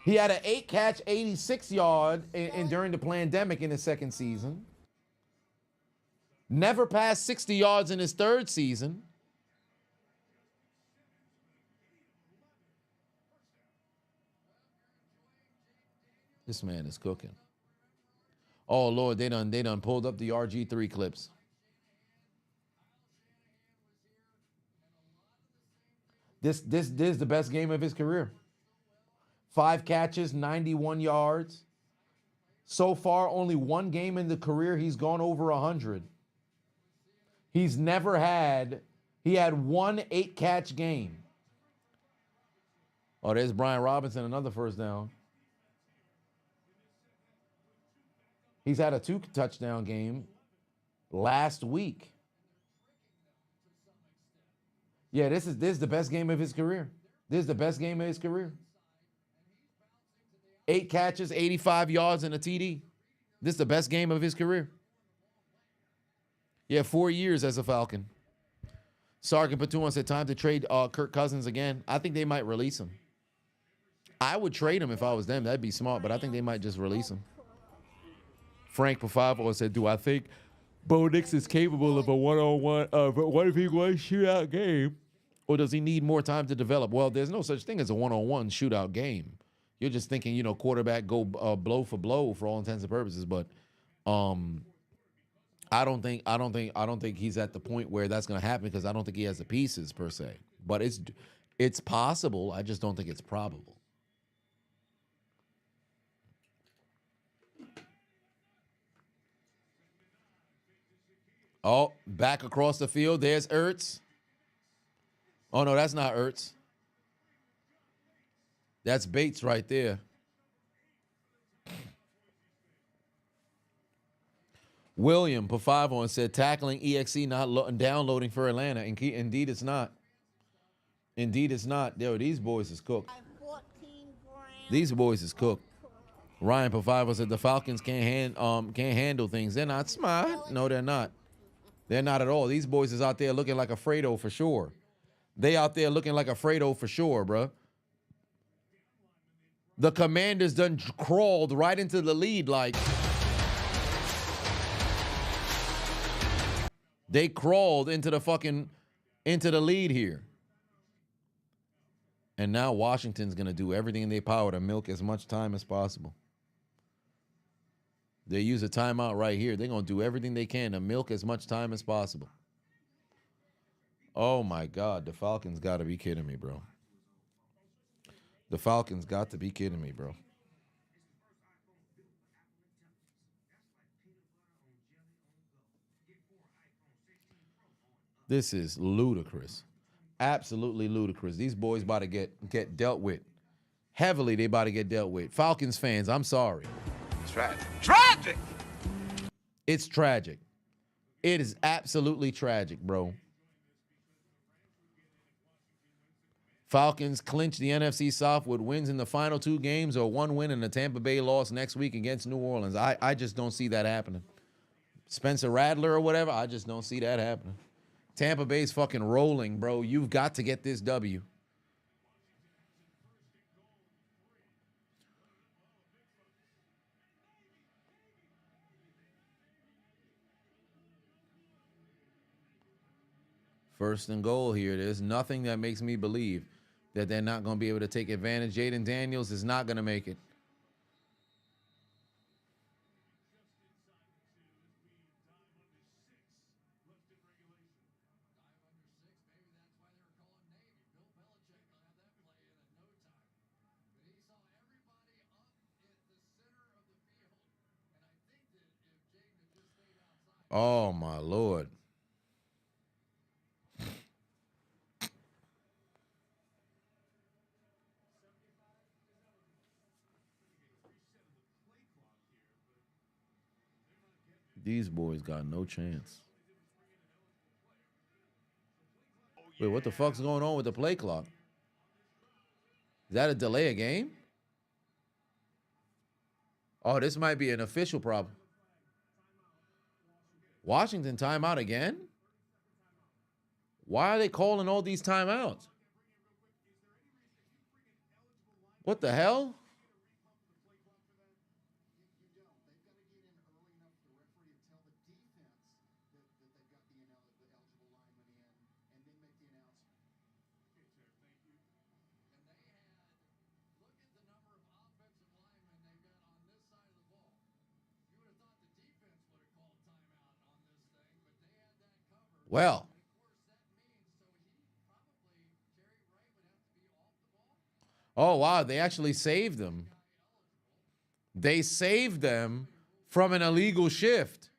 He had an 8-catch, 86-yard during the pandemic in his second season. Never passed 60 yards in his third season. This man is cooking. Oh, Lord, they done pulled up the RG3 clips. This is the best game of his career. 5 catches, 91 yards. So far, only 1 game in the career he's gone over 100. He had 1 8-catch game. Oh, there's Brian Robinson, another first down. He's had a 2-touchdown game last week. Yeah, this is the best game of his career. This is the best game of his career. 8 catches, 85 yards, and a TD. This is the best game of his career. Yeah, 4 years as a Falcon. Sergeant Patuan said time to trade Kirk Cousins again. I think they might release him. I would trade him if I was them. That'd be smart, but I think they might just release him. Frank Pafavo said, do I think Bo Nix is capable of a one-on-one, of a 1v1 shootout game? Or does he need more time to develop? Well, there's no such thing as a one-on-one shootout game. You're just thinking, you know, quarterback go blow for blow for all intents and purposes. But I don't think he's at the point where that's going to happen because I don't think he has the pieces per se. But it's possible. I just don't think it's probable. Oh, back across the field. There's Ertz. Oh, no, that's not Ertz. That's Bates right there. William Pafavon said tackling EXE not downloading for Atlanta. Indeed, it's not. Indeed, it's not. Yo, these boys is cooked. These boys is cooked. Ryan Pafavon said the Falcons can't handle things. They're not smart. No, they're not. They're not at all. These boys is out there looking like a Fredo for sure. They out there looking like a Fredo for sure, bro. The Commanders done crawled right into the lead like. They crawled into the lead here. And now Washington's going to do everything in their power to milk as much time as possible. They use a timeout right here. They're going to do everything they can to milk as much time as possible. Oh, my God. The Falcons got to be kidding me, bro. The Falcons got to be kidding me, bro. This is ludicrous. Absolutely ludicrous. These boys about to get dealt with. Heavily, they about to get dealt with. Falcons fans, I'm sorry. Tragic. Tragic! It's tragic. It is absolutely tragic, bro. Falcons clinch the NFC South with wins in the final 2 games or 1 win and a Tampa Bay loss next week against New Orleans. I just don't see that happening. Spencer Rattler or whatever, I just don't see that happening. Tampa Bay's fucking rolling, bro. You've got to get this W. First and goal here. There's nothing that makes me believe that they're not going to be able to take advantage. Jaden Daniels is not going to make it. Oh, my Lord. These boys got no chance. Wait, what the fuck's going on with the play clock? Is that a delay a game? Oh, this might be an official problem. Washington timeout again? Why are they calling all these timeouts? What the hell? Well, oh, wow, they actually saved them. They saved them from an illegal shift.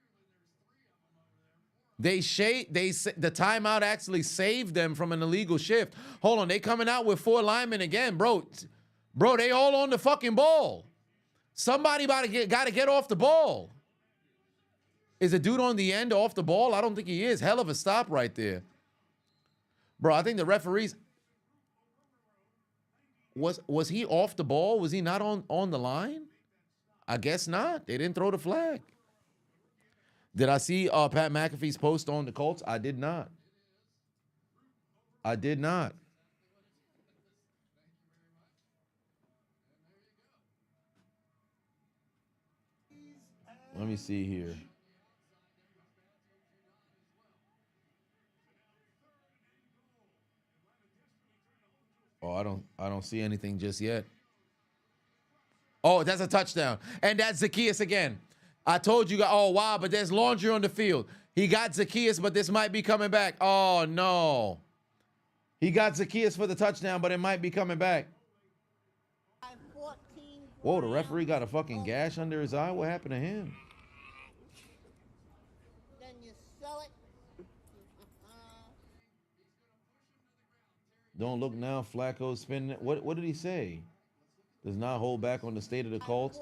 The timeout actually saved them from an illegal shift. Hold on, they coming out with 4 linemen again, bro. Bro, they all on the fucking ball. Somebody got to get off the ball. Is a dude on the end off the ball? I don't think he is. Hell of a stop right there. Bro, I think the referees was he off the ball? Was he not on the line? I guess not. They didn't throw the flag. Did I see Pat McAfee's post on the Colts? I did not. I did not. Let me see here. Oh, I don't see anything just yet. Oh, that's a touchdown. And that's Zacchaeus again. I told you, oh, wow, but there's laundry on the field. He got Zacchaeus, but this might be coming back. Oh, no. He got Zacchaeus for the touchdown, but it might be coming back. Whoa, the referee got a fucking gash under his eye. What happened to him? Then you sell it. Don't look now. Flacco spinning. What did he say? Does not hold back on the state of the Colts.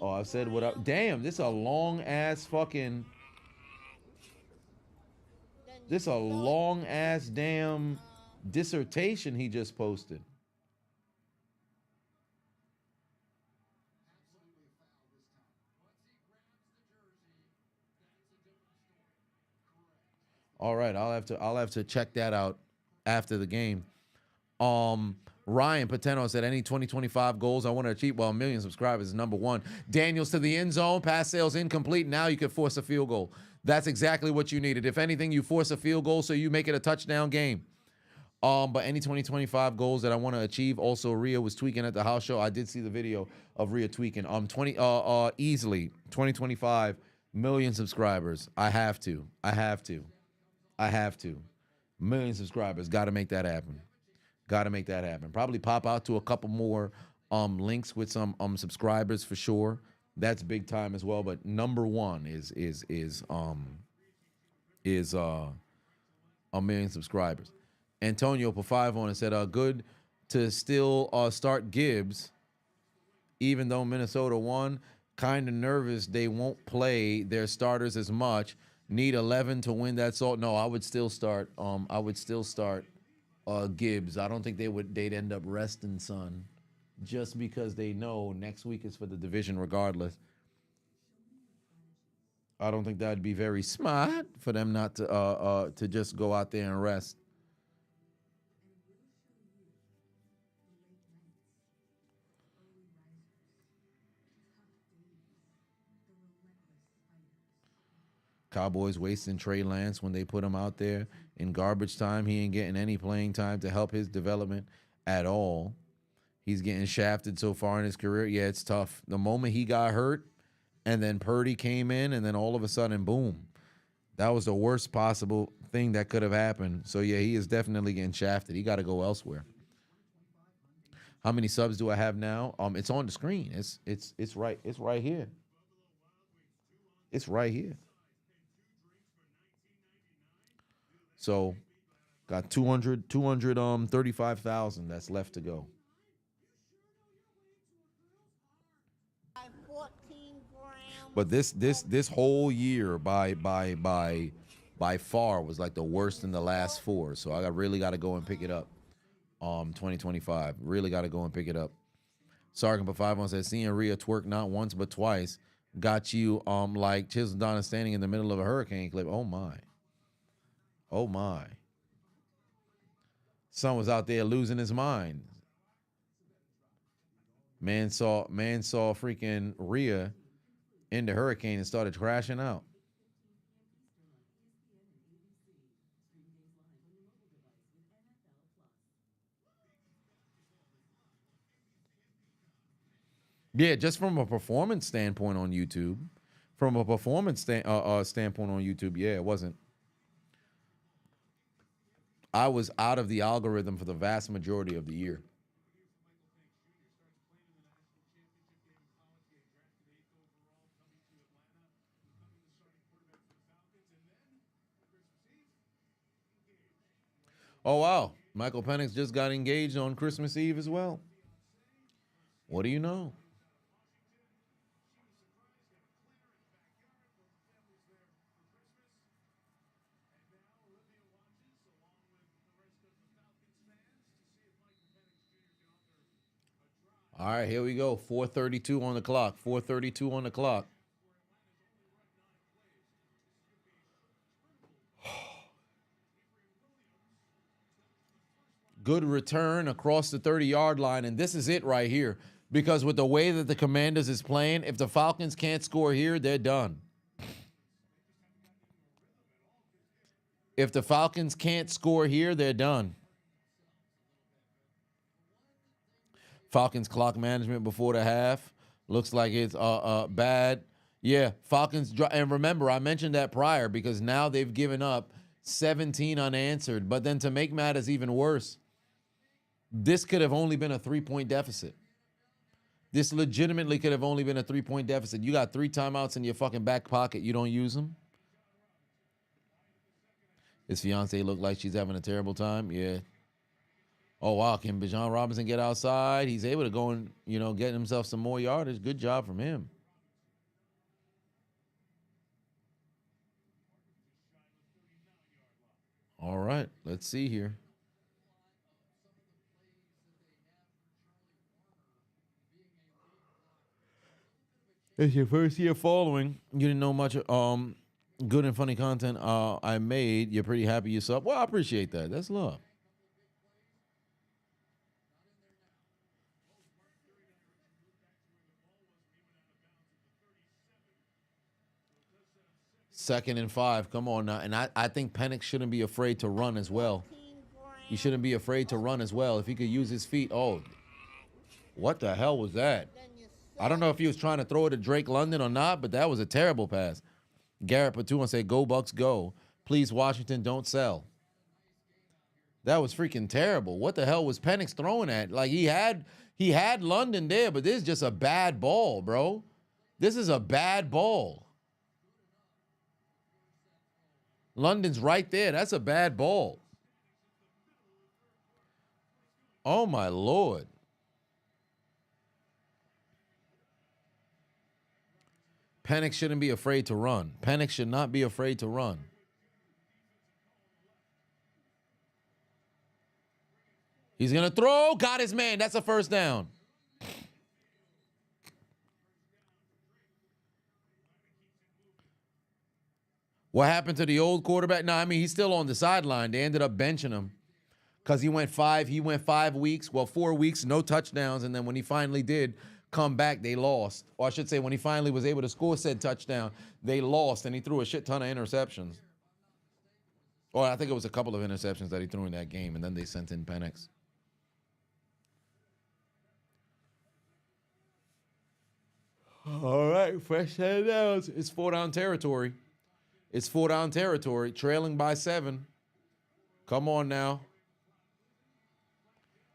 Oh, I said what up. Damn, this a long ass fucking. This a long ass damn dissertation he just posted. All right, I'll have to check that out after the game. Ryan Pateno said, any 2025 goals I want to achieve? Well, 1 million subscribers is number one. Daniels to the end zone, pass sales incomplete. Now you can force a field goal. That's exactly what you needed. If anything, you force a field goal so you make it a touchdown game. But any 2025 goals that I want to achieve, also Rhea was tweaking at the house show. I did see the video of Rhea tweaking. Easily 2025 million subscribers. I have to. 1 million subscribers. Got to make that happen. Probably pop out to a couple more links with some subscribers for sure. That's big time as well. But number one is 1 million subscribers. Antonio put 5 on and said, good to still start Gibbs, even though Minnesota won. Kind of nervous they won't play their starters as much. Need 11 to win that salt. No, I would still start. Gibbs. I don't think they'd end up resting Son, just because they know next week is for the division regardless. I don't think that'd be very smart for them not to just go out there and rest. Cowboys wasting Trey Lance when they put him out there in garbage time. He ain't getting any playing time to help his development at all. He's getting shafted so far in his career. Yeah, it's tough. The moment he got hurt and then Purdy came in and then all of a sudden, boom. That was the worst possible thing that could have happened. So, yeah, he is definitely getting shafted. He got to go elsewhere. How many subs do I have now? It's on the screen. It's right here. It's right here. So, got 235,000 that's left to go. But this whole year by far was like the worst in the last 4. So I really got to go and pick it up. 2025 really got to go and pick it up. Sargon put 5 on said, seeing Rhea twerk not once but twice got you like Chiseled Adonis standing in the middle of a hurricane clip. Oh my. Son was out there losing his mind. Man saw freaking Rhea in the hurricane and started crashing out. Yeah, just from a performance standpoint on YouTube. Standpoint on YouTube, yeah, it wasn't. I was out of the algorithm for the vast majority of the year. Oh, wow. Michael Penix just got engaged on Christmas Eve as well. What do you know? All right, here we go. 4:32 on the clock. 4:32 on the clock. Good return across the 30-yard line, and this is it right here. Because with the way that the Commanders is playing, if the Falcons can't score here, they're done. If the Falcons can't score here, they're done. Falcons clock management before the half. Looks like it's bad. Yeah, Falcons. And remember, I mentioned that prior because now they've given up 17 unanswered. But then to make matters even worse, this could have only been a 3-point deficit. This legitimately could have only been a 3-point deficit. You got 3 timeouts in your fucking back pocket. You don't use them. His fiance looked like she's having a terrible time. Yeah. Oh, wow. Can Bijan Robinson get outside? He's able to go and, get himself some more yardage. Good job from him. All right. Let's see here. It's your first year following. You didn't know much good and funny content I made. You're pretty happy yourself. Well, I appreciate that. That's love. Second and 5. Come on now. And I think Penix shouldn't be afraid to run as well. He shouldn't be afraid to run as well. If he could use his feet. Oh, what the hell was that? I don't know if he was trying to throw it to Drake London or not, but that was a terrible pass. Garrett Patu and say, "Go Bucks, go! Please, Washington, don't sell." That was freaking terrible. What the hell was Penix throwing at? Like he had London there, but this is just a bad ball, bro. This is a bad ball. London's right there. That's a bad ball. Oh my Lord. Penix shouldn't be afraid to run. Penix should not be afraid to run. He's going to throw. Got his man. That's a first down. What happened to the old quarterback? No, I mean, he's still on the sideline. They ended up benching him because he went 5 weeks. Well, 4 weeks, no touchdowns. And then when he finally did come back, they lost. Or I should say, when he finally was able to score said touchdown, they lost, and he threw a shit ton of interceptions. Or I think it was a couple of interceptions that he threw in that game, and then they sent in Penix. All right, fresh set of downs. It's 4-down territory. It's 4-down territory, trailing by 7. Come on now.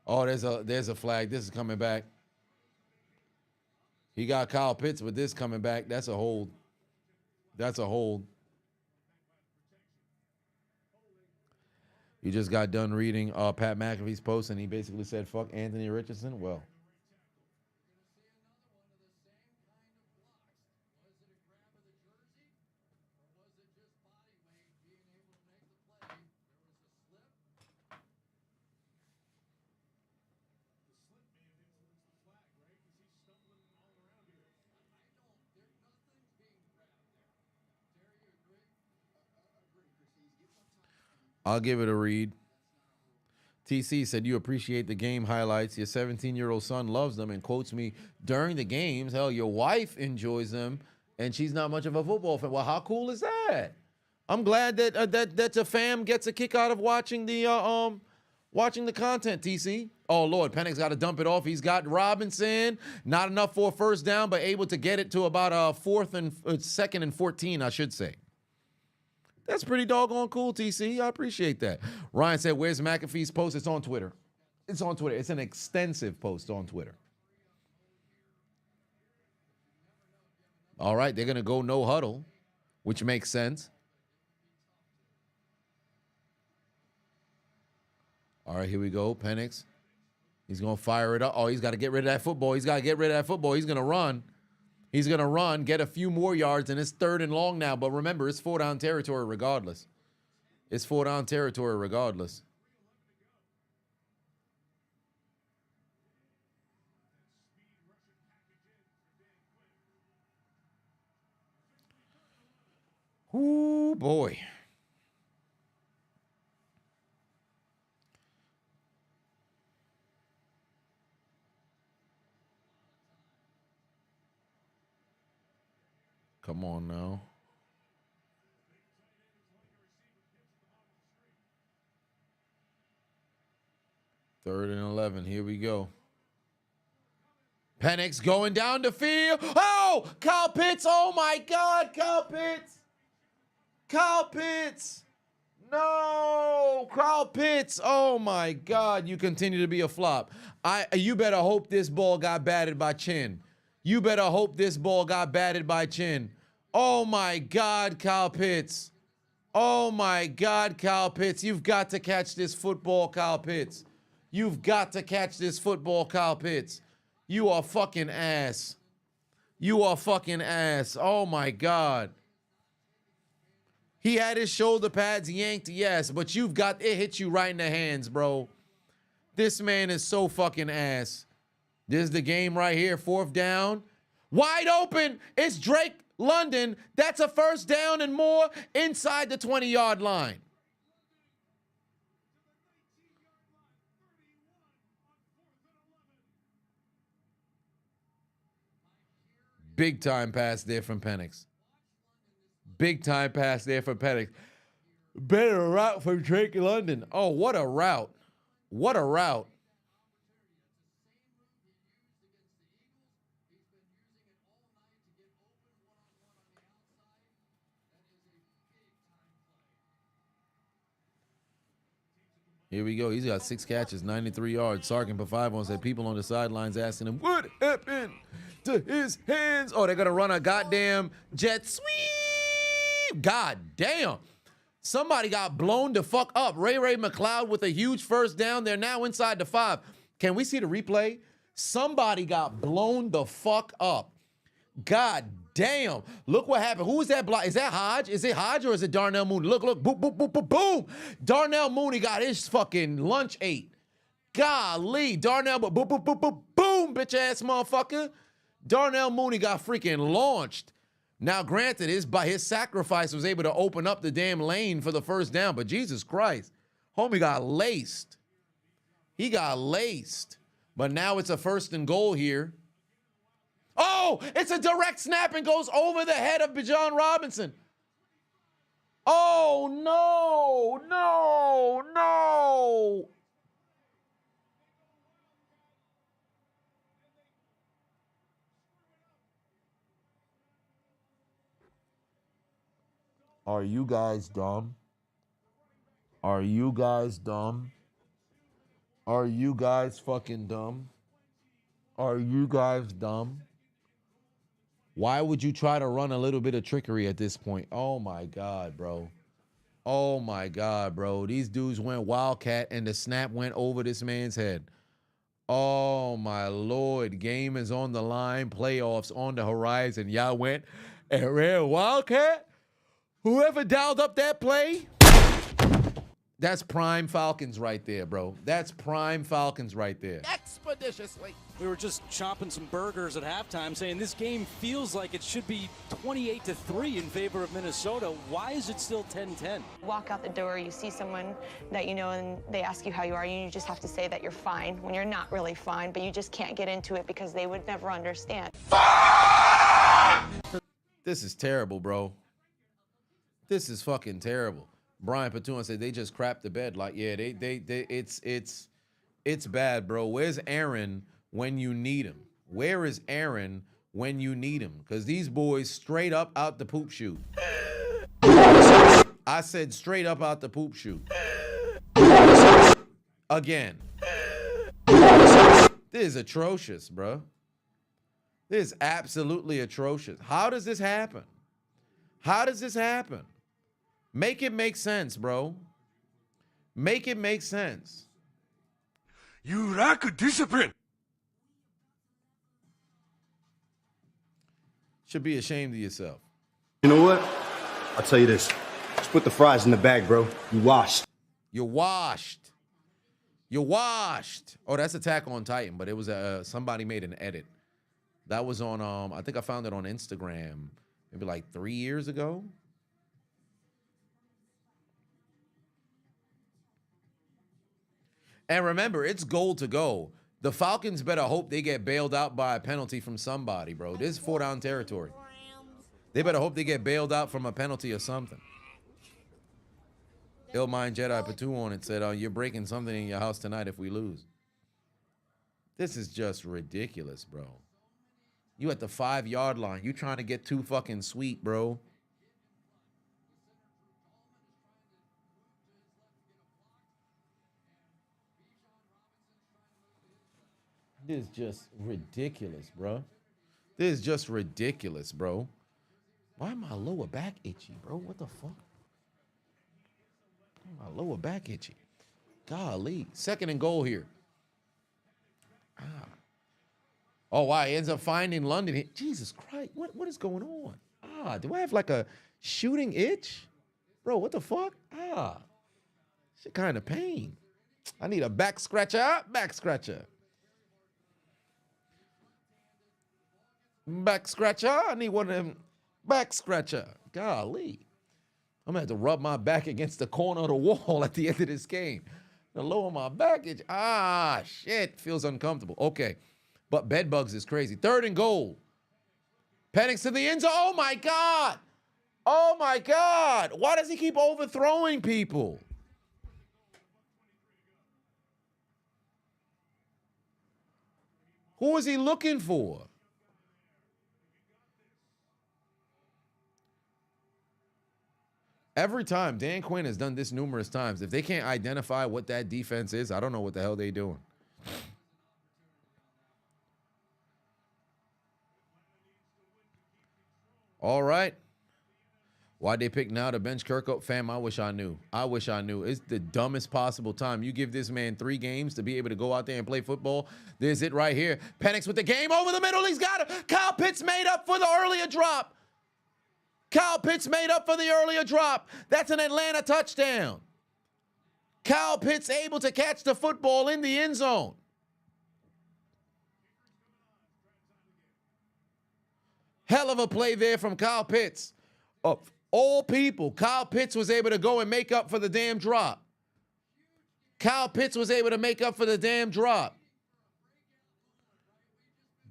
Oh, there's a flag. This is coming back. He got Kyle Pitts with this coming back. That's a hold. That's a hold. You just got done reading Pat McAfee's post, and he basically said, fuck Anthony Richardson. Well. I'll give it a read. TC said, you appreciate the game highlights. Your 17-year-old son loves them and quotes me during the games. Hell, your wife enjoys them, and she's not much of a football fan. Well, how cool is that? I'm glad that your fam gets a kick out of watching the content, TC. Oh, Lord, Penix got to dump it off. He's got Robinson. Not enough for a first down, but able to get it to about second and 14, I should say. That's pretty doggone cool, TC. I appreciate that. Ryan said, where's McAfee's post? It's on Twitter. It's on Twitter. It's an extensive post on Twitter. All right, they're going to go no huddle, which makes sense. All right, here we go. Penix. He's going to fire it up. Oh, he's got to get rid of that football. He's got to get rid of that football. He's going to run. He's going to run, get a few more yards, and it's 3rd and long now. But remember, it's 4-down territory regardless. It's 4-down territory regardless. Ooh, boy. Come on now. Third and 11. Here we go. Penix going down the field. Oh, Kyle Pitts. Oh, my God. Kyle Pitts. Kyle Pitts. No. Kyle Pitts. Oh, my God. You continue to be a flop. You better hope this ball got batted by Chin. You better hope this ball got batted by Chin. Oh, my God, Kyle Pitts. Oh, my God, Kyle Pitts. You've got to catch this football, Kyle Pitts. You've got to catch this football, Kyle Pitts. You are fucking ass. You are fucking ass. Oh, my God. He had his shoulder pads yanked, yes, but you've got, it hit you right in the hands, bro. This man is so fucking ass. This is the game right here, 4th down. Wide open. It's Drake London. That's a first down and more inside the 20-yard line. Big time pass there from Penix. Big time pass there from Penix. Better route from Drake London. Oh, what a route. What a route. Here we go. He's got 6 catches, 93 yards. Sarkin put 5 on. Said people on the sidelines asking him, what happened to his hands? Oh, they're going to run a goddamn jet sweep. God damn. Somebody got blown the fuck up. Ray McLeod with a huge first down. They're now inside the 5. Can we see the replay? Somebody got blown the fuck up. God damn. Look what happened. Who is that block? Is that Hodge? Is it Hodge or is it Darnell Mooney? Look. Boom, boom, boom, boom, boom. Darnell Mooney got his fucking lunch ate. Golly. Darnell, boom, boom, boom, boom, boom, bitch ass motherfucker. Darnell Mooney got freaking launched. Now, granted, his sacrifice was able to open up the damn lane for the first down, but Jesus Christ. Homie got laced. He got laced. But now it's a 1st and goal here. Oh, it's a direct snap and goes over the head of Bijan Robinson. Oh, no. Are you guys dumb? Are you guys dumb? Are you guys fucking dumb? Are you guys dumb? Why would you try to run a little bit of trickery at this point? Oh, my God, bro. Oh, my God, bro. These dudes went wildcat, and the snap went over this man's head. Oh, my Lord. Game is on the line. Playoffs on the horizon. Y'all went and ran wildcat? Whoever dialed up that play, that's prime Falcons right there, bro. That's prime Falcons right there. Expeditiously. We were just chopping some burgers at halftime saying this game feels like it should be 28-3 in favor of Minnesota. Why is it still 10-10? Walk out the door, you see someone that you know, and they ask you how you are, and you just have to say that you're fine when you're not really fine, but you just can't get into it because they would never understand. This is terrible, bro. This is fucking terrible. Brian Patun said they just crapped the bed. Like, yeah, it's bad, bro. Where's Aaron when you need him? Where is Aaron when you need him? Because these boys straight up out the poop chute. I said straight up out the poop chute. Again. This is atrocious, bro. This is absolutely atrocious. How does this happen? How does this happen? Make it make sense, bro. Make it make sense. You lack of discipline. Should be ashamed of yourself. You know what? I'll tell you this. Just put the fries in the bag, bro. You washed. You're washed. You're washed. Oh, that's Attack on Titan, but it was somebody made an edit. That was on I think I found it on Instagram maybe like 3 years ago. And remember, it's goal to go. The Falcons better hope they get bailed out by a penalty from somebody, bro. This is 4-down territory. They better hope they get bailed out from a penalty or something. Illmind Jedi put 2 on it, said, you're breaking something in your house tonight if we lose. This is just ridiculous, bro. You at the 5-yard line. You trying to get too fucking sweet, bro. This is just ridiculous, bro. This is just ridiculous, bro. Why am my lower back itchy, bro? What the fuck? My lower back itchy. Golly. 2nd and goal here. Oh, wow. He ends up finding London. Jesus Christ. What is going on? Do I have like a shooting itch? Bro, what the fuck? Shit kind of pain. I need a back scratcher. Back scratcher. Back scratcher. I need one of them back scratcher. Golly. I'm going to have to rub my back against the corner of the wall at the end of this game. The lower my back itch. Shit. Feels uncomfortable. Okay. But bed bugs is crazy. 3rd and goal. Penix to the end zone. Oh, my God. Oh, my God. Why does he keep overthrowing people? Who is he looking for? Every time, Dan Quinn has done this numerous times. If they can't identify what that defense is, I don't know what the hell they're doing. All right. Why'd they pick now to bench Kirk? Fam, I wish I knew. I wish I knew. It's the dumbest possible time. You give this man 3 games to be able to go out there and play football. There's it right here. Penix with the game over the middle. He's got it. Kyle Pitts made up for the earlier drop. Kyle Pitts made up for the earlier drop. That's an Atlanta touchdown. Kyle Pitts able to catch the football in the end zone. Hell of a play there from Kyle Pitts. Of all people, Kyle Pitts was able to go and make up for the damn drop. Kyle Pitts was able to make up for the damn drop.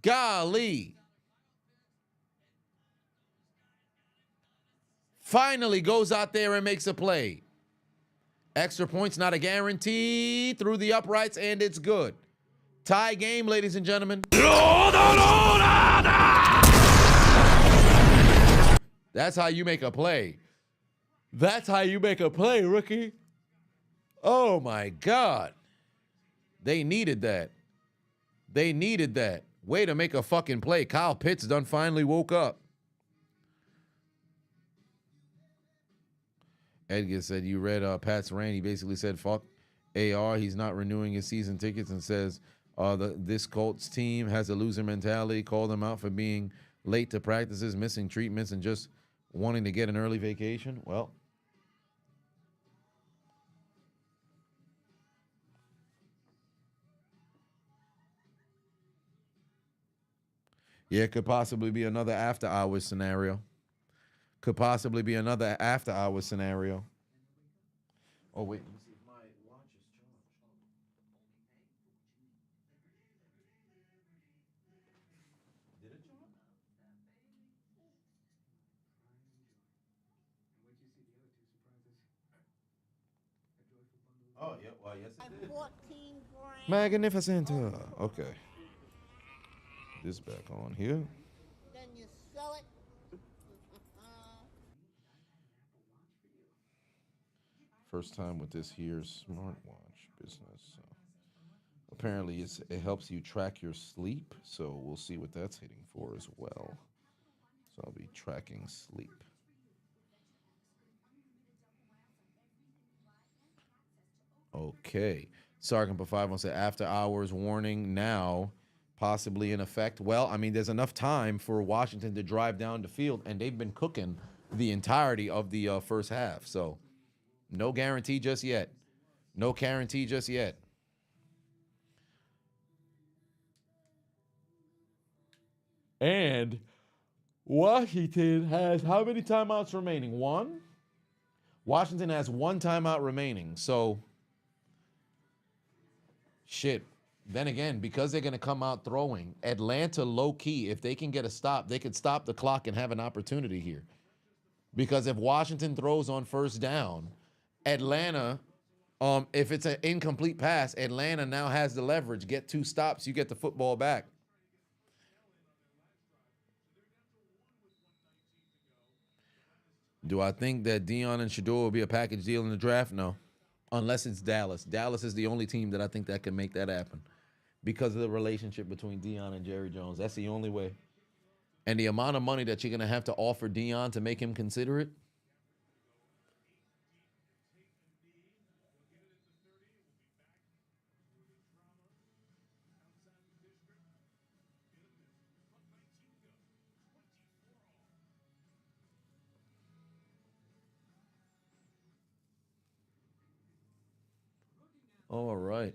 Golly. Finally goes out there and makes a play. Extra points, not a guarantee. Through the uprights, and it's good. Tie game, ladies and gentlemen. That's how you make a play. That's how you make a play, rookie. Oh, my God. They needed that. They needed that. Way to make a fucking play. Kyle Pitts done finally woke up. Edgar said, you read Pat's rant. He basically said, fuck AR. He's not renewing his season tickets and says this Colts team has a loser mentality. Called them out for being late to practices, missing treatments, and just wanting to get an early vacation. Well, yeah, it could possibly be another after-hours scenario. Could possibly be another after-hours scenario. Oh, wait. Let me see if my watch is charged. Did it charge? Oh, yeah. Well, yes, it did. Magnificent. Okay. This back on here. Then you sell it. First time with this here smartwatch business. So apparently it helps you track your sleep. So we'll see what that's hitting for as well. So I'll be tracking sleep. Okay. Sergeant Per5 wants to say after hours warning now possibly in effect. Well, I mean, there's enough time for Washington to drive down the field, and they've been cooking the entirety of the first half. So no guarantee just yet. No guarantee just yet. And Washington has how many timeouts remaining? 1? Washington has 1 timeout remaining. So shit. Then again, because they're going to come out throwing, Atlanta low-key, if they can get a stop, they could stop the clock and have an opportunity here. Because if Washington throws on first down, Atlanta, if it's an incomplete pass, Atlanta now has the leverage. Get 2 stops, you get the football back. Do I think that Deion and Shador will be a package deal in the draft? No. Unless it's Dallas. Dallas is the only team that I think that can make that happen because of the relationship between Deion and Jerry Jones. That's the only way. And the amount of money that you're going to have to offer Deion to make him consider it. All right.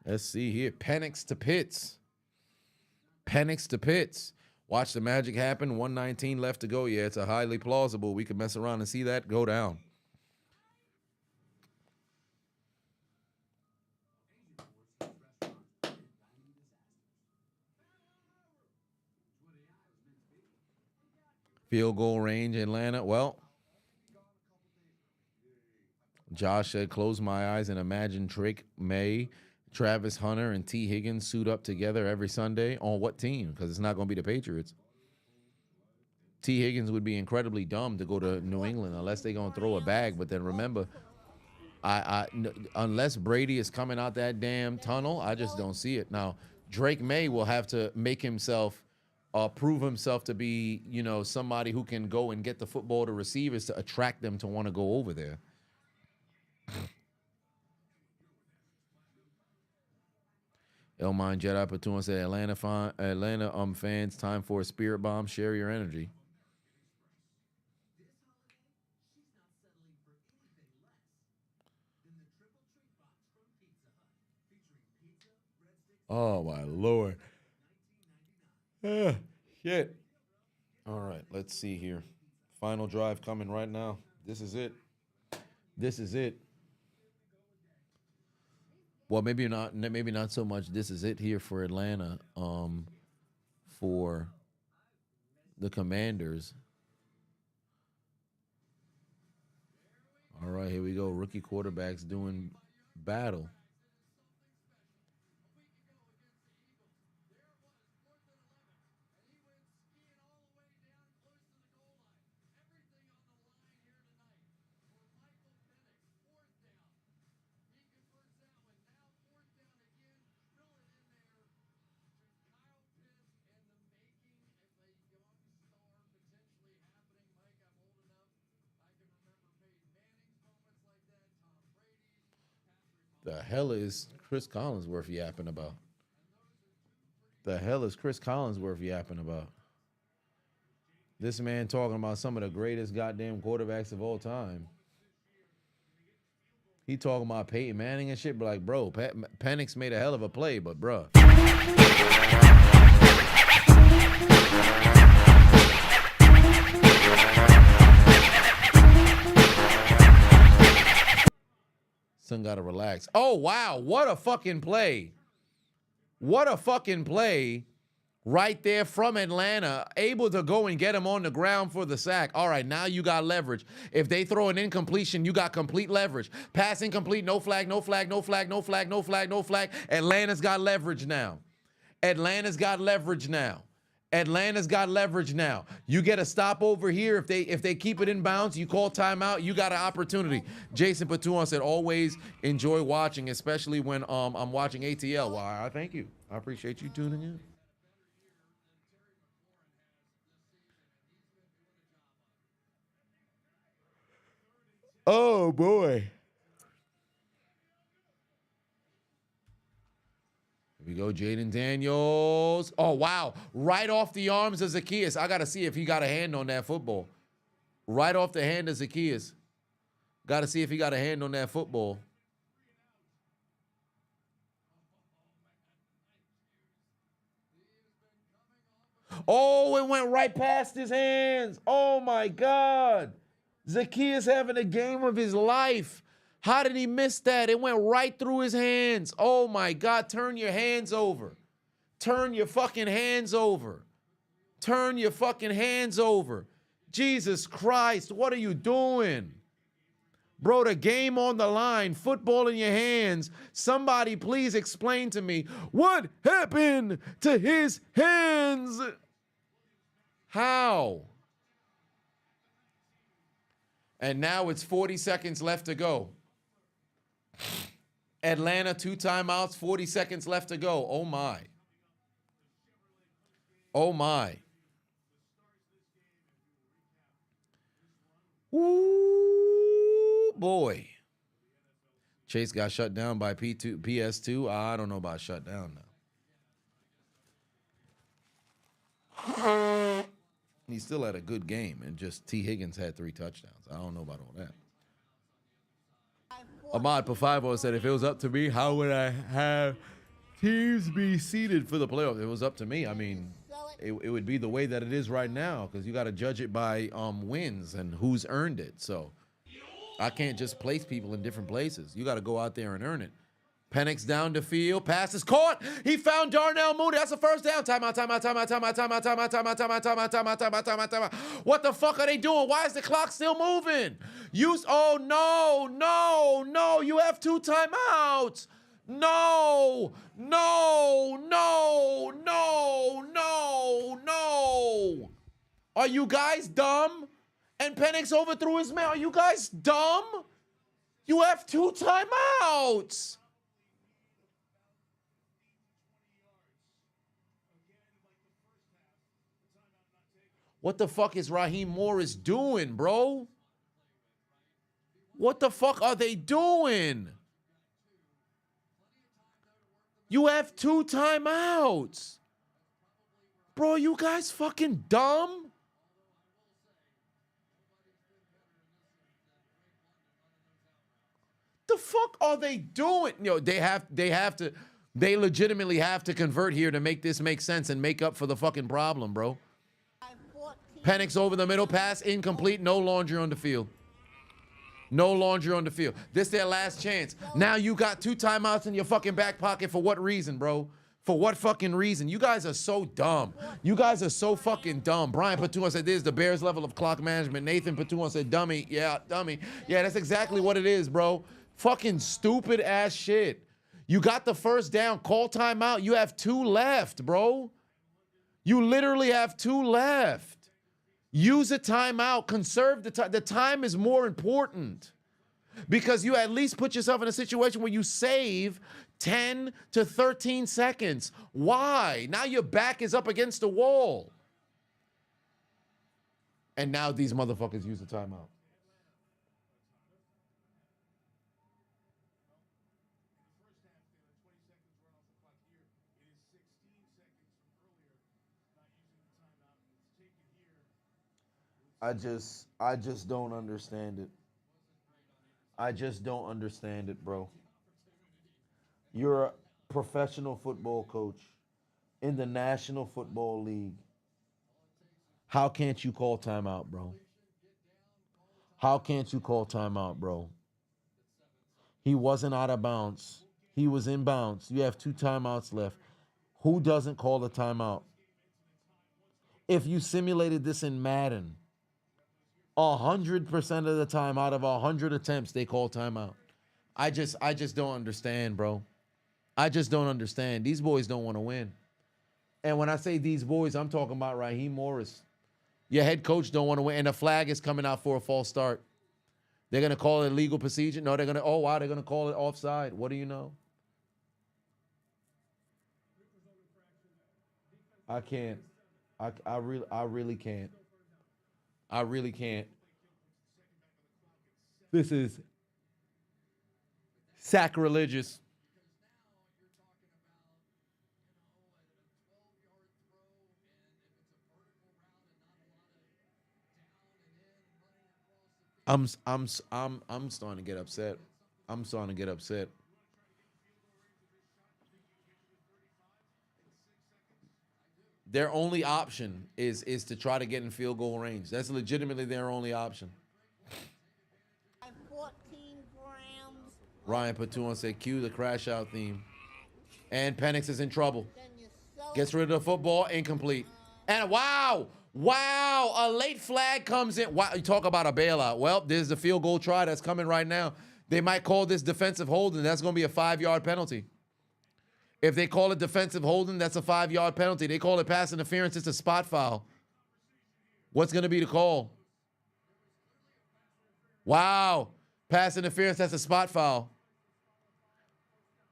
Let's see here. Penix to Pitts. Penix to Pitts. Watch the magic happen. 119 left to go. Yeah, it's a highly plausible. We could mess around and see that go down. Field goal range, Atlanta. Well, Josh said, close my eyes and imagine Drake May, Travis Hunter, and T. Higgins suit up together every Sunday. On what team? Because it's not going to be the Patriots. T. Higgins would be incredibly dumb to go to New England unless they're going to throw a bag. But then remember, unless Brady is coming out that damn tunnel, I just don't see it. Now, Drake May will have to make himself, prove himself to be, somebody who can go and get the football to receivers to attract them to want to go over there. Elmine Jedi Patun said, Atlanta fans, time for a spirit bomb. Share your energy. Oh, my Lord. Shit. All right, let's see here. Final drive coming right now. This is it. This is it. Well, maybe not so much. This is it here for Atlanta. For the Commanders. All right, here we go. Rookie quarterbacks doing battle. The hell is Chris Collinsworth yapping about? The hell is Chris Collinsworth yapping about? This man talking about some of the greatest goddamn quarterbacks of all time. He talking about Peyton Manning and shit, but like, bro, Penix made a hell of a play, but bro. Son gotta relax. Oh, wow. What a fucking play. What a fucking play right there from Atlanta. Able to go and get him on the ground for the sack. All right, now you got leverage. If they throw an incompletion, you got complete leverage. Pass incomplete, no flag, no flag, no flag, no flag, no flag, no flag. Atlanta's got leverage now. Atlanta's got leverage now. Atlanta's got leverage now. You get a stop over here. If they keep it in bounds, you call timeout, you got an opportunity. Jason Patuan said, always enjoy watching, especially when I'm watching ATL. Well, I thank you. I appreciate you tuning in. Oh, boy. We go, Jaden Daniels. Oh, wow. Right off the arms of Zacchaeus. I got to see if he got a hand on that football. Right off the hand of Zacchaeus. Got to see if he got a hand on that football. Oh, it went right past his hands. Oh, my God. Zacchaeus having a game of his life. How did he miss that? It went right through his hands. Oh my God, turn your hands over. Turn your fucking hands over. Turn your fucking hands over. Jesus Christ, what are you doing? Bro, the game on the line, football in your hands. Somebody please explain to me what happened to his hands? How? And now it's 40 seconds left to go. Atlanta, 2 timeouts, 40 seconds left to go. Oh my. Oh my. Ooh, boy. Chase got shut down by PS2. I don't know about shut down now. He still had a good game, and just T. Higgins had 3 touchdowns. I don't know about all that. Ahmad Pafaivo said, if it was up to me, how would I have teams be seeded for the playoffs? If it was up to me, I mean, it would be the way that it is right now, because you got to judge it by wins and who's earned it. So I can't just place people in different places. You got to go out there and earn it. Penix down the field. Pass is caught. He found Darnell Mooney. That's a first down. Timeout, timeout, timeout, timeout, timeout, timeout, timeout, timeout, timeout, timeout, timeout, timeout, timeout. What the fuck are they doing? Why is the clock still moving? Oh, no. You have 2 timeouts. No. Are you guys dumb? And Penix overthrew his man. Are you guys dumb? You have 2 timeouts. What the fuck is Raheem Morris doing, bro? What the fuck are they doing? You have 2 timeouts. Bro, you guys fucking dumb? The fuck are they doing? They legitimately have to convert here to make this make sense and make up for the fucking problem, bro. Penix over the middle, pass incomplete, no laundry on the field. No laundry on the field. This their last chance. Now you got 2 timeouts in your fucking back pocket. For what reason, bro? For what fucking reason? You guys are so dumb. You guys are so fucking dumb. Brian Patuan said this is the Bears level of clock management. Nathan Patuan said dummy. Yeah, dummy. Yeah, that's exactly what it is, bro. Fucking stupid ass shit. You got the first down. Call timeout. You have 2 left, bro. You literally have 2 left. Use a timeout. Conserve the time. The time is more important because you at least put yourself in a situation where you save 10 to 13 seconds. Why? Now your back is up against the wall. And now these motherfuckers use the timeout. I just don't understand it. I just don't understand it, bro. You're a professional football coach in the National Football League. How can't you call timeout, bro? How can't you call timeout, bro? He wasn't out of bounds. He was in bounds. You have 2 timeouts left. Who doesn't call the timeout? If you simulated this in Madden, 100% of the time out of 100 attempts, they call timeout. I just don't understand, bro. I just don't understand. These boys don't want to win. And when I say these boys, I'm talking about Raheem Morris. Your head coach don't want to win, and the flag is coming out for a false start. They're going to call it illegal procedure. No, they're going to, oh, wow, they're going to call it offside. What do you know? I can't. I really can't. I really can't. This is sacrilegious. I'm starting to get upset. I'm starting to get upset. Their only option is to try to get in field goal range. That's legitimately their only option. 14 grams Ryan put 2 on, said cue the crash out theme. And Penix is in trouble. Gets rid of the football, incomplete. And wow, a late flag comes in. Wow, you talk about a bailout. Well, there's the field goal try that's coming right now. They might call this defensive holding. That's going to be a 5-yard penalty. If they call it defensive holding, that's a 5-yard penalty. They call it pass interference, it's a spot foul. What's going to be the call? Wow. Pass interference, that's a spot foul.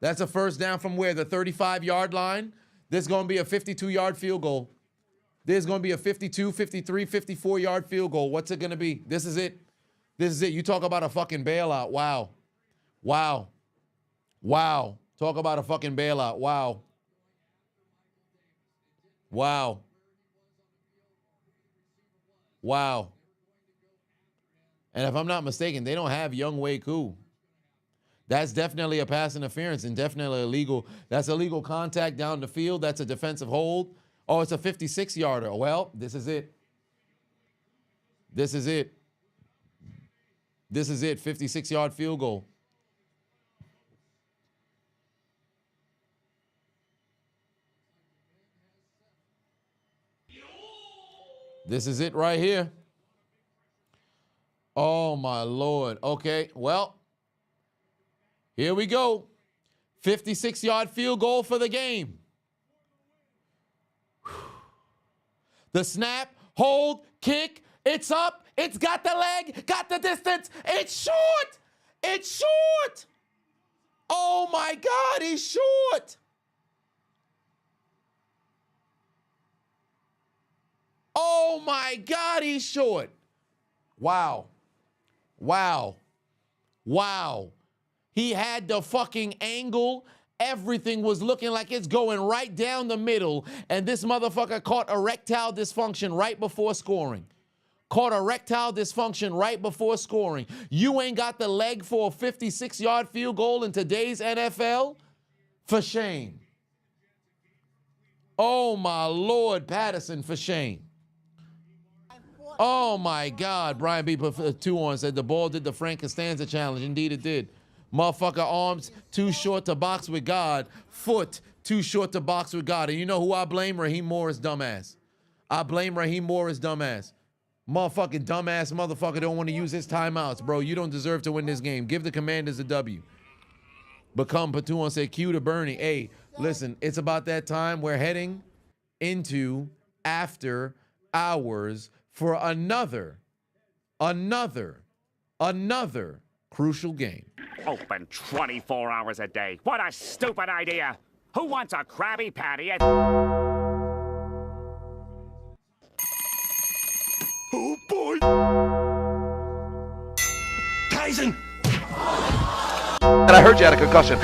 That's a first down from where? The 35-yard line? This is going to be a 52-yard field goal. There's going to be a 52, 53, 54-yard field goal. What's it going to be? This is it. This is it. You talk about a fucking bailout. Wow. Wow. Wow. Talk about a fucking bailout. Wow. Wow. Wow. And if I'm not mistaken, they don't have Young Wei Koo. That's definitely a pass interference and definitely illegal. That's illegal contact down the field. That's a defensive hold. Oh, it's a 56-yarder. Well, this is it. This is it. This is it. 56-yard field goal. This is it right here. Oh, my Lord. Okay, well, here we go. 56-yard field goal for the game. The snap, hold, kick, it's up, it's got the leg, got the distance, it's short, it's short. Oh, my God, he's short. Oh, my God, he's short. Wow. Wow. Wow. He had the fucking angle. Everything was looking like it's going right down the middle. And this motherfucker caught erectile dysfunction right before scoring. Caught erectile dysfunction right before scoring. You ain't got the leg for a 56-yard field goal in today's NFL? For shame. Oh, my Lord, Patterson, for shame. Oh, my God. Brian B. put 2 on, said the ball did the Frank Costanza challenge. Indeed, it did. Motherfucker, arms too short to box with God. Foot too short to box with God. And you know who I blame? Raheem Morris, dumbass. I blame Raheem Morris, dumbass. Motherfucking dumbass motherfucker don't want to use his timeouts, bro. You don't deserve to win this game. Give the Commanders a W. Become Patuan said, cue to Bernie. Hey, listen, it's about that time. We're heading into after hours for another crucial game. Open 24 hours a day. What a stupid idea. Who wants a Krabby Patty at... Oh, boy. Tyson! And I heard you had a concussion.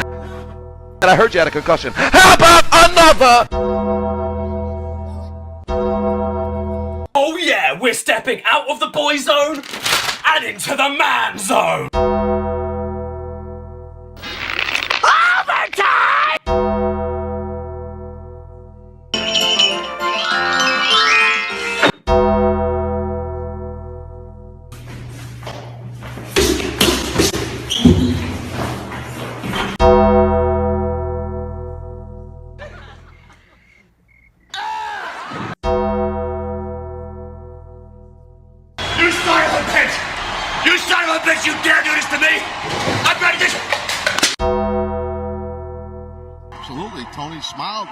How about another? Oh, yeah, we're stepping out of the boy zone and into the man zone. You dare do this to me? I'm ready to... Absolutely, Tony smiled.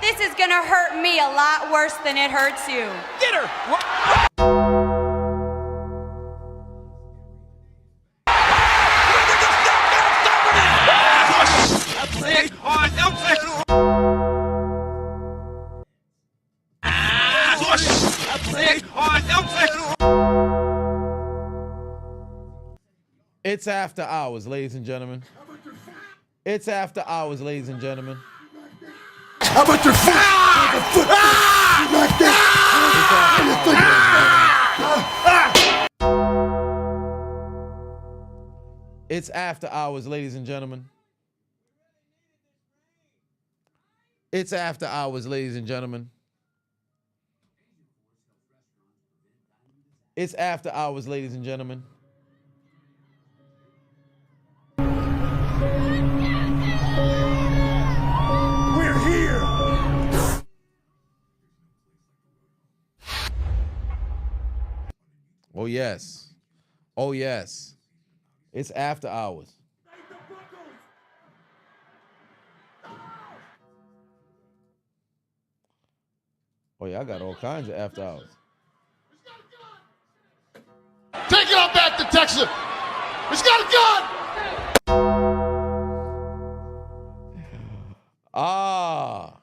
This is gonna hurt me a lot worse than it hurts you. Get her! It's after hours, ladies and gentlemen. It's after hours, ladies and gentlemen. How about your foot? Like It's after hours, ladies and gentlemen. It's after hours, ladies and gentlemen. It's after hours, ladies and gentlemen. We're here. Oh, yes. Oh, yes. It's after hours. Oh, yeah, I got all kinds of after hours. Take it on back to Texas. He's got a gun. Ah.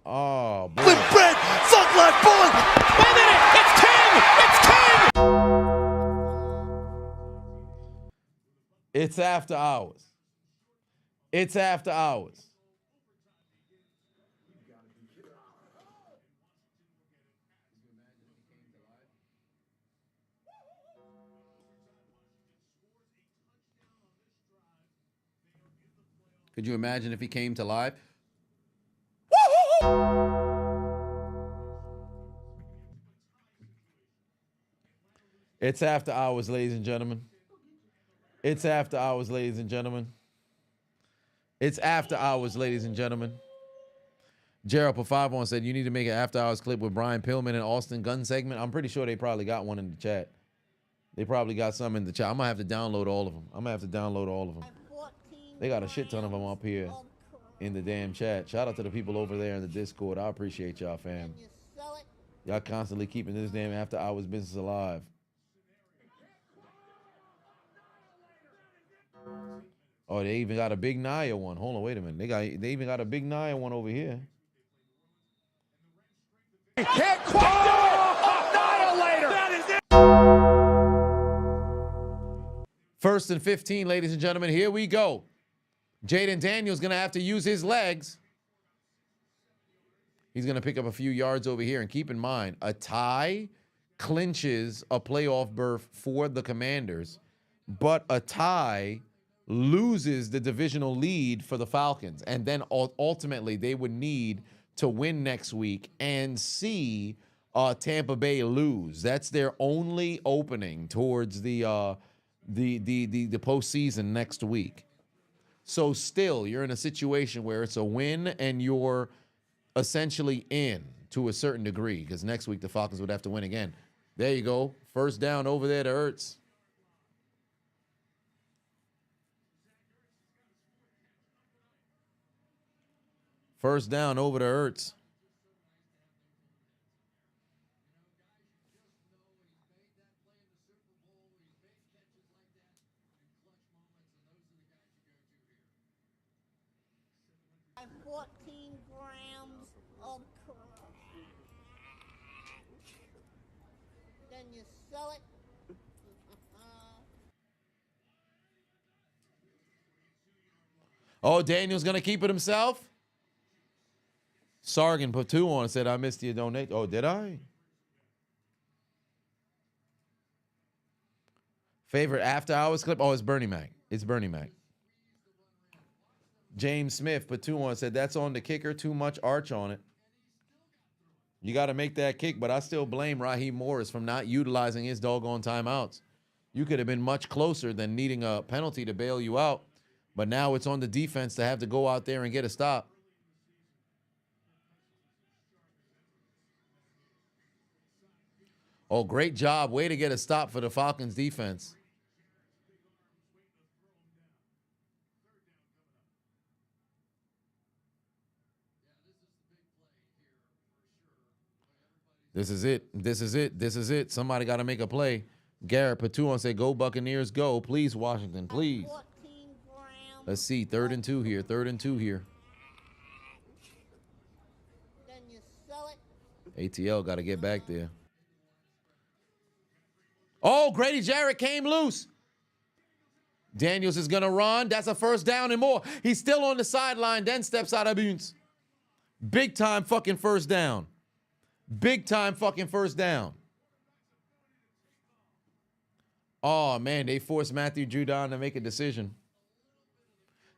Oh, boy. Flip bread, fuck like boy. Wait a minute, it's 10! It's after hours. It's after hours. Could you imagine if he came to live? It's after hours, ladies and gentlemen. It's after hours, ladies and gentlemen. It's after hours, ladies and gentlemen. Gerald Pafavon said you need to make an after hours clip with Brian Pillman and Austin Gunn segment. I'm pretty sure they probably got one in the chat. They probably got some in the chat. I'm gonna have to download all of them. They got a shit ton of them up here in the damn chat. Shout out to the people over there in the Discord. I appreciate y'all, fam. Y'all constantly keeping this damn after hours business alive. Oh, they even got a big Naya one. Hold on, wait a minute. They even got a big Naya one over here. Can't quite do it! Annihilator! That is it! First and 15, ladies and gentlemen. Here we go. Jaden Daniels going to have to use his legs. He's going to pick up a few yards over here. And keep in mind, a tie clinches a playoff berth for the Commanders, but a tie loses the divisional lead for the Falcons. And then ultimately they would need to win next week and see Tampa Bay lose. That's their only opening towards the postseason next week. So still, you're in a situation where it's a win and you're essentially in to a certain degree, because next week the Falcons would have to win again. There you go. First down over there to Ertz. First down over to Ertz. I'm 14 grams of crack. Then you sell it. Oh, Daniel's going to keep it himself? Sargon put 2 on and said, I missed your donate. Oh, did I? Favorite after hours clip? Oh, it's Bernie Mac. It's Bernie Mac. James Smith put 2 on and said, that's on the kicker. Too much arch on it. You got to make that kick, but I still blame Raheem Morris from not utilizing his doggone timeouts. You could have been much closer than needing a penalty to bail you out, but now it's on the defense to have to go out there and get a stop. Oh, great job. Way to get a stop for the Falcons defense. This is it. This is it. This is it. Somebody got to make a play. Garrett Patuan say, go Buccaneers, go. Please, Washington, please. Let's see. 3rd and 2 here. 3rd and 2 here. Then you sell it. ATL got to get back there. Oh, Grady Jarrett came loose. Daniels is going to run. That's a first down and more. He's still on the sideline, then steps out of bounds. Big time fucking first down. Big time fucking first down. Oh, man, they forced Matthew Judon to make a decision.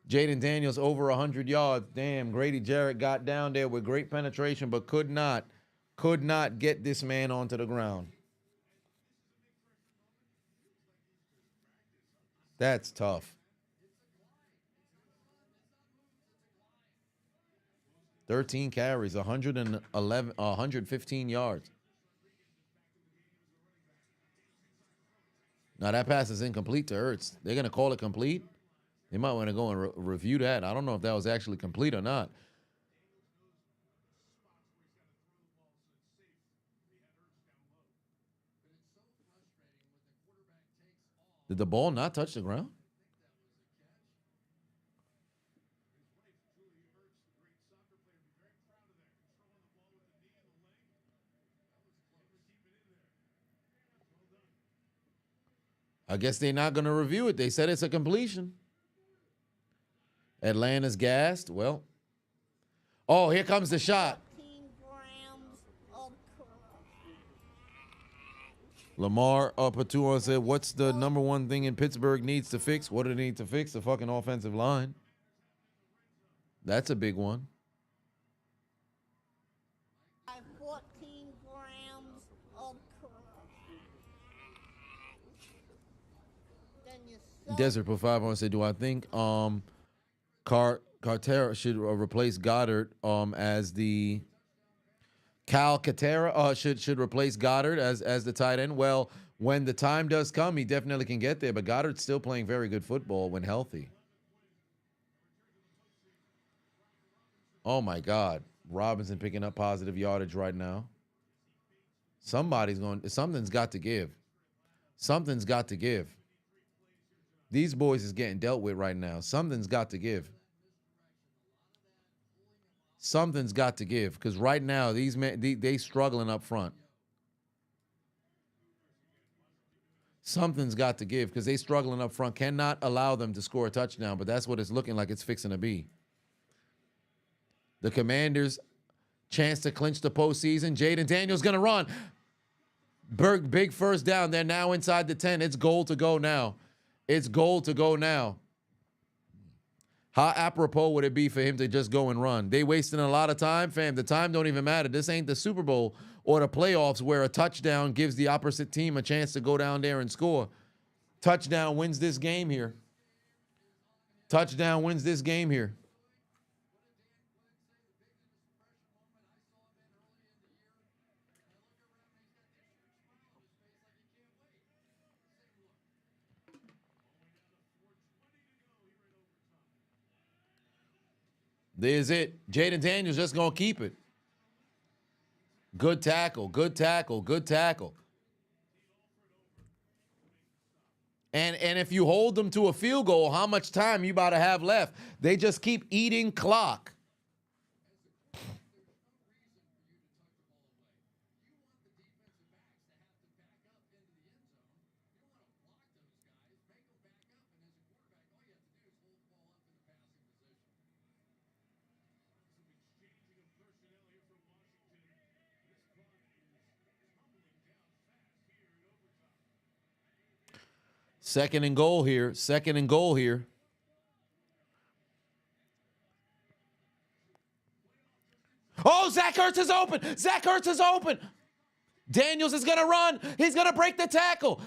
Jaden Daniels over 100 yards. Damn, Grady Jarrett got down there with great penetration, but could not get this man onto the ground. That's tough. 13 carries, 115 yards. Now, that pass is incomplete to Ertz. They're going to call it complete. They might want to go and review that. I don't know if that was actually complete or not. Did the ball not touch the ground? I guess they're not going to review it. They said it's a completion. Atlanta's gassed. Well. Oh, here comes the shot. Lamar Patua said, what's the number one thing in Pittsburgh needs to fix? What do they need to fix? The fucking offensive line. That's a big one. 14 grams of Desert for 5 said, do I think Cartera should replace Goddard as the Cal Katera should replace Goddard as the tight end? Well, when the time does come, he definitely can get there, but Goddard's still playing very good football when healthy. Oh my God. Robinson picking up positive yardage right now. Something's got to give. Something's got to give. These boys is getting dealt with right now. Something's got to give. Something's got to give, because right now these men they struggling up front. Something's got to give because they struggling up front. Cannot allow them to score a touchdown, but that's what it's looking like it's fixing to be. The Commanders' chance to clinch the postseason. Jaden Daniels gonna run. Big first down. They're now inside the 10. It's goal to go now. It's goal to go now. How apropos would it be for him to just go and run? They wasting a lot of time, fam. The time don't even matter. This ain't the Super Bowl or the playoffs where a touchdown gives the opposite team a chance to go down there and score. Touchdown wins this game here. Touchdown wins this game here. There's it. Jaden Daniels just going to keep it. Good tackle, good tackle, good tackle. And if you hold them to a field goal, how much time you about to have left? They just keep eating clock. Second and goal here. Second and goal here. Oh, Zach Ertz is open. Zach Ertz is open. Daniels is going to run. He's going to break the tackle.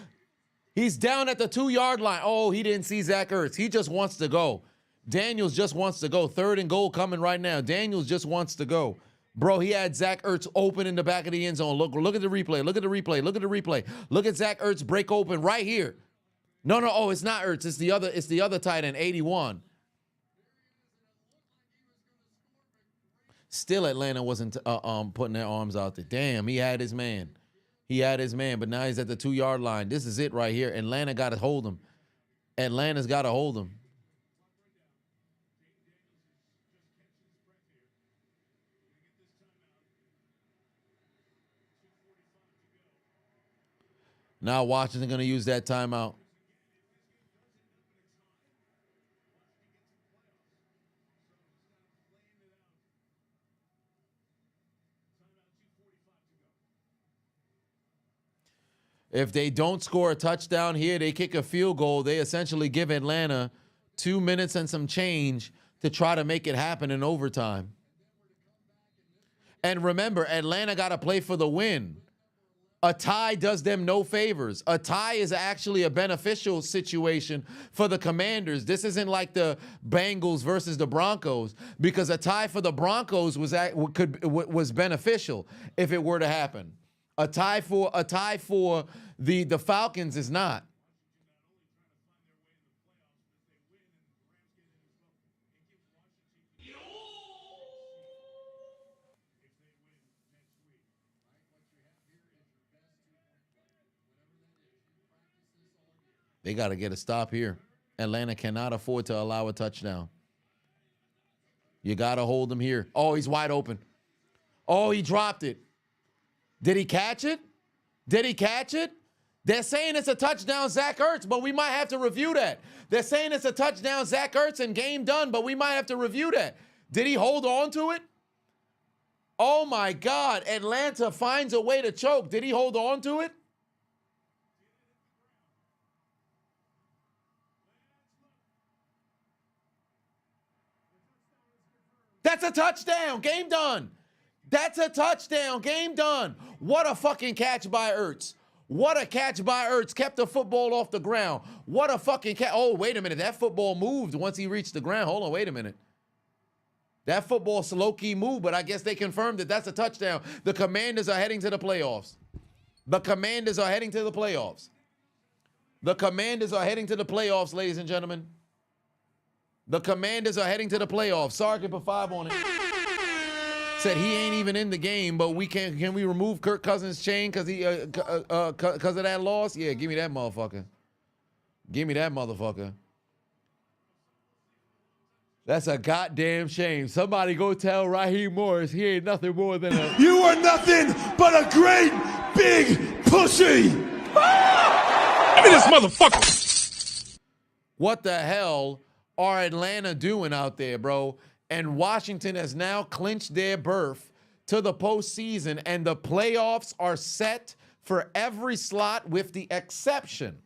He's down at the 2-yard line. Oh, he didn't see Zach Ertz. He just wants to go. Daniels just wants to go. Third and goal coming right now. Daniels just wants to go. Bro, he had Zach Ertz open in the back of the end zone. Look at the replay. Look at the replay. Look at the replay. Look at Zach Ertz break open right here. No. Oh, it's not Ertz. It's the other tight end, 81. Still, Atlanta wasn't putting their arms out there. Damn, he had his man. He had his man, but now he's at the 2-yard line. This is it right here. Atlanta got to hold him. Atlanta's got to hold him. Now Washington going to use that timeout. If they don't score a touchdown here, they kick a field goal. They essentially give Atlanta 2 minutes and some change to try to make it happen in overtime. And remember, Atlanta got to play for the win. A tie does them no favors. A tie is actually a beneficial situation for the Commanders. This isn't like the Bengals versus the Broncos, because a tie for the Broncos was beneficial if it were to happen. A tie for the Falcons is not. They got to get a stop here. Atlanta cannot afford to allow a touchdown. You got to hold him here. Oh, he's wide open. Oh, he dropped it. Did he catch it? Did he catch it? They're saying it's a touchdown, Zach Ertz, but we might have to review that. They're saying it's a touchdown, Zach Ertz, and game done, but we might have to review that. Did he hold on to it? Oh, my God. Atlanta finds a way to choke. Did he hold on to it? That's a touchdown. Game done. That's a touchdown. Game done. What a fucking catch by Ertz. What a catch by Ertz. Kept the football off the ground. What a fucking catch. Oh, wait a minute. That football moved once he reached the ground. Hold on. Wait a minute. That football low-key moved, but I guess they confirmed that that's a touchdown. The Commanders are heading to the playoffs. The Commanders are heading to the playoffs. The Commanders are heading to the playoffs, ladies and gentlemen. The Commanders are heading to the playoffs. Sergeant put 5 on it. Said he ain't even in the game, but can we remove Kirk Cousins' chain because of that loss? Yeah, give me that motherfucker. Give me that motherfucker. That's a goddamn shame. Somebody go tell Raheem Morris he ain't nothing more than a... You are nothing but a great big pussy. Give me this motherfucker. What the hell are Atlanta doing out there, bro? And Washington has now clinched their berth to the postseason, and the playoffs are set for every slot with the exception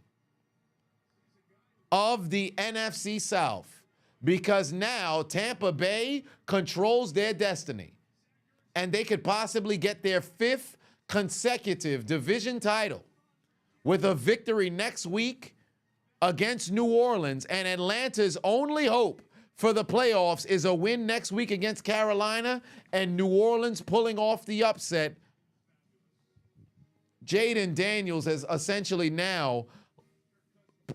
of the NFC South, because now Tampa Bay controls their destiny, and they could possibly get their 5th consecutive division title with a victory next week against New Orleans. And Atlanta's only hope for the playoffs is a win next week against Carolina and New Orleans pulling off the upset. Jaden Daniels has essentially now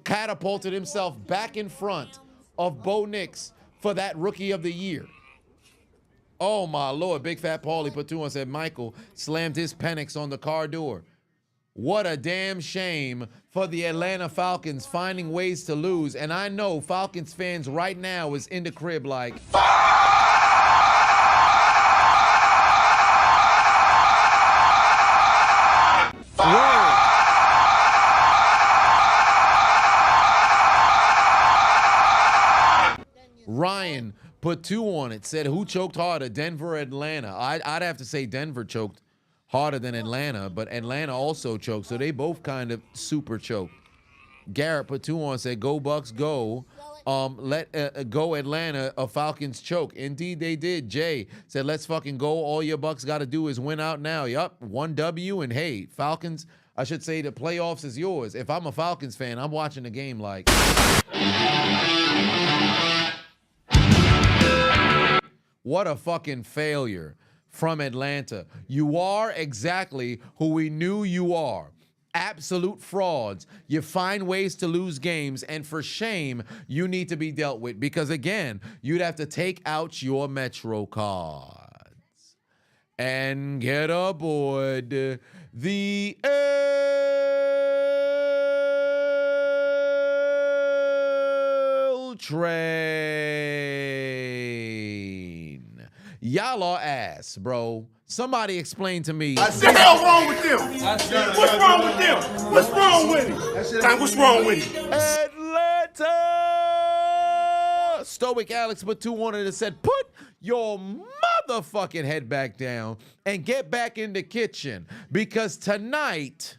catapulted himself back in front of Bo Nix for that Rookie of the Year. Oh, my Lord. Big Fat Paulie put 2 on, said Michael slammed his Penix on the car door. What a damn shame for the Atlanta Falcons finding ways to lose. And I know Falcons fans right now is in the crib like... Ryan put 2 on it, said who choked harder, Denver or Atlanta? I'd have to say Denver choked harder than Atlanta, but Atlanta also choked, so they both kind of super choked. Garrett put 2 on, said go Bucks, go. Let go Atlanta, a Falcons choke. Indeed they did. Jay said let's fucking go. All your Bucks got to do is win out now. Yup, 1 W, and hey, Falcons, I should say the playoffs is yours. If I'm a Falcons fan, I'm watching the game like... What a fucking failure from Atlanta. You are exactly who we knew you are. Absolute frauds. You find ways to lose games, and for shame, you need to be dealt with, because again, you'd have to take out your Metro cards and get aboard the L train. Y'all are ass, bro. Somebody explain to me. What the hell wrong with them? What's wrong with them? What's wrong with him? What's wrong with him? Atlanta! Stoic Alex put 2 on it and said, put your motherfucking head back down and get back in the kitchen, because tonight